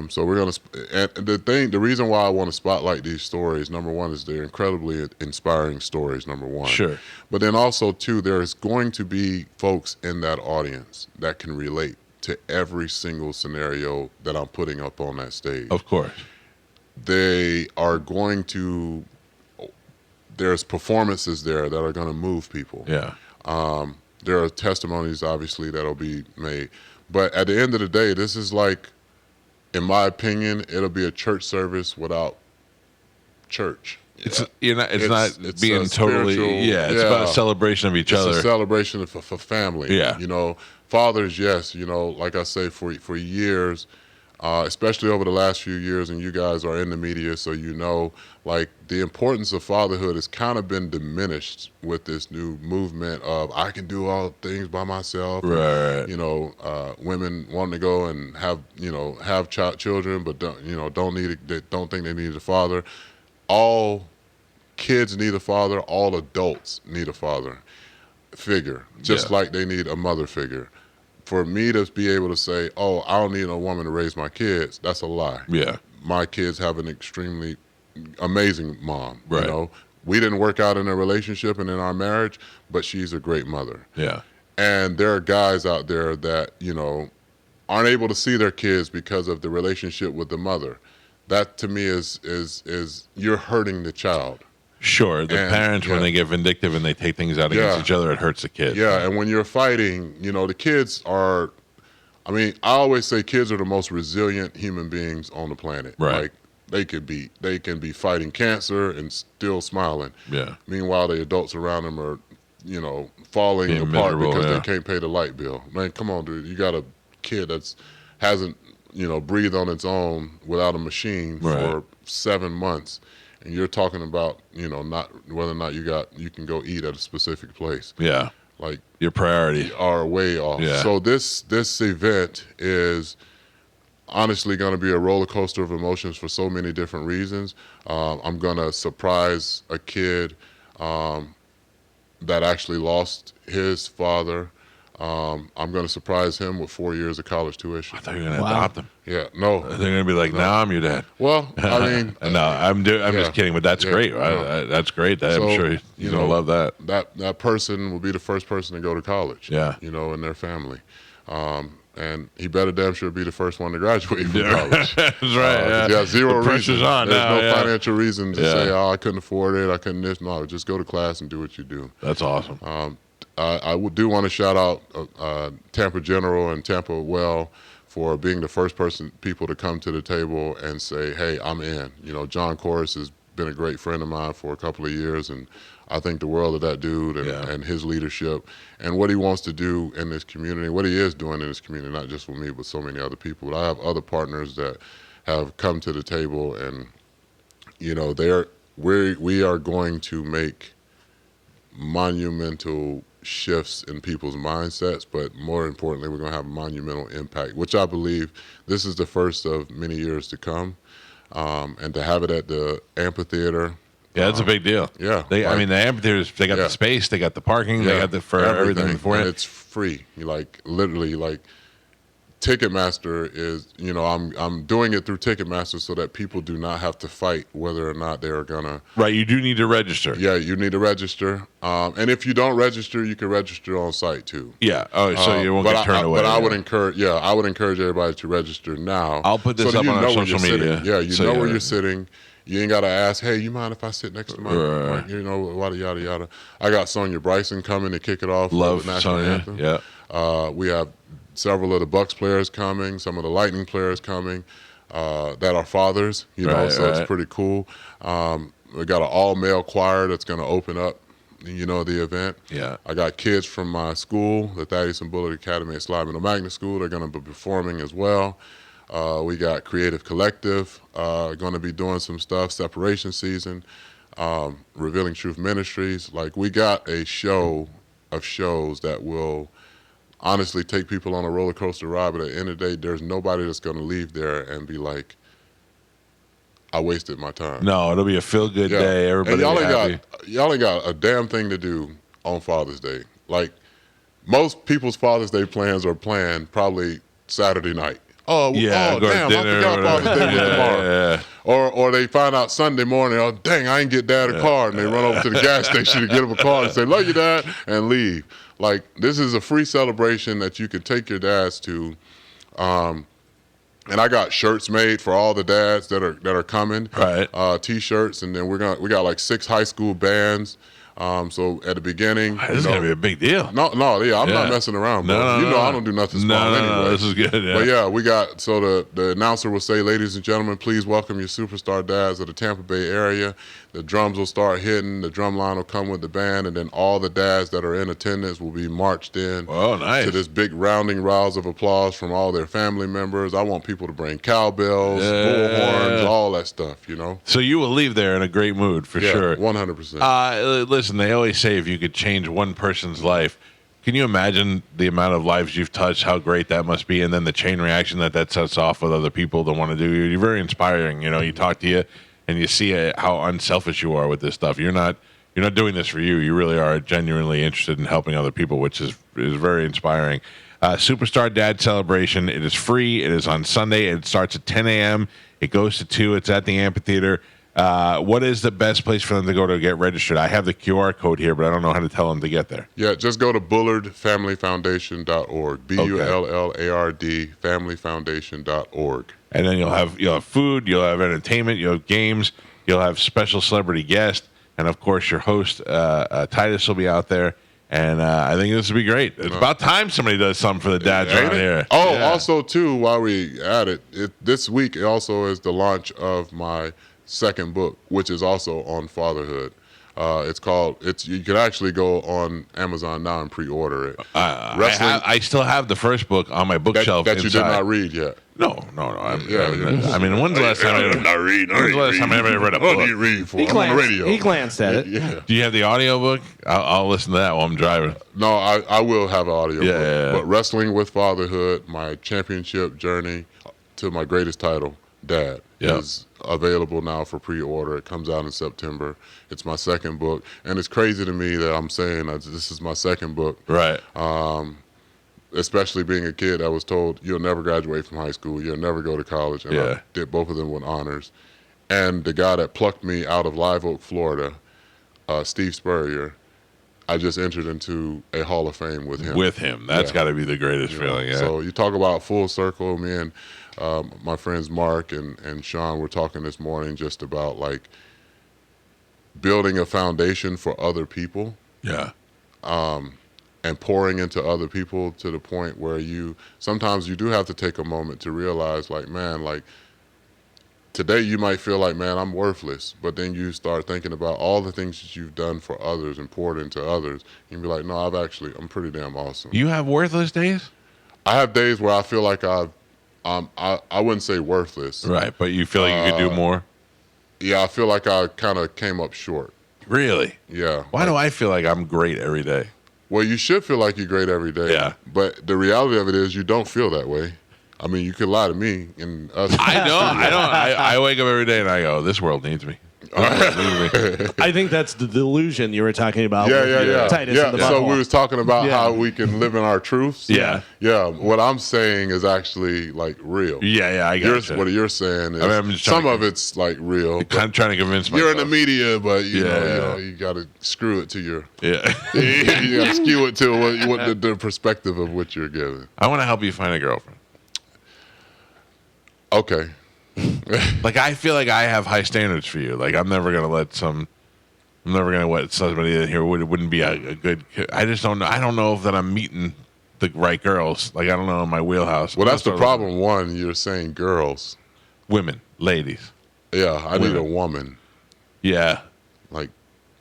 So we're going to, and the reason why I want to spotlight these stories, number one, is they're incredibly inspiring stories, number one. Sure. But then also, too, there's going to be folks in that audience that can relate to every single scenario that I'm putting up on that stage. Of course. They are going to, there's performances there that are going to move people. Yeah. There are testimonies, obviously, that'll be made. But at the end of the day, this is like, in my opinion, it'll be a church service without church. It's not being totally, it's about a celebration of each other. It's a celebration for family. Yeah. Fathers, yes, like I say, for years, especially over the last few years, and you guys are in the media, so like the importance of fatherhood has kind of been diminished with this new movement of I can do all things by myself. Right. And, women wanting to go and have children, but don't think they need a father. All kids need a father. All adults need a father figure, just like they need a mother figure. For me to be able to say, oh, I don't need a woman to raise my kids, that's a lie. Yeah. My kids have an extremely amazing mom. Right. We didn't work out in a relationship and in our marriage, but she's a great mother. Yeah. And there are guys out there that, aren't able to see their kids because of the relationship with the mother. That to me is you're hurting the child. Sure, the parents, when they get vindictive and they take things out against each other, it hurts the kid. Yeah, and when you're fighting, the kids are, I always say kids are the most resilient human beings on the planet. Right. Like, they can be fighting cancer and still smiling. Yeah. Meanwhile, the adults around them are, falling Being apart miserable, because yeah. they can't pay the light bill. Man, come on, dude. You got a kid hasn't breathed on its own without a machine for 7 months, and you're talking about not whether or not you can go eat at a specific place. Yeah, like your priority are way off. Yeah. So this event is honestly going to be a roller coaster of emotions for so many different reasons. I'm going to surprise a kid that actually lost his father. I'm going to surprise him with 4 years of college tuition. I thought you were going to adopt him. Yeah, no. They're going to be like, "Nah, I'm your dad." Well, I mean, no, I'm just kidding, but that's great. That's great. I'm sure he's going to love that. That person will be the first person to go to college. Yeah, in their family. And he better damn sure be the first one to graduate from college. That's right. Yeah, zero the pressure's reason. on There's now. no financial reason to say, "Oh, I couldn't afford it. I couldn't this." No, just go to class and do what you do. That's awesome. I do want to shout out Tampa General and Tampa Well for being the first people to come to the table and say, "Hey, I'm in." John Corus has been a great friend of mine for a couple of years, and I think the world of that dude and his leadership and what he wants to do in this community, what he is doing in this community, not just with me, but so many other people. But I have other partners that have come to the table, and we are going to make monumental shifts in people's mindsets, but more importantly, we're going to have a monumental impact, which I believe this is the first of many years to come, and to have it at the amphitheater. Yeah, that's a big deal. Yeah, the amphitheaters, they got the space, they got the parking, they got for everything for and it. It's free. Literally, Ticketmaster is, I'm doing it through Ticketmaster so that people do not have to fight whether or not they are gonna. Right, you do need to register. Yeah, you need to register. And if you don't register, you can register on site too. Yeah. Oh, so you won't get turned away. But I would encourage everybody to register now. I'll put this up on our social media. Yeah, you know where you're sitting. You ain't got to ask, "Hey, you mind if I sit next to my," yada, yada. I got Sonia Bryson coming to kick it off. Love the national Sonia. anthem. Yeah. We have several of the Bucks players coming, some of the Lightning players coming that are fathers, it's pretty cool. We got an all-male choir that's going to open up, the event. Yeah. I got kids from my school, the Thaddeus and Bullard Academy at Slidell Magna School. They're going to be performing as well. We got Creative Collective going to be doing some stuff, Separation Season, Revealing Truth Ministries. We got a show of shows that will honestly take people on a roller coaster ride, but at the end of the day, there's nobody that's going to leave there and be like, "I wasted my time." No, it'll be a feel-good day. Everybody y'all ain't got a damn thing to do on Father's Day. Most people's Father's Day plans are planned probably Saturday night. Damn, I forgot Father's Day was tomorrow. Yeah. Or they find out Sunday morning, "Oh, dang, I ain't get Dad a car," and they run over to the gas station to get him a car and say, "Love you, Dad," and leave. This is a free celebration that you can take your dads to. And I got shirts made for all the dads that are coming. Right. T-shirts, and then we got 6 high school bands. So at the beginning, this is gonna be a big deal. I'm not messing around, bro. I don't do nothing small anyway. This is good. Yeah. But yeah, we got the announcer will say, "Ladies and gentlemen, please welcome your superstar dads of the Tampa Bay area." The drums will start hitting, the drum line will come with the band, and then all the dads that are in attendance will be marched in to this big rounding rouse of applause from all their family members. I want people to bring cowbells, bullhorns, all that stuff, So you will leave there in a great mood for sure. 100%. Listen, they always say if you could change one person's life, can you imagine the amount of lives you've touched, how great that must be, and then the chain reaction that sets off with other people that want to do. You're very inspiring. You talk to you, and you see how unselfish you are with this stuff. You're not doing this for you. You really are genuinely interested in helping other people, which is very inspiring. Superstar Dad Celebration. It is free. It is on Sunday. It starts at 10 a.m. It goes to 2. It's at the amphitheater. What is the best place for them to go to get registered? I have the QR code here, but I don't know how to tell them to get there. Yeah, just go to bullardfamilyfoundation.org. BULLARD familyfoundation.org. And then you'll have food, you'll have entertainment, you'll have games, you'll have special celebrity guests, and of course your host Titus will be out there. And I think this will be great. It's about time somebody does something for the dads around here. Oh, also too, while we at it, this week also is the launch of my second book, which is also on fatherhood. You can actually go on Amazon now and pre-order it. I still have the first book on my bookshelf that you did inside. not read yet. No. I mean, when's the last time I read a book? What do you read for? He I'm on the radio. He glanced at it. Yeah. Do you have the audiobook? I'll listen to that while I'm driving. No, I will have an audio book. Yeah. But Wrestling with Fatherhood, my championship journey to my greatest title, Dad, is available now for pre-order. It comes out in September. It's my second book. And it's crazy to me that I'm saying that this is my second book. Right. Especially being a kid, I was told you'll never graduate from high school, you'll never go to college, and I did both of them with honors. And the guy that plucked me out of Live Oak, Florida, Steve Spurrier, I just entered into a Hall of Fame with him. That's got to be the greatest feeling. Yeah. So you talk about full circle. Me and my friends Mark and Sean were talking this morning just about like building a foundation for other people. Yeah. And pouring into other people to the point where sometimes you do have to take a moment to realize, like, man, like today you might feel like, man, I'm worthless, but then you start thinking about all the things that you've done for others and poured into others. You can be like, no, I'm pretty damn awesome. You have worthless days? I have days where I feel like I wouldn't say worthless. Right, but you feel like you could do more? Yeah, I feel like I kind of came up short. Really? Yeah. Why do I feel like I'm great every day? Well, you should feel like you're great every day. Yeah. But the reality of it is you don't feel that way. I mean, you could lie to me and us. I don't. I wake up every day and I go, this world needs me. I think that's the delusion you were talking about. Yeah. Titus in the So butthole. we was talking about how we can live in our truths. Yeah. Yeah. What I'm saying is actually like real. Yeah, I got you. What you're saying is I'm just some of it's like real. I'm trying to convince myself. You're in the media, but you know, you got to screw it to your. Yeah. You got to skew it to what the perspective of what you're giving. I want to help you find a girlfriend. Okay. Like I feel like I have high standards for you. Like I'm never gonna let somebody in here wouldn't be a good. I just don't know. I don't know if that I'm meeting the right girls. Like I don't know in my wheelhouse. Well, that's the problem. One, you're saying girls, women, ladies. Yeah, I need a woman. Yeah, like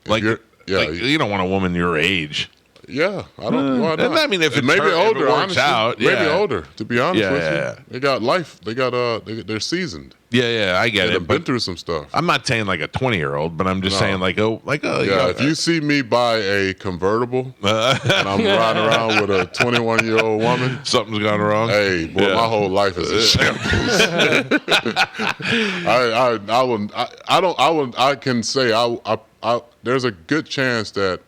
you don't want a woman your age. Yeah, I don't. Why not? I mean, if maybe older, if it works honestly, out, maybe older. To be honest with you, yeah. They got life. They got they're seasoned. Yeah, I get it. They've been through some stuff. I'm not saying like a 20-year-old, but I'm just saying like yeah. If you see me buy a convertible and I'm riding around with a 21-year-old woman, something's gone wrong. Hey, boy, my whole life is a shambles. I can say there's a good chance that.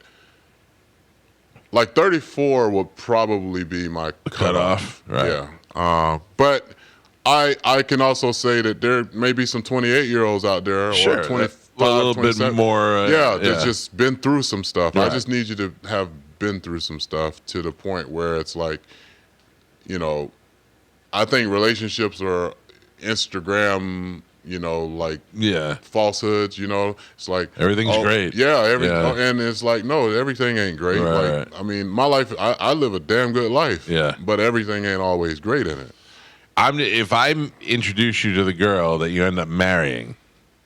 Like 34 would probably be my cutoff. Right. Yeah. But I can also say that there may be some 28-year-olds out there or 25, a little 27. bit more. That's just been through some stuff. Right. I just need you to have been through some stuff to the point where it's like, you know, I think relationships are Instagram, you know, like falsehoods, you know. It's like everything's great. Yeah, and it's like, no, everything ain't great. Right. I mean, my life, I live a damn good life. Yeah. But everything ain't always great in it. If I introduce you to the girl that you end up marrying,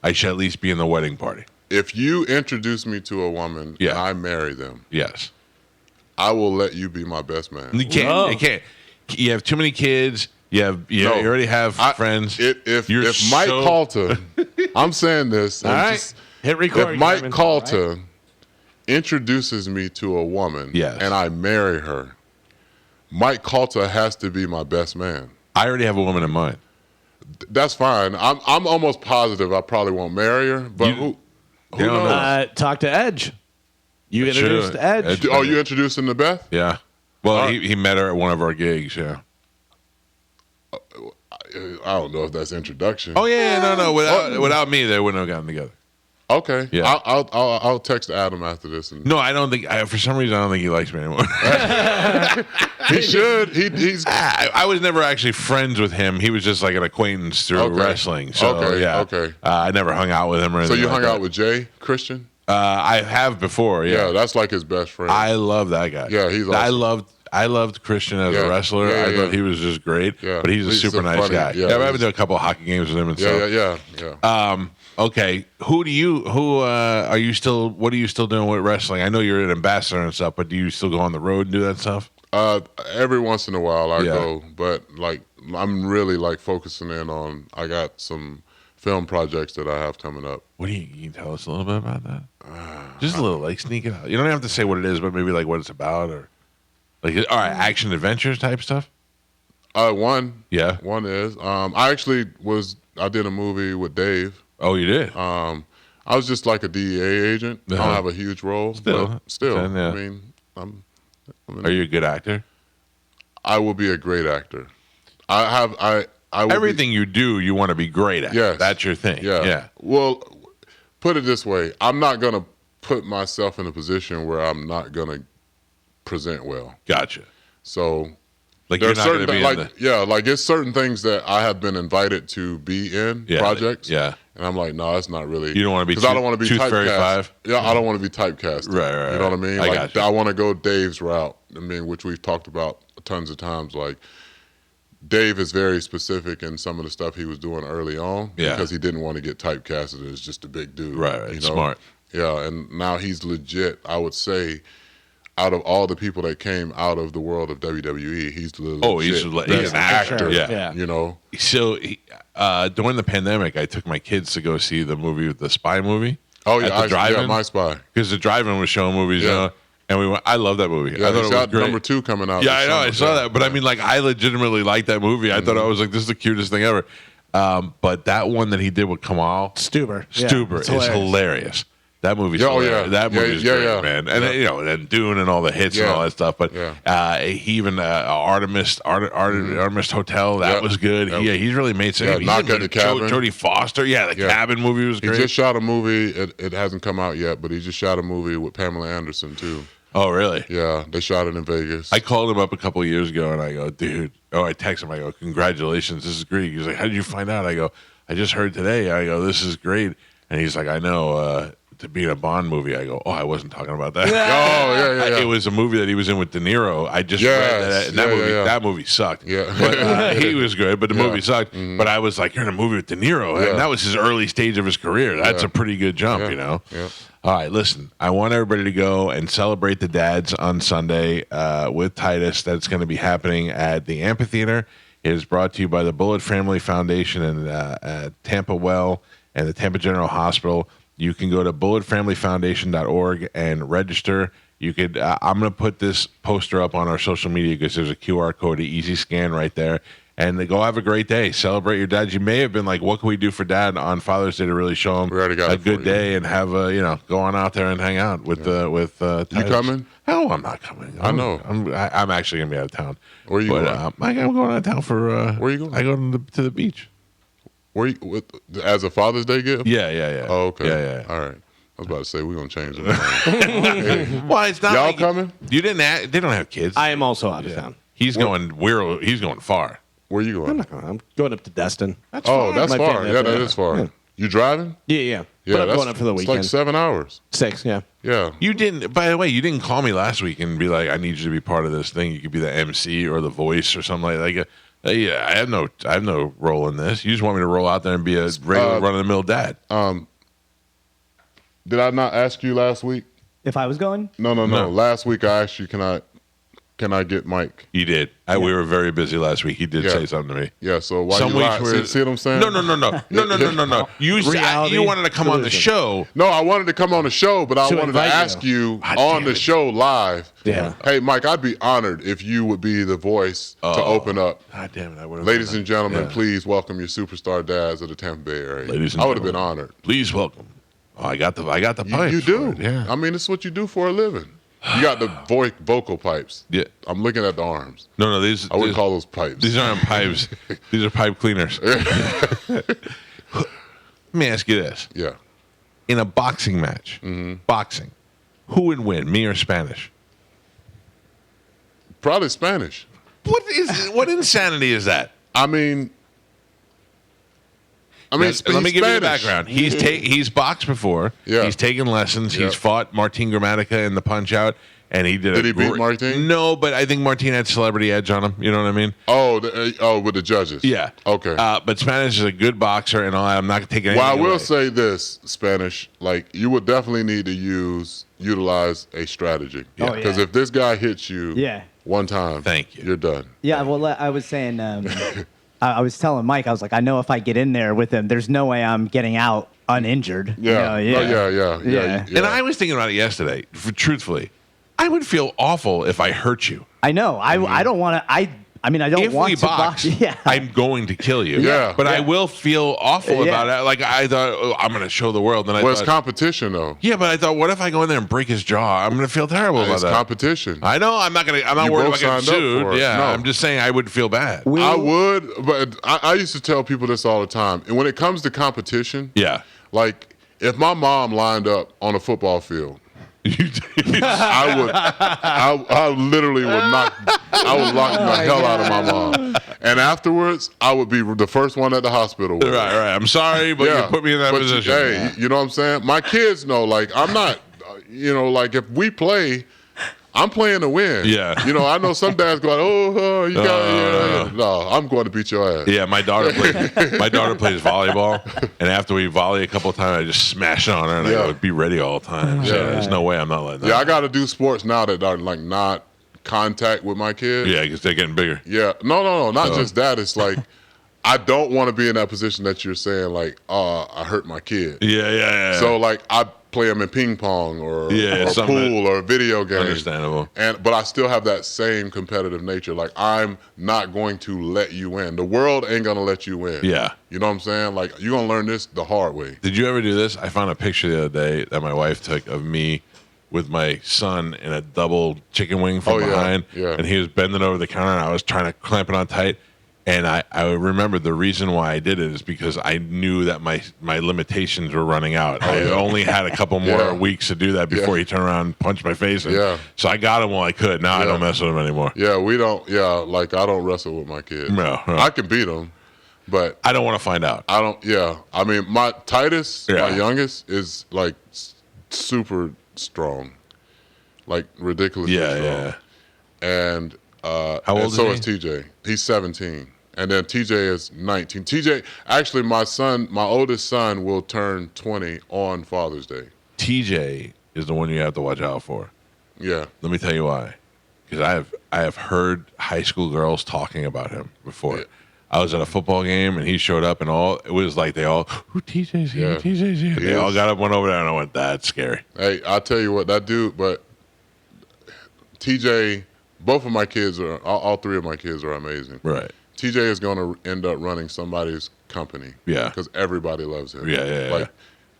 I should at least be in the wedding party. If you introduce me to a woman and I marry them, yes, I will let you be my best man. You can't. You can't. You have too many kids. You already have friends. If Mike Calta, I'm saying this. All right. Hit record. If Mike Calta introduces me to a woman and I marry her, Mike Calta has to be my best man. I already have a woman in mind. That's fine. I'm almost positive I probably won't marry her, but who knows? Talk to Edge. You introduced Edge. Oh, you introduced him to Beth? Yeah. Well, he met her at one of our gigs. Yeah. I don't know if that's introduction. Oh yeah, no. Without me, they wouldn't have gotten together. Okay. Yeah. I'll text Adam after this. No, I don't think. For some reason, I don't think he likes me anymore. He should. He's. I was never actually friends with him. He was just like an acquaintance through wrestling. So Okay. I never hung out with him or anything. So you hung like out that. with Jay Christian? I have before. Yeah, that's like his best friend. I love that guy. Yeah, he's awesome. I loved Christian as a wrestler. I thought he was just great. Yeah. But he's a super nice funny. guy. Yeah, I've been to a couple of hockey games with him and stuff. Yeah. Okay. Who are you still? What are you still doing with wrestling? I know you're an ambassador and stuff, but do you still go on the road and do that stuff? Every once in a while I go, but like I'm really like focusing in on. I got some film projects that I have coming up. What do you can tell us a little bit about that? Just a little, like, sneak it out. You don't have to say what it is, but maybe like what it's about, or like, all right, action adventures type stuff. One is I did a movie with Dave. Oh, you did? I was just like a DEA agent. I don't have a huge role, but still. Then, yeah. I mean, Are you a good actor? I will be a great actor. I will everything you do, you want to be great at. Yes. That's your thing. Yeah. Well, put it this way: I'm not gonna put myself in a position where I'm not gonna present well. Gotcha. So, like, there's you're not certain gonna be like it's certain things that I have been invited to be in projects. Yeah. And I'm like, no, that's not really. You don't want to be because I don't want to be Tooth Fairy typecast. 5? Yeah, I don't want to be typecast. Right. You know what I mean? I Like got you. I want to go Dave's route. I mean, which we've talked about tons of times. Like Dave is very specific in some of the stuff he was doing early on because he didn't want to get typecasted as just a big dude. Right. You know? Smart. Yeah, and now he's legit. I would say, out of all the people that came out of the world of WWE, he's legit. He's an actor. Yeah. You know. So during the pandemic, I took my kids to go see the movie, the Spy movie. Oh yeah, at the drive-in. My Spy. Because the drive-in was showing movies. You know, and we went. I love that movie. Yeah, I thought he's it was got great. number 2 coming out. Yeah, I know. I saw that, but I mean, like, I legitimately liked that movie. I thought I was like, this is the cutest thing ever. But that one that he did with Kamal Stuber is hilarious. That movie's hilarious. That movie's great, man. And you know, and Dune and all the hits and all that stuff. But he even Artemis Hotel, that was good. He's really made some. Knock at the Cabin. Jodie Foster, the Cabin movie was great. He just shot a movie. It hasn't come out yet, but he just shot a movie with Pamela Anderson too. Oh, really? Yeah, they shot it in Vegas. I called him up a couple of years ago, and I go, dude. I text him. I go, congratulations, this is great. He's like, how did you find out? I go, I just heard today. I go, this is great. And he's like, I know. To be in a Bond movie, I go, I wasn't talking about that. Yeah. It was a movie that he was in with De Niro. I just read that, and that movie sucked. Yeah, but, he was good, but the movie sucked. But I was like, you're in a movie with De Niro, and that was his early stage of his career. That's a pretty good jump, you know. Yeah. All right, listen. I want everybody to go and celebrate the dads on Sunday with Titus. That's going to be happening at the amphitheater. It is brought to you by the Bullitt Family Foundation and Tampa Well and the Tampa General Hospital. You can go to bulletfamilyfoundation.org and register. You could. I'm going to put this poster up on our social media because there's a QR code, an easy scan right there. And go have a great day. Celebrate your dads. You may have been like, what can we do for dad on Father's Day to really show him a good day and have go on out there and hang out with You coming? Hell, I'm not coming. I know. I'm actually going to be out of town. Where are you going? I'm going out of town for. Where are you going? I go to the beach. Where you, as a Father's Day gift? Yeah. Oh, okay. Yeah. All right. I was about to say we're gonna change it. Well, it's not. Y'all coming? You didn't. They don't have kids. I am also out of town. He's going. He's going far. Where you going? I'm not going. I'm going up to Destin. That's far. That's far. Yeah, that is far. Yeah. You driving? Yeah. Yeah, but I'm going up for the weekend. It's like 7 hours. 6. Yeah. Yeah. You didn't. By the way, you didn't call me last week and be like, "I need you to be part of this thing." You could be the MC or the voice or something like that. Yeah, I have no role in this. You just want me to roll out there and be a regular run-of-the-mill dad. Did I not ask you last week? If I was going? No. Last week I asked you, can I get Mike? You did. We were very busy last week. He did say something to me. Yeah. So why Some you weeks lie? See what I'm saying? No. You wanted to come on the show. No, I wanted to come on the show, but I wanted to ask you on the show live. Yeah. Hey, Mike, I'd be honored if you would be the voice to open up. God damn it! Ladies and gentlemen, please welcome your superstar dads of the Tampa Bay area. Ladies and I would have been gentlemen, honored. Please welcome. Oh, I got the pipe. You do. Yeah. I mean, it's what you do for a living. You got the vocal pipes. Yeah. I'm looking at the arms. No, I wouldn't call those pipes. These aren't pipes. These are pipe cleaners. Let me ask you this. Yeah. In a boxing match, boxing, who would win, me or Spanish? Probably Spanish. What insanity is that? I mean, let me give you the background. He's boxed before. Yeah. He's taken lessons. He's fought Martin Gramatica in the Punch Out, and he did. Did he beat Martin? No, but I think Martin had celebrity edge on him. You know what I mean? Oh, with the judges. Yeah. Okay. But Spanish is a good boxer, and I'm not taking. Well, I will away. say this, Spanish. Like you would definitely need to utilize a strategy. Yeah. Because if this guy hits you, Yeah. one time, thank you. You're done. Yeah, well, I was saying, I was telling Mike, I was like, I know if I get in there with him, there's no way I'm getting out uninjured. Yeah. Yeah. And I was thinking about it yesterday. Truthfully, I would feel awful if I hurt you. I know. I don't want to. I mean, I don't If want we to box, Yeah. I'm going to kill you. Yeah. But I will feel awful Yeah. about it. Like I thought, I'm going to show the world. And I Well, it's thought, competition though. yeah, but I thought, what if I go in there and break his jaw? I'm going to feel terrible about It's that. competition. I know. I'm not You worried both about getting signed up sued. for it. Yeah, No. I'm just saying I would feel bad. I would, but I used to tell people this all the time. And when it comes to competition, Yeah. like if my mom lined up on a football field, I literally would lock the hell out of my mom. And afterwards, I would be the first one at the hospital. Right. I'm sorry, but you put me in that position. Hey, you know what I'm saying? My kids know, like, I'm not, like if we play, I'm playing to win. Yeah. I know some dads go like, you got No, I'm going to beat your ass. Yeah, my daughter plays volleyball, and after we volley a couple of times, I just smash it on her, and I would be ready all the time. So there's no way I'm not letting that. Yeah, I got to do sports now that are like not contact with my kids. Yeah, because they're getting bigger. Yeah, no, not just that. It's like I don't want to be in that position that you're saying, like, I hurt my kid. Yeah. So like I play them in ping pong or pool or a video game. Understandable. But I still have that same competitive nature. Like I'm not going to let you win. The world ain't gonna let you win. Yeah. You know what I'm saying? Like you're gonna learn this the hard way. Did you ever do this? I found a picture the other day that my wife took of me with my son in a double chicken wing from behind. Yeah. And he was bending over the counter, and I was trying to clamp it on tight. And I remember the reason why I did it is because I knew that my limitations were running out. I only had a couple more weeks to do that before he turned around and punched my face. So I got him while I could. Now I don't mess with him anymore. Yeah, we don't. Yeah, like I don't wrestle with my kids. No. I can beat them, but I don't want to find out. I don't. Yeah, I mean, my Titus, my youngest, is like super strong, like ridiculously strong. Yeah. And how old and so is he? is TJ. He's 17. And then TJ is 19. TJ, actually, my oldest son will turn 20 on Father's Day. TJ is the one you have to watch out for. Yeah. Let me tell you why. Because I have heard high school girls talking about him before. Yeah. I was at a football game and he showed up and it was like they all, TJ's here, TJ's here. They all got up, went over there, and I went, that's scary. Hey, I'll tell you what, that dude, but TJ, both of my kids all three of my kids are amazing. Right. TJ is going to end up running somebody's company. Yeah. Because everybody loves him. Yeah. Like,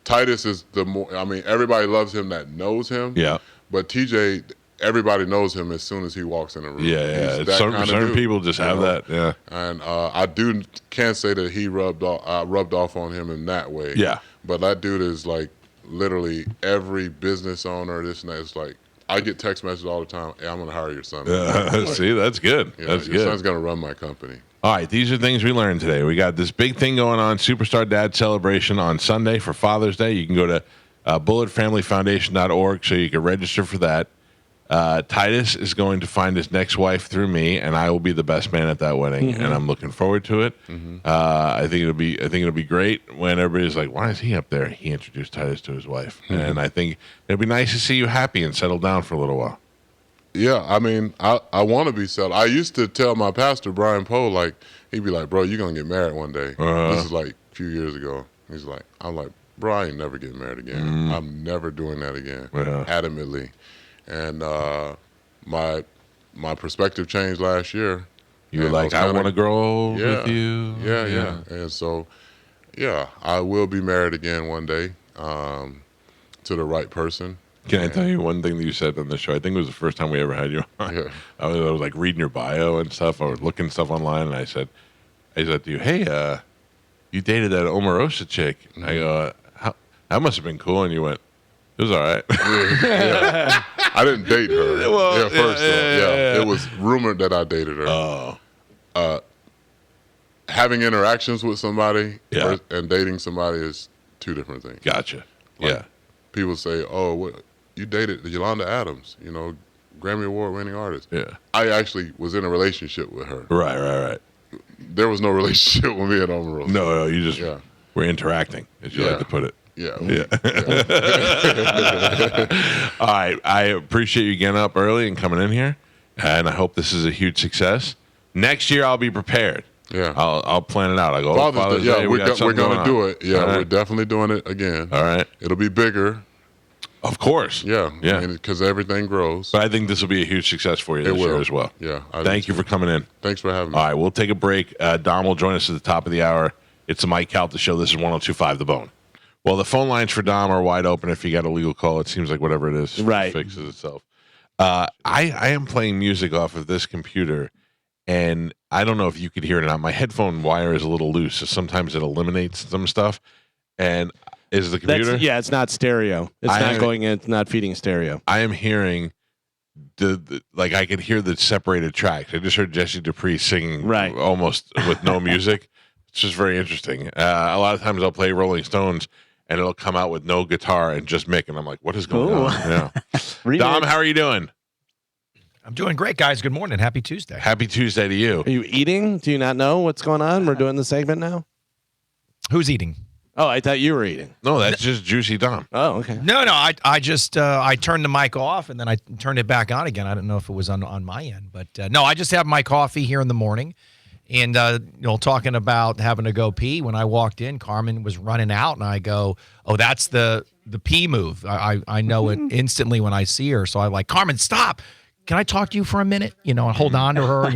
Titus is everybody loves him that knows him. Yeah. But TJ, everybody knows him as soon as he walks in a room. Yeah. Certain people just have that. Yeah. And I can't say that he rubbed off on him in that way. Yeah. But that dude is like literally every business owner, this and that. It's like, I get text messages all the time. Hey, I'm going to hire your son. See, that's good. That's your good. son's going to run my company. All right, these are things we learned today. We got this big thing going on, Superstar Dad Celebration on Sunday for Father's Day. You can go to bulletfamilyfoundation.org so you can register for that. Titus is going to find his next wife through me, and I will be the best man at that wedding, and I'm looking forward to it. I think it'll be great when everybody's like, "Why is he up there?" He introduced Titus to his wife, and I think it'll be nice to see you happy and settle down for a little while. Yeah, I mean, I want to be settled. I used to tell my pastor, Brian Poe, like, he'd be like, bro, you're going to get married one day. This is like a few years ago. I'm like, bro, I ain't never getting married again. I'm never doing that again, adamantly. And my perspective changed last year. You were like, I want to grow with you. Yeah. And so, I will be married again one day to the right person. Can I tell you one thing that you said on the show? I think it was the first time we ever had you on. Yeah. I was like reading your bio and stuff. I was looking stuff online, and I said to you, "Hey, you dated that Omarosa chick?" And I go, "That must have been cool." And you went, "It was all right." Yeah. I didn't date her. Well, First off, it was rumored that I dated her. Oh. Having interactions with somebody and dating somebody is two different things. Gotcha. Like, people say, "Oh, what, you dated Yolanda Adams, Grammy Award-winning artist." Yeah. I actually was in a relationship with her. Right. There was no relationship with me and Omarosa. No, you just were interacting, as you like to put it. Yeah. All right. I appreciate you getting up early and coming in here, and I hope this is a huge success. Next year, I'll be prepared. Yeah. I'll plan it out. I go, Father's Day, we're going to do it. Yeah, right. We're definitely doing it again. All right. It'll be bigger. Of course. Yeah. Because everything grows. But I think this will be a huge success for you this year as well. Yeah. Thank you for coming in. Thanks for having me. All right. We'll take a break. Dom will join us at the top of the hour. It's the Mike Calta Show. This is 102.5 The Bone. Well, the phone lines for Dom are wide open. If you got a legal call, it seems like whatever it is fixes itself. I am playing music off of this computer, and I don't know if you could hear it or not. My headphone wire is a little loose, so sometimes it eliminates some stuff. And is the computer? It's not stereo. It's not going in. It's not feeding stereo. I am hearing like I could hear the separated tracks. I just heard Jesse Dupree singing almost with no music. It's just very interesting. A lot of times I'll play Rolling Stones, and it'll come out with no guitar and just Mick, and I'm like, what is going on? Yeah. Dom, how are you doing? I'm doing great, guys. Good morning. Happy Tuesday. Happy Tuesday to you. Are you eating? Do you not know what's going on? We're doing the segment now? Who's eating? Oh, I thought you were eating. No, that's just Juicy Dom. Oh, okay. No, I just I turned the mic off and then I turned it back on again. I didn't know if it was on my end, but no, I just have my coffee here in the morning, and talking about having to go pee. When I walked in, Carmen was running out, and I go, "Oh, that's the pee move." I know it instantly when I see her, so I'm like, "Carmen, stop! Can I talk to you for a minute?" And hold on to her.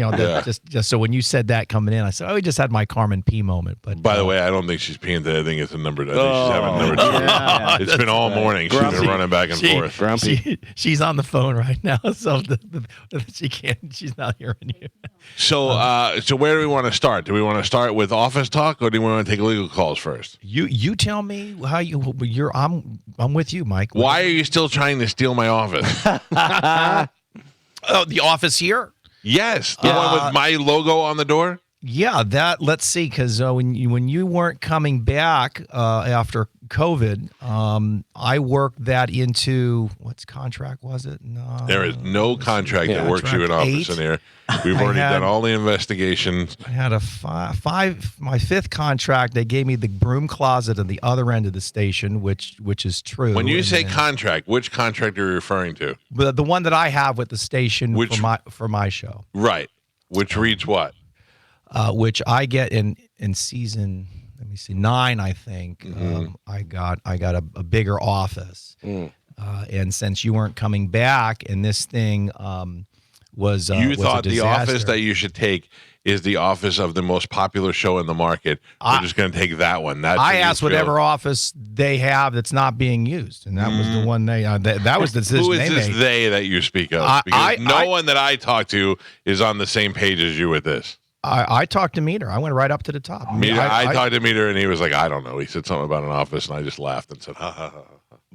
Just so when you said that coming in, I said, "Oh, we just had my Carmen P moment." But by the way, I don't think she's peeing today. I think it's a number. I think she's having number 2. Yeah, it's been all morning. She's been running back and forth. Grumpy. She's on the phone right now, so she can't. She's not hearing you. So, where do we want to start? Do we want to start with office talk, or do we want to take legal calls first? You tell me how you're. I'm with you, Mike. Why are you still trying to steal my office? Oh, the office here? Yes, the one with my logo on the door. Yeah, that. Let's see, because when you weren't coming back after COVID, I worked that into what contract was it? No, there is no contract that works you in office in here. We've already done all the investigations. I had my 5th contract. They gave me the broom closet at the other end of the station, which is true. When you say contract, which contract are you referring to? The one that I have with the station for my show. Right. Which reads what? Which I get in season. Let me see, 9, I think. Mm-hmm. I got a bigger office, and since you weren't coming back, and this thing was you thought was a the disaster. office that you should take is the office of the most popular show in the market. We're just going to take that one. That's I asked whatever office they have that's not being used, and that was the one they. That was the decision. Who is they this made. they that you speak of? Because no one that I talk to is on the same page as you with this. I talked to Meter. I went right up to the top. I talked to Meter, and he was like, I don't know. He said something about an office, and I just laughed and said, ha, ha, ha.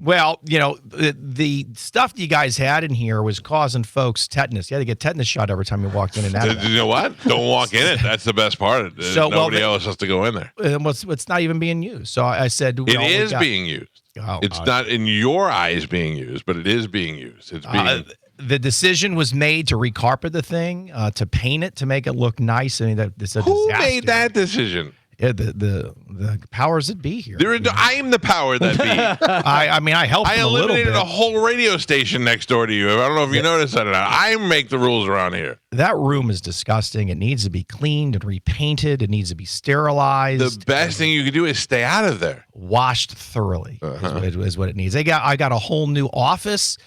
Well, the stuff you guys had in here was causing folks tetanus. You had to get tetanus shot every time you walked in and out of You know what? Don't walk in it. That's the best part. Nobody else has to go in there. It's not even being used. So I said, it is being used. It's not in your eyes being used, but it is being used. It's being... The decision was made to recarpet the thing, to paint it, to make it look nice. I mean, it's a Who disaster. made that decision? Yeah, the powers that be here. I am the power that be. I helped. I eliminated a whole radio station next door to you. I don't know if you noticed that or not. I make the rules around here. That room is disgusting. It needs to be cleaned and repainted. It needs to be sterilized. The best thing you can do is stay out of there. Washed thoroughly is what it needs. I got a whole new office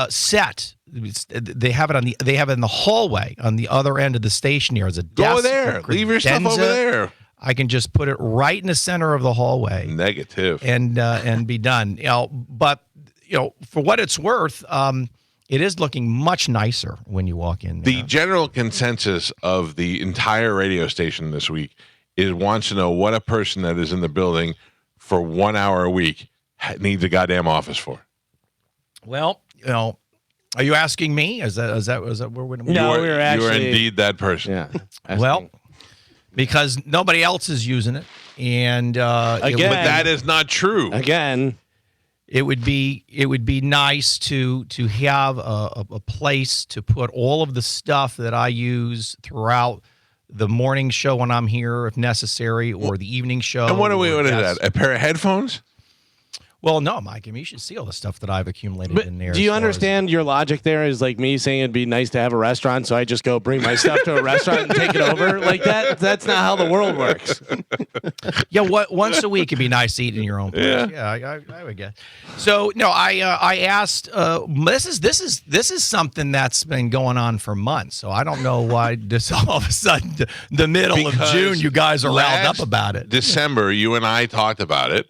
set. They have it they have it in the hallway on the other end of the station here. As a desk. Go there. Leave your stuff over there. I can just put it right in the center of the hallway. Negative. And be done. But for what it's worth, it is looking much nicer when you walk in there. The general consensus of the entire radio station this week wants to know what a person that is in the building for 1 hour a week needs a goddamn office for. Well, are you asking me? Is that where we're? No, we were actually. You are indeed that person. Yeah. Well, because nobody else is using it, and but that is not true. Again, it would be nice to have a place to put all of the stuff that I use throughout the morning show when I'm here, if necessary, or the evening show. And what is that? A pair of headphones? Well, no, Mike. I mean, you should see all the stuff that I've accumulated in there. Do you understand your logic there is like me saying it'd be nice to have a restaurant, so I just go bring my stuff to a restaurant and take it over? Like that? That's not how the world works. Yeah, once a week it'd be nice to eat in your own place. Yeah, I would guess. So no, I asked. This is something that's been going on for months. So I don't know why this all of a sudden the middle of June you guys are riled up about it. December, you and I talked about it.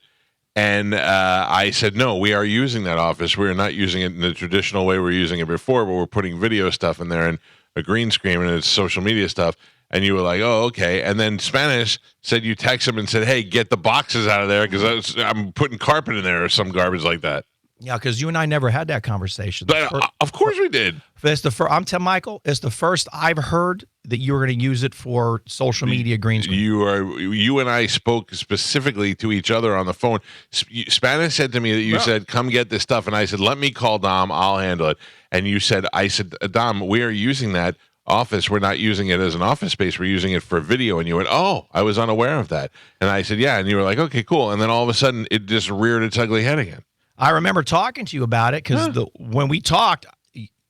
And I said, no, we are using that office. We are not using it in the traditional way we're using it before, but we're putting video stuff in there and a green screen and it's social media stuff. And you were like, oh, okay. And then Spanish said you text him and said, hey, get the boxes out of there because I'm putting carpet in there or some garbage like that. Yeah, because you and I never had that conversation. But, of course we did. I'm telling Michael, it's the first I've heard that you were going to use it for social media green screen. You and I spoke specifically to each other on the phone. Spanish said to me that you said, come get this stuff. And I said, let me call Dom. I'll handle it. And I said, Dom, we are using that office. We're not using it as an office space. We're using it for video. And you went, oh, I was unaware of that. And I said, yeah. And you were like, okay, cool. And then all of a sudden it just reared its ugly head again. I remember talking to you about it because when we talked,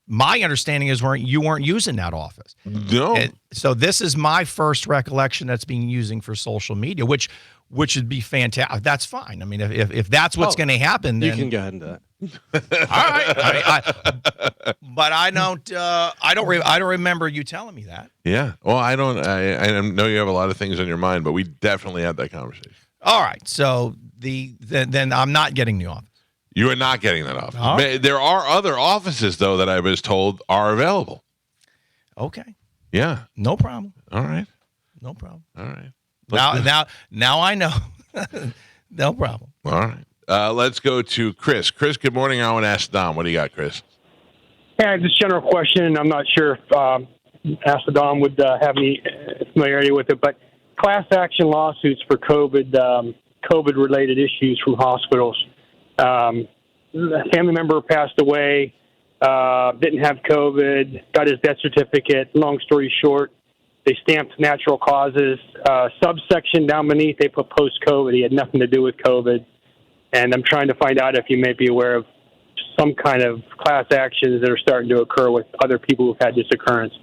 my understanding is you weren't using that office. No. So this is my first recollection that's being using for social media, which would be fantastic. That's fine. I mean, if that's what's going to happen, then you can go ahead and do that. All right. But I don't remember you telling me that. Yeah. Well, I know you have a lot of things on your mind, but we definitely had that conversation. All right. So then I'm not getting the office. You are not getting that office. Right. There are other offices, though, that I was told are available. Okay. Yeah. No problem. All right. No problem. All right. Now I know. No problem. All right. Let's go to Chris. Chris, good morning. I want to ask Dom. What do you got, Chris? Yeah, just general question. I'm not sure if Ask the Dom would have any familiarity with it, but class action lawsuits for COVID-related issues from hospitals. A family member passed away, didn't have COVID, got his death certificate. Long story short, they stamped natural causes. Subsection down beneath, they put post-COVID. He had nothing to do with COVID. And I'm trying to find out if you may be aware of some kind of class actions that are starting to occur with other people who've had this occurrence.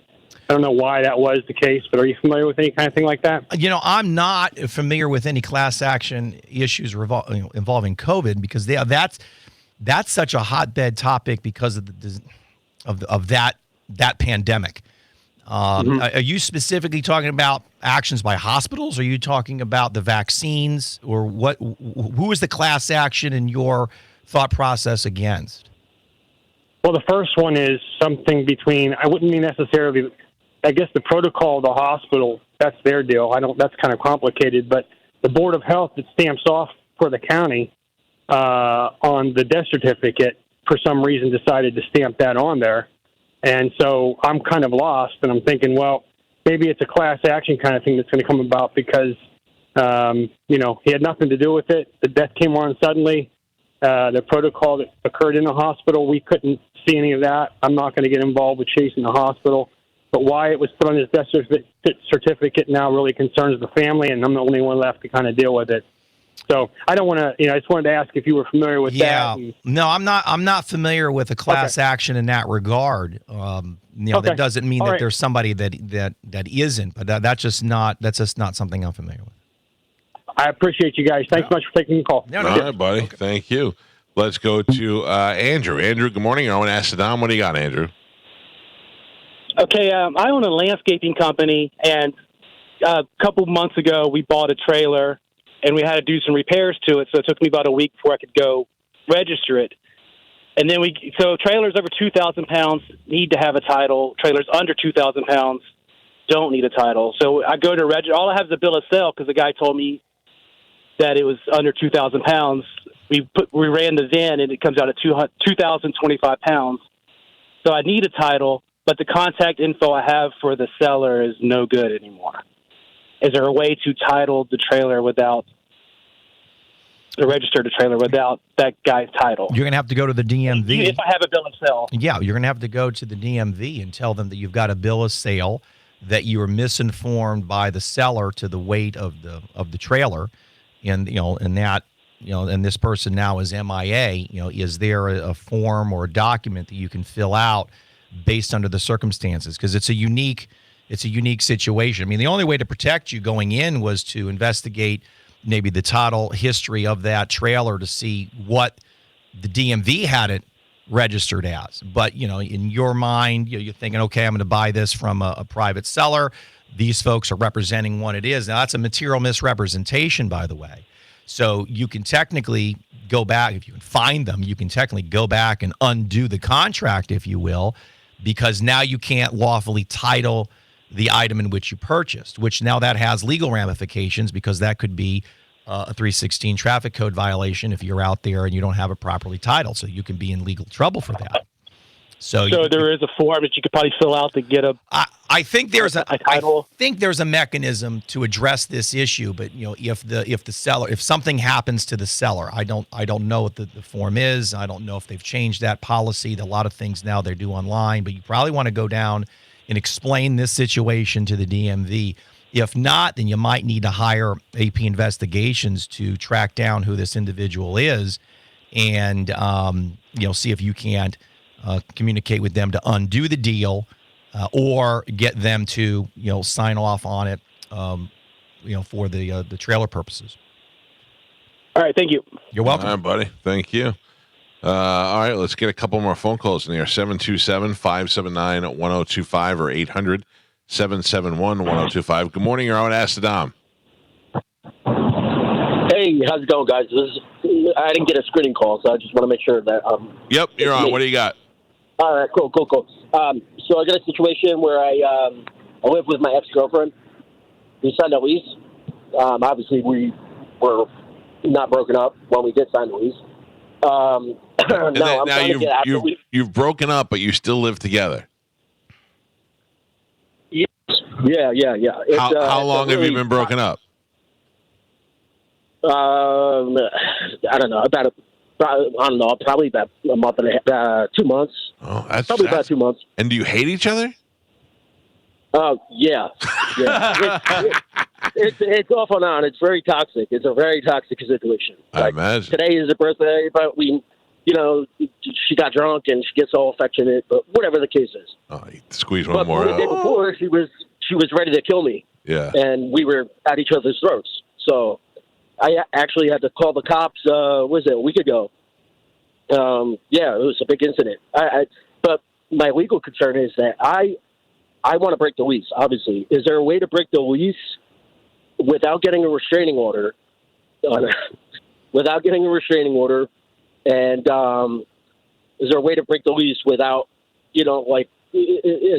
I don't know why that was the case, but are you familiar with any kind of thing like that? I'm not familiar with any class action issues involving COVID because that's such a hotbed topic because of that pandemic. Are you specifically talking about actions by hospitals? Or are you talking about the vaccines, or what? Who is the class action in your thought process against? Well, the first one is something between. I wouldn't mean necessarily. I guess the protocol of the hospital, that's their deal. That's kind of complicated, but the Board of Health that stamps off for the county on the death certificate, for some reason decided to stamp that on there. And so I'm kind of lost, and I'm thinking, well, maybe it's a class action kind of thing that's going to come about because, he had nothing to do with it. The death came on suddenly. The protocol that occurred in the hospital, we couldn't see any of that. I'm not going to get involved with chasing the hospital. But why it was put on his death certificate now really concerns the family, and I'm the only one left to kind of deal with it. So I don't want to, I just wanted to ask if you were familiar with that. No, I'm not familiar with a class action in that regard. That doesn't mean that there's somebody that isn't, but that's just not something I'm familiar with. I appreciate you guys. Thanks much for taking the call. All right, buddy. Okay. Thank you. Let's go to Andrew. Andrew, good morning. I want to ask Dom, what do you got, Andrew? Okay, I own a landscaping company, and a couple months ago we bought a trailer, and we had to do some repairs to it, so it took me about a week before I could go register it. And then so trailers over 2,000 pounds need to have a title. Trailers under 2,000 pounds don't need a title. So I go to register. All I have is a bill of sale because the guy told me that it was under 2,000 pounds. We ran the VIN and it comes out at 2,025 pounds. So I need a title, but the contact info I have for the seller is no good anymore. Is there a way to title the trailer register the trailer without that guy's title? You're going to have to go to the DMV. If I have a bill of sale. Yeah, you're going to have to go to the DMV and tell them that you've got a bill of sale, that you were misinformed by the seller to the weight of the trailer, and and this person now is MIA. Is there a form or a document that you can fill out based under the circumstances? Because it's a unique situation. I mean, the only way to protect you going in was to investigate maybe the title history of that trailer to see what the DMV had it registered as. But, in your mind, you're thinking, okay, I'm going to buy this from a private seller. These folks are representing what it is. Now, that's a material misrepresentation, by the way. So you can technically go back, if you can find them, you can technically go back and undo the contract, if you will, because now you can't lawfully title the item in which you purchased, which now that has legal ramifications because that could be a 316 traffic code violation if you're out there and you don't have it properly titled. So you can be in legal trouble for that. So there is a form that you could probably fill out to get a. I think there's a title. I think there's a mechanism to address this issue, but if something happens to the seller, I don't know what the form is. I don't know if they've changed that policy. A lot of things now they do online, but you probably want to go down and explain this situation to the DMV. If not, then you might need to hire AP Investigations to track down who this individual is, and see if you can't communicate with them to undo the deal, or get them to sign off on it, for the trailer purposes. All right, thank you. You're welcome. All right, buddy. Thank you. All right, let's get a couple more phone calls in here. 727-579-1025 or 800-771-1025. Good morning. You're on Ask the Dom. Hey, how's it going, guys? I didn't get a screening call, so I just want to make sure that. Yep, you're on. What do you got? All right, cool. So I got a situation where I live with my ex-girlfriend. We signed a lease. Obviously, we were not broken up when we did sign the lease. You've broken up, but you still live together. Yeah. How long have you been broken up? I don't know. Probably about a month and a half, 2 months. Oh, that's probably about 2 months. And do you hate each other? Yeah. It's off and on. It's very toxic. It's a very toxic situation. I imagine. Today is her birthday, but she got drunk and she gets all affectionate. But whatever the case is. Oh, you squeeze one more out. The day before, she was ready to kill me. Yeah. And we were at each other's throats. So I actually had to call the cops. A week ago? It was a big incident. But my legal concern is that I want to break the lease. Obviously, is there a way to break the lease without getting a restraining order? Without getting a restraining order, and is there a way to break the lease without, is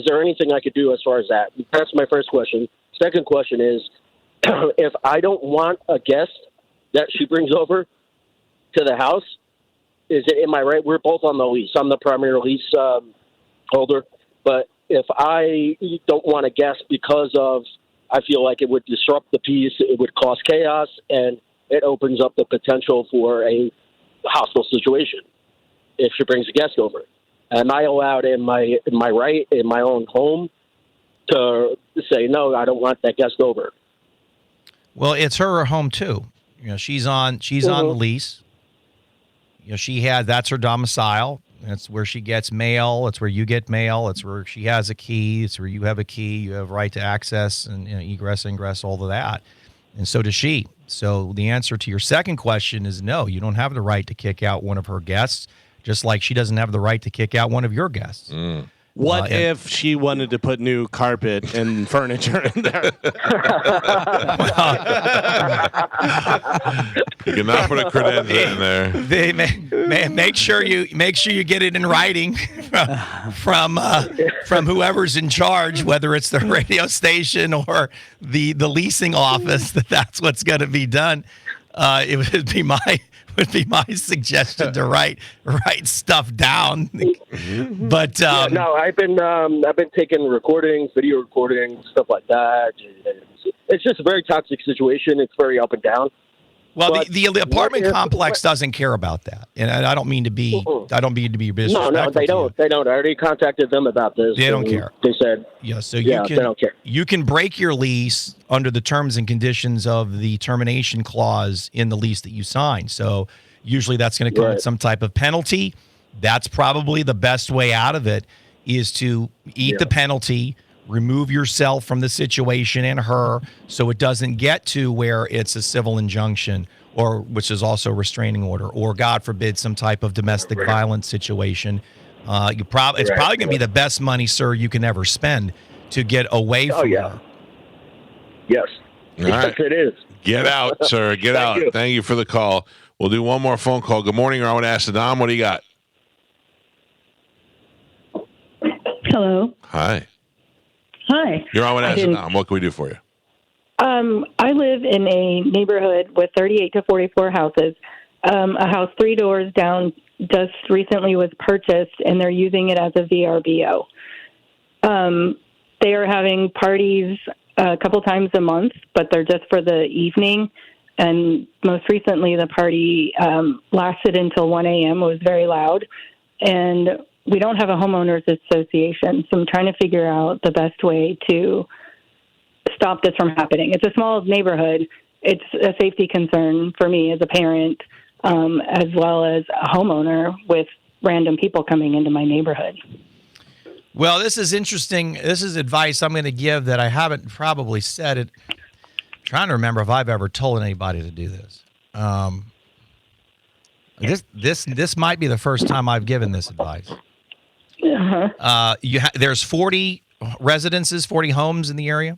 there anything I could do as far as that? That's my first question. Second question is, if I don't want a guest that she brings over to the house, am I right? We're both on the lease. I'm the primary lease holder. But if I don't want a guest because I feel like it would disrupt the peace, it would cause chaos, and it opens up the potential for a hostile situation if she brings a guest over. Am I allowed in my right in my own home to say, no, I don't want that guest over? Well, it's her home too. She's on the lease. That's her domicile. That's where she gets mail. It's where you get mail. It's where she has a key. It's where you have a key. You have right to access and egress, ingress, all of that. And so does she. So the answer to your second question is no, you don't have the right to kick out one of her guests, just like she doesn't have the right to kick out one of your guests. What if she wanted to put new carpet and furniture in there? You cannot put a credenza in there. They make sure you get it in writing from whoever's in charge, whether it's the radio station or the leasing office, that's what's going to be done. It would be my suggestion to write stuff down. But no, I've been taking recordings, video recordings, stuff like that. It's just a very toxic situation. It's very up and down. Well, the apartment complex doesn't care about that, and I don't mean to be your business. No, they don't. They don't. I already contacted them about this. They don't care. They said, they don't care. You can break your lease under the terms and conditions of the termination clause in the lease that you sign. So usually that's going to come with some type of penalty. That's probably the best way out of it, is to eat the penalty. Remove yourself from the situation and her, so it doesn't get to where it's a civil injunction, or which is also a restraining order, or God forbid some type of domestic violence situation. It's probably going to be the best money, sir, you can ever spend to get away from her. Yes. Yes, it is. Get out, sir. Get out. Thank you for the call. We'll do one more phone call. Good morning. I want to ask the Dom, what do you got? Hello. Hi. Hi. You're on with Ask the Dom. What can we do for you? I live in a neighborhood with 38 to 44 houses. A house 3 doors down just recently was purchased, and they're using it as a VRBO. They are having parties a couple times a month, but they're just for the evening. And most recently, the party lasted until 1 a.m. It was very loud. And we don't have a homeowners association, so I'm trying to figure out the best way to stop this from happening. It's a small neighborhood. It's a safety concern for me as a parent, as well as a homeowner with random people coming into my neighborhood. Well, this is interesting. This is advice I'm going to give that I haven't probably said it. I'm trying to remember if I've ever told anybody to do this. This might be the first time I've given this advice. There's 40 residences, 40 homes in the area?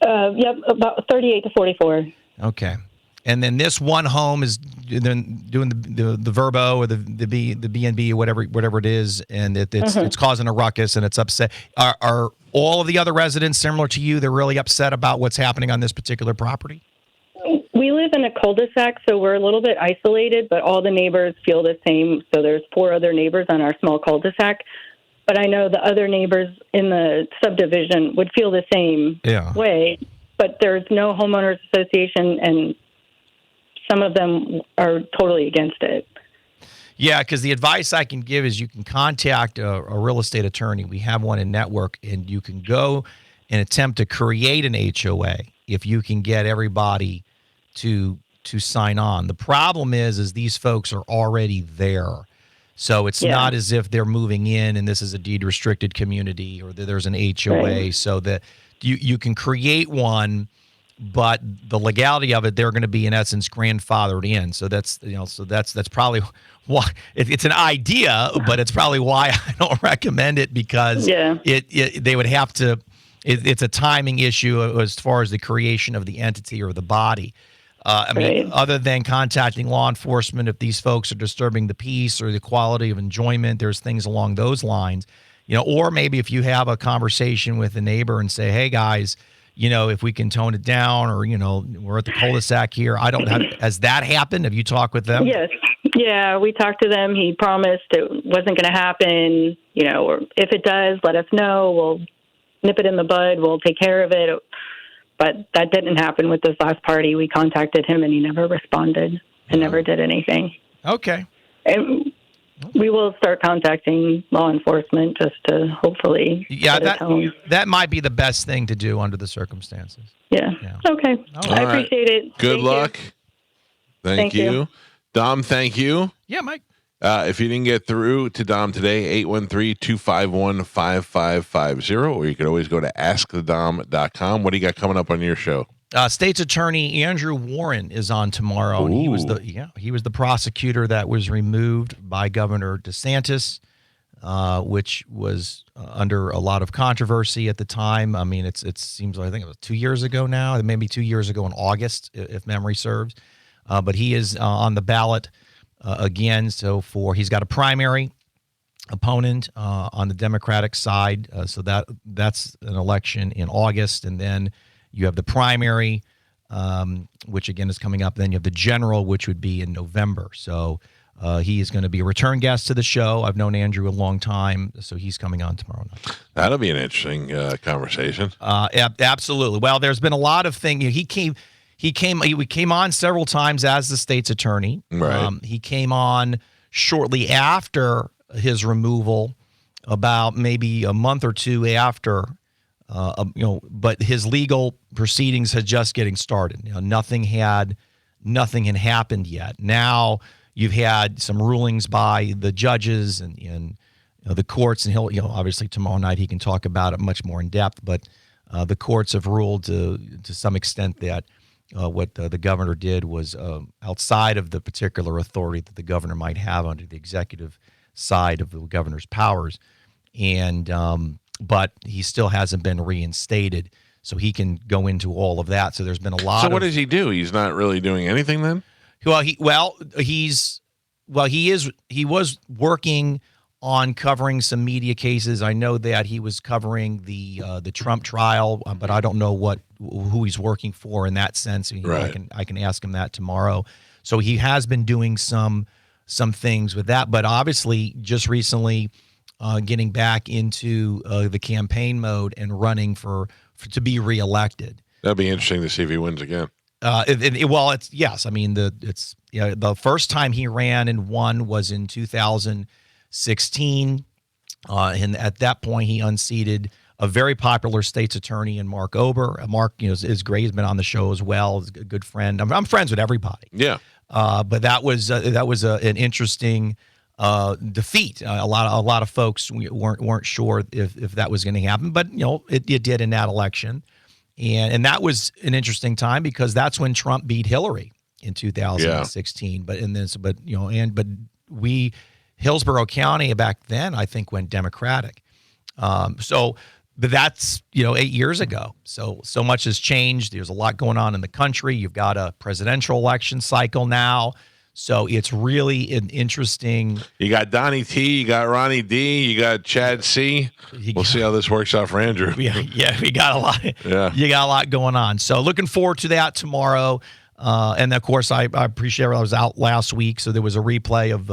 Yep, about 38 to 44. Okay. And then this one home is then doing the Verbo or the B&B or whatever it is, and it's causing a ruckus and it's upset. Are all of the other residents similar to you? They're really upset about what's happening on this particular property? We live in a cul-de-sac, so we're a little bit isolated, but all the neighbors feel the same. So there's 4 other neighbors on our small cul-de-sac. But I know the other neighbors in the subdivision would feel the same way. But there's no homeowners association, and some of them are totally against it. Yeah, because the advice I can give is you can contact a real estate attorney. We have one in network, and you can go and attempt to create an HOA if you can get everybody to sign on. The problem is these folks are already there. So it's not as if they're moving in and this is a deed restricted community or that there's an HOA. Right. So that you can create one, but the legality of it, they're going to be in essence grandfathered in. So that's probably why it's an idea, but it's probably why I don't recommend it, because they would have to. It's a timing issue as far as the creation of the entity or the body. I mean, other than contacting law enforcement, if these folks are disturbing the peace or the quality of enjoyment, there's things along those lines, or maybe if you have a conversation with a neighbor and say, hey guys, if we can tone it down, or, we're at the cul-de-sac here. Has that happened? Have you talked with them? Yes. Yeah, we talked to them. He promised it wasn't going to happen, or if it does, let us know. We'll nip it in the bud. We'll take care of it. But that didn't happen with this last party. We contacted him, and he never responded and never did anything. Okay. And we will start contacting law enforcement just to hopefully that might be the best thing to do under the circumstances. Yeah. Okay. I appreciate it. Good luck. Thank you. Dom, thank you. Yeah, Mike. If you didn't get through to Dom today, 813-251-5550, or you could always go to askthedom.com. What do you got coming up on your show? State's Attorney Andrew Warren is on tomorrow. And he was the prosecutor that was removed by Governor DeSantis. which was under a lot of controversy at the time. I mean, it seems like I think it was 2 years ago now, maybe 2 years ago in August, if memory serves. But he is on the ballot again. So he's got a primary opponent on the Democratic side. So that's an election in August, and then you have the primary, which again is coming up. Then you have the general, which would be in November. So he is going to be a return guest to the show. I've known Andrew a long time, so he's coming on tomorrow night. That'll be an interesting conversation. Absolutely. Well, there's been a lot of things. He came on several times as the state's attorney. Right. He came on shortly after his removal, about maybe a month or two after. But his legal proceedings had just getting started. Nothing had happened yet. Now you've had some rulings by the judges and the courts, and he'll obviously tomorrow night he can talk about it much more in depth. But the courts have ruled to some extent that what the governor did was outside of the particular authority that the governor might have under the executive side of the governor's powers, and but he still hasn't been reinstated, so he can go into all of that. So there's been a lot. So what does he do? He's not really doing anything then? He was working on covering some media cases. I know that he was covering the Trump trial, but I don't know who he's working for in that sense. Right. I can ask him that tomorrow. So he has been doing some things with that, but obviously just recently getting back into the campaign mode and running to be reelected. That'd be interesting to see if he wins again. It's yes. I mean, the first time he ran and won was in 2016, and at that point he unseated a very popular state's attorney in Mark Ober. Mark, is great. He's been on the show as well. He's a good friend. I'm friends with everybody. Yeah. But that was an interesting defeat. A lot of folks weren't sure if that was going to happen, but it did in that election. And that was an interesting time because that's when Trump beat Hillary in 2016. Yeah. But Hillsborough County back then, I think, went Democratic. But that's 8 years ago. So much has changed. There's a lot going on in the country. You've got a presidential election cycle now. So it's really an interesting. You got Donnie T, you got Ronnie D, you got Chad C. We'll see how this works out for Andrew. Yeah, we got a lot. Yeah, you got a lot going on. So looking forward to that tomorrow. And of course, I appreciate I was out last week, so there was a replay of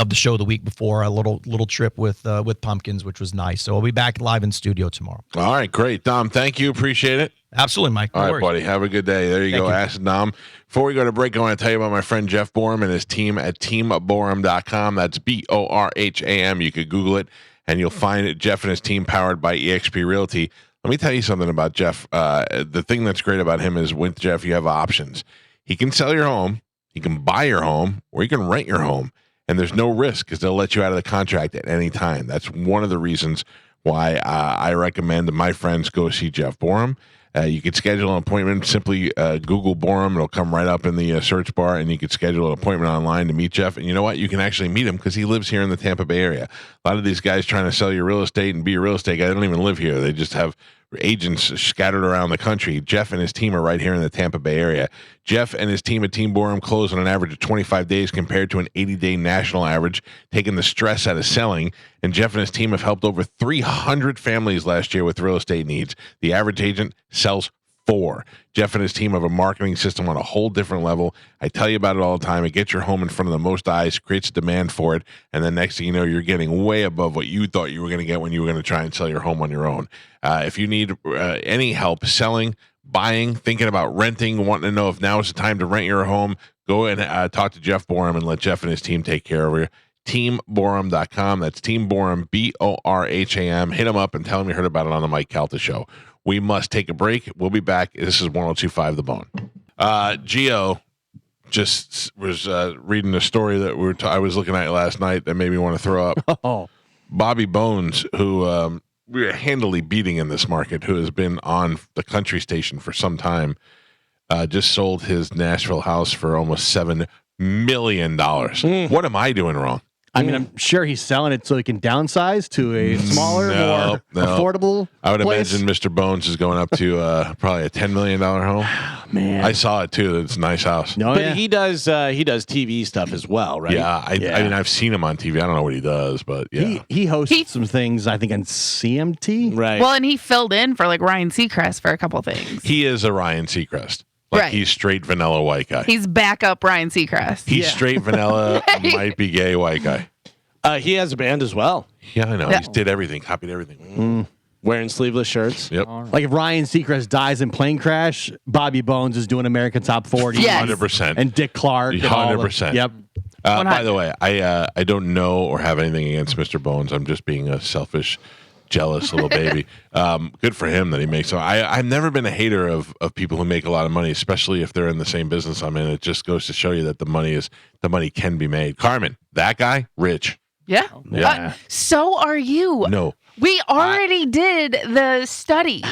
the show the week before, a little trip with Pumpkins, which was nice. So we'll be back live in studio tomorrow. All right, great, Dom. Thank you, appreciate it. Absolutely, Mike. All right, buddy. Have a good day. There you go. Ask Dom. Before we go to break, I want to tell you about my friend Jeff Borum and his team at teamborum.com. That's BORHAM. You could Google it, and you'll find it. Jeff and his team powered by eXp Realty. Let me tell you something about Jeff. The thing that's great about him is with Jeff, you have options. He can sell your home, he can buy your home, or he can rent your home. And there's no risk because they'll let you out of the contract at any time. That's one of the reasons why I recommend my friends go see Jeff Borum. You could schedule an appointment. Simply Google Borum. It'll come right up in the search bar, and you could schedule an appointment online to meet Jeff. And you know what? You can actually meet him because he lives here in the Tampa Bay area. A lot of these guys trying to sell you real estate and be a real estate guy, they don't even live here. They just have agents scattered around the country. Jeff and his team are right here in the Tampa Bay area. Jeff and his team at Team Borum close on an average of 25 days compared to an 80-day national average, taking the stress out of selling. And Jeff and his team have helped over 300 families last year with real estate needs. The average agent sells 4. Jeff and his team have a marketing system on a whole different level. I tell you about it all the time. It gets your home in front of the most eyes, creates demand for it, and then next thing you know, you're getting way above what you thought you were going to get when you were going to try and sell your home on your own. If you need any help selling, buying, thinking about renting, wanting to know if now is the time to rent your home, go and talk to Jeff Borum and let Jeff and his team take care of you. TeamBorum.com. That's Team Borum, BORHAM. Hit him up and tell him you heard about it on the Mike Calta Show. We must take a break. We'll be back. This is 102.5 The Bone. Gio just was reading a story that I was looking at last night that made me want to throw up. Oh. Bobby Bones, who we're handily beating in this market, who has been on the country station for some time, just sold his Nashville house for almost $7 million. What am I doing wrong? I mean, I'm sure he's selling it so he can downsize to a smaller, more affordable. I would place. imagine Mr. Bones is going up to probably a $10 million home. Man, I saw it too. It's a nice house. But he does TV stuff as well, right? Yeah, I mean, I've seen him on TV. I don't know what he does, but yeah, he hosts some things. I think on CMT. Right. Well, and he filled in for like Ryan Seacrest for a couple things. He is a Ryan Seacrest. Like Right. he's straight vanilla white guy. He's backup Ryan Seacrest. He's straight vanilla, might be gay white guy. He has a band as well. Yeah, I know. He did everything, copied everything. Wearing sleeveless shirts. Yep. Like if Ryan Seacrest dies in plane crash, Bobby Bones is doing American Top 40. Yes. 100%. And Dick Clark. and all of- 100%. Yep. By the way, I don't know or have anything against Mr. Bones. I'm just being a selfish, jealous little baby. Good for him that he makes. So I've never been a hater of people who make a lot of money, especially if they're in the same business I'm in. It just goes to show you that the money can be made. Carmen, that guy, rich. Yeah. Yeah. So are you. No. We already did the study.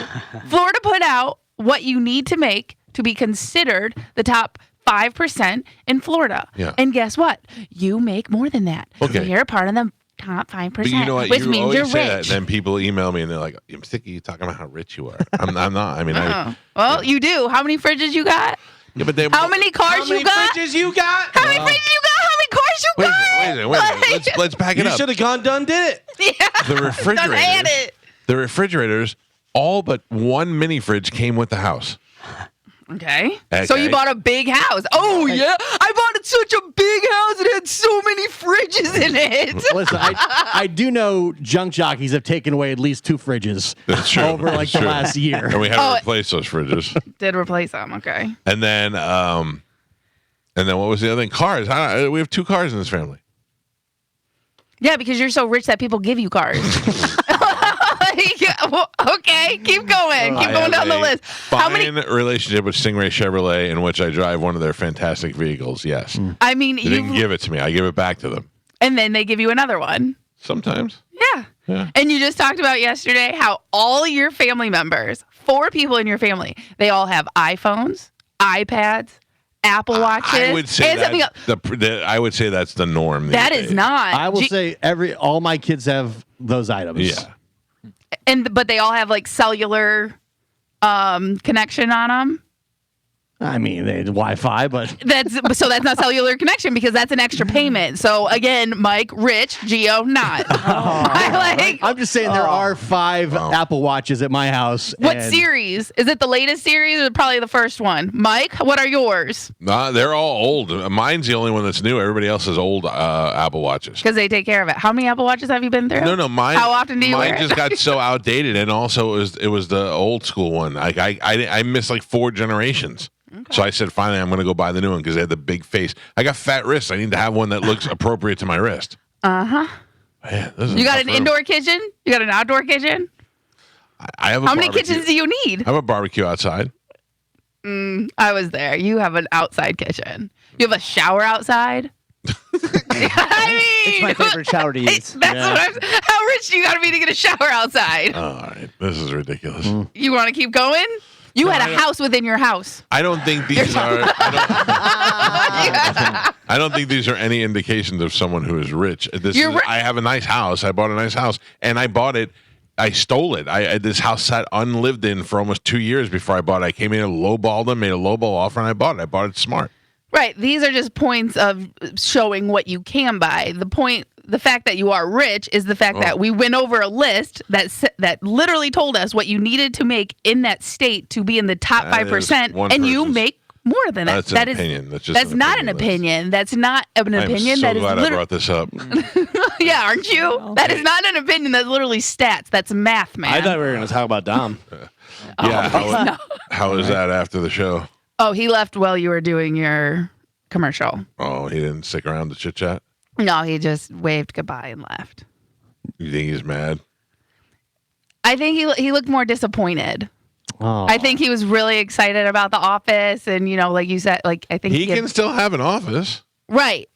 Florida put out what you need to make to be considered the top 5% in Florida. Yeah. And guess what? You make more than that. Okay. So you're a part of the top 5%. But you know what? Which You means always you're say rich. that, then people email me and they're like, "I'm sick of you talking about how rich you are." I'm not. I mean, Well, you do. How many fridges you got? yeah, but they. How many cars you got? you got? How many fridges you got? How many cars you Wait a got? minute. Let's back it You up. should have gone done did it. Yeah. The Done refrigerators. had it. The refrigeraters, all but one mini fridge came with the house. Okay. Okay. So you bought a big house. Oh, yeah. I bought such a big house. It had so many fridges in it. Listen, I do know junk jockeys have taken away at least 2 fridges That's true. over like That's the true. last year. And we had to replace those fridges. Did replace them. Okay. And then what was the other thing? Cars. We have 2 cars in this family. Yeah, because you're so rich that people give you cars. Okay, keep going. Keep going down the list. How many? Relationship with Stingray Chevrolet, in which I drive one of their fantastic vehicles. Yes. I mean, They didn't you give it to me. I give it back to them. and then they give you another one. Sometimes. Yeah. And you just talked about yesterday how all your family members, 4 people in your family, they all have iPhones, iPads, Apple Watches, I would say and something else. I would say that's the norm. That is not. I will say all my kids have those items. Yeah. But they all have like cellular connection on them. I mean, they had Wi-Fi, but That's not cellular connection because that's an extra payment. So again, Mike, rich, Geo, not. I'm just saying there are 5 Apple Watches at my house. What and series? Is it the latest series or probably the first one? Mike, what are yours? Nah, they're all old. Mine's the only one that's new. Everybody else is old Apple Watches. Because they take care of it. How many Apple Watches have you been through? No, mine. How often do you Mine wear just it? got so outdated, and also it was the old school one. Like I missed like 4 generations. So I said, finally, I'm going to go buy the new one because they had the big face. I got fat wrists. I need to have one that looks appropriate to my wrist. Uh-huh. Man, this is You got tough an room. indoor kitchen? You got an outdoor kitchen? I have a How many barbecue. kitchens do you need? I have a barbecue outside. I was there. You have an outside kitchen. You have a shower outside? It's my favorite shower to use. That's what how rich do you got to be to get a shower outside? All right, this is ridiculous. You want to keep going? You had a house within your house. I don't think these are. I don't think these are any indications of someone who is rich. I have a nice house. I bought a nice house, and I bought it. I stole it. This house sat unlived in for almost 2 years before I bought it. I came in and lowballed them, made a lowball offer, and I bought it. I bought it smart. Right. These are just points of showing what you can buy. The fact that you are rich is the fact that we went over a list that literally told us what you needed to make in that state to be in the top That is 5%, one and you person's- make more than that. That's an That is opinion. That's just that's an not an opinion list. opinion. That's not an opinion. I'm so That is glad I literally brought this up. yeah, aren't you? That is not an opinion. That's literally stats. That's math, man. I thought we were going to talk about Dom. Yeah. How was that after the show? Oh, he left while you were doing your commercial. Oh, he didn't stick around to chit chat. No, he just waved goodbye and left. You think he's mad? I think he looked more disappointed. I think he was really excited about the office, and like you said, like I think He can still have an office. right,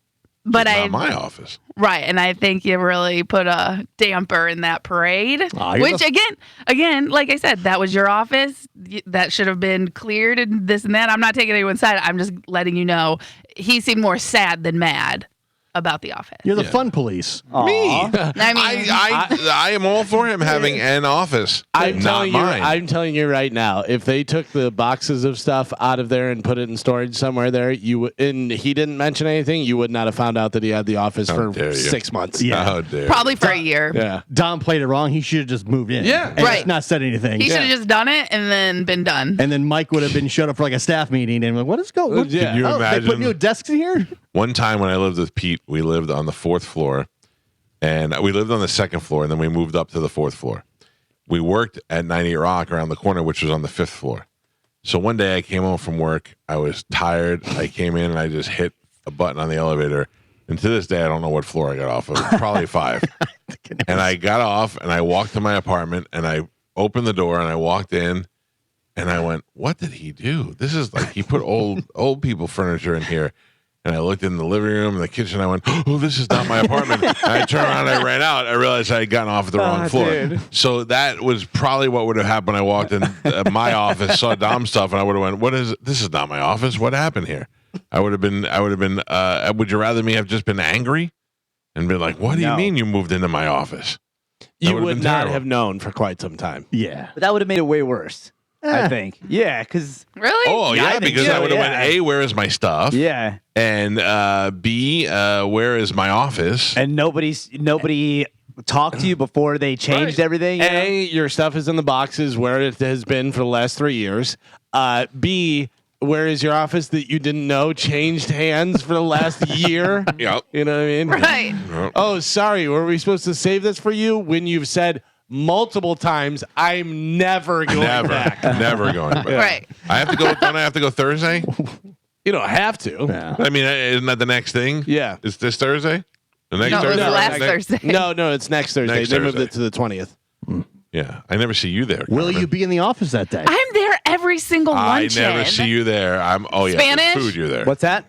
but Not my office. right, and I think you really put a damper in that parade. Which again, like I said, that was your office. That should have been cleared and this and that. I'm not taking anyone's side. I'm just letting you know he seemed more sad than mad. about The Office. You're the fun police. Me. I mean, I am all for him having an office. I'm not mine. I'm telling you right now, if they took the boxes of stuff out of there and put it in storage somewhere there, and he didn't mention anything, you would not have found out that he had the office for 6 months. Yeah. How dare probably for a year. Yeah. Dom played it wrong. He should have just moved in. Yeah. And Right. not said anything. He should have just done it and then been done. And then Mike would have been shut up for like a staff meeting and like, what is going on? Can you They put imagine? new desks in here? One time when I lived with Pete, we lived on the 4th floor, and we lived on the 2nd floor, and then we moved up to the 4th floor. We worked at 98 Rock around the corner, which was on the 5th floor. So one day I came home from work. I was tired. I came in and I just hit a button on the elevator. And to this day, I don't know what floor I got off of. Probably 5. And I got off and I walked to my apartment and I opened the door and I walked in and I went, what did he do? This is like he put old people furniture in here. And I looked in the living room and the kitchen. I went, oh, this is not my apartment. And I turned around and I ran out. I realized I had gotten off at the wrong floor. Dude. So that was probably what would have happened. I walked in my office, saw Dom's stuff, and I would have went, what is it? This is not my office. What happened here? I would have been, would you rather me have just been angry and been like, what do you mean you moved into my office? You would not have known for quite some time. Yeah. But that would have made it way worse. I think. Yeah, because Really? Oh, yeah, because I would have went, A, where is my stuff? Yeah. And B, where is my office? And nobody talked to you before they changed everything. A, your stuff is in the boxes where it has been for the last 3 years. B, where is your office that you didn't know changed hands for the last year? Yep. You know what I mean? Right. Yep. Oh, sorry. Were we supposed to save this for you when you've said multiple times, I'm never going back. Never going back. Right. I have to go. Don't I have to go Thursday? You don't have to. Yeah. I mean, isn't that the next thing? Yeah. Is this Thursday? The next No, it was Thursday? the last Next- Thursday. No, it's next Thursday. Next They moved Thursday. it to the 20th. Yeah, I never see you there. Will Carmen. you be in the office that day? I'm there every single I luncheon. never see you there. Oh yeah, Spanish? for food you're there. What's that?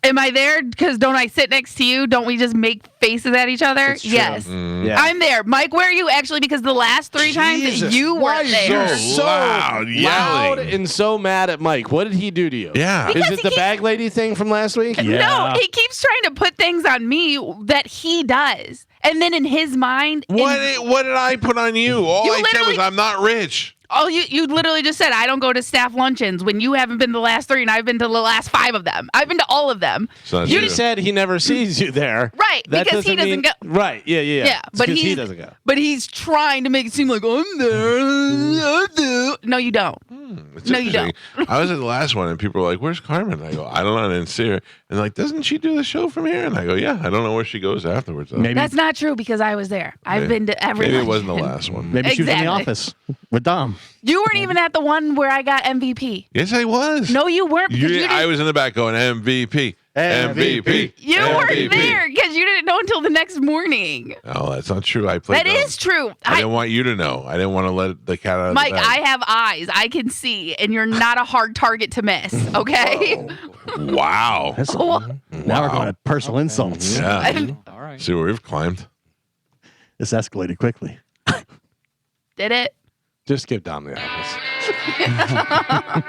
Am I there? Because don't I sit next to you? Don't we just make faces at each other? That's true. Yes. Mm. Yeah. I'm there. Mike, where are you actually? Because the last 3 times that Jesus, you why weren't are there. you so loud, yelling. and so mad at Mike. What did he do to you? Yeah. Is Because it the bag lady thing from last week? No, he keeps trying to put things on me that he does. And then in his mind, What did I put on you? All You I said was literally- I'm not rich. you literally just said, I don't go to staff luncheons when you haven't been the last 3 and I've been to the last 5 of them. I've been to all of them. So that's You true. said he never sees you there. Right, That because he doesn't mean- go. Right, yeah. Yeah, It's but 'cause he he's doesn't go. But he's trying to make it seem like I'm there. I do. No, you don't. It's No, you interesting. I was at the last one, and people were like, "Where's Carmen?" I go, "I don't know. I didn't see her." And they're like, "Doesn't she do the show from here?" And I go, "Yeah, I don't know where she goes afterwards." Though. Maybe That's not true because I was there. I've been to every. Maybe it wasn't the luncheon. last one. Maybe she was in the Exactly. office with Dom. You weren't even at the one where I got MVP. Yes, I was. No, you weren't. Because you I didn't, was in the back going MVP, MVP. you weren't MVP. there because you didn't know until the next morning. Oh, that's not true. I played. That dumb. is true. I didn't want you to know. I didn't want to let the cat out of Mike, the bag. I have eyes. I can see, and you're not a hard target to miss. Okay. Wow. Now we're going to personal insults. Yeah. All right. See where we've climbed. This escalated quickly. Did it? Just give Dom the office.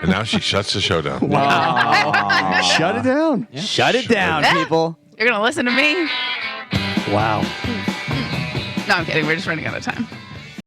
And now she shuts the show down. Wow. Shut it down. Shut it down, Yeah. people. You're gonna listen to me? Wow. No, I'm kidding. We're just running out of time.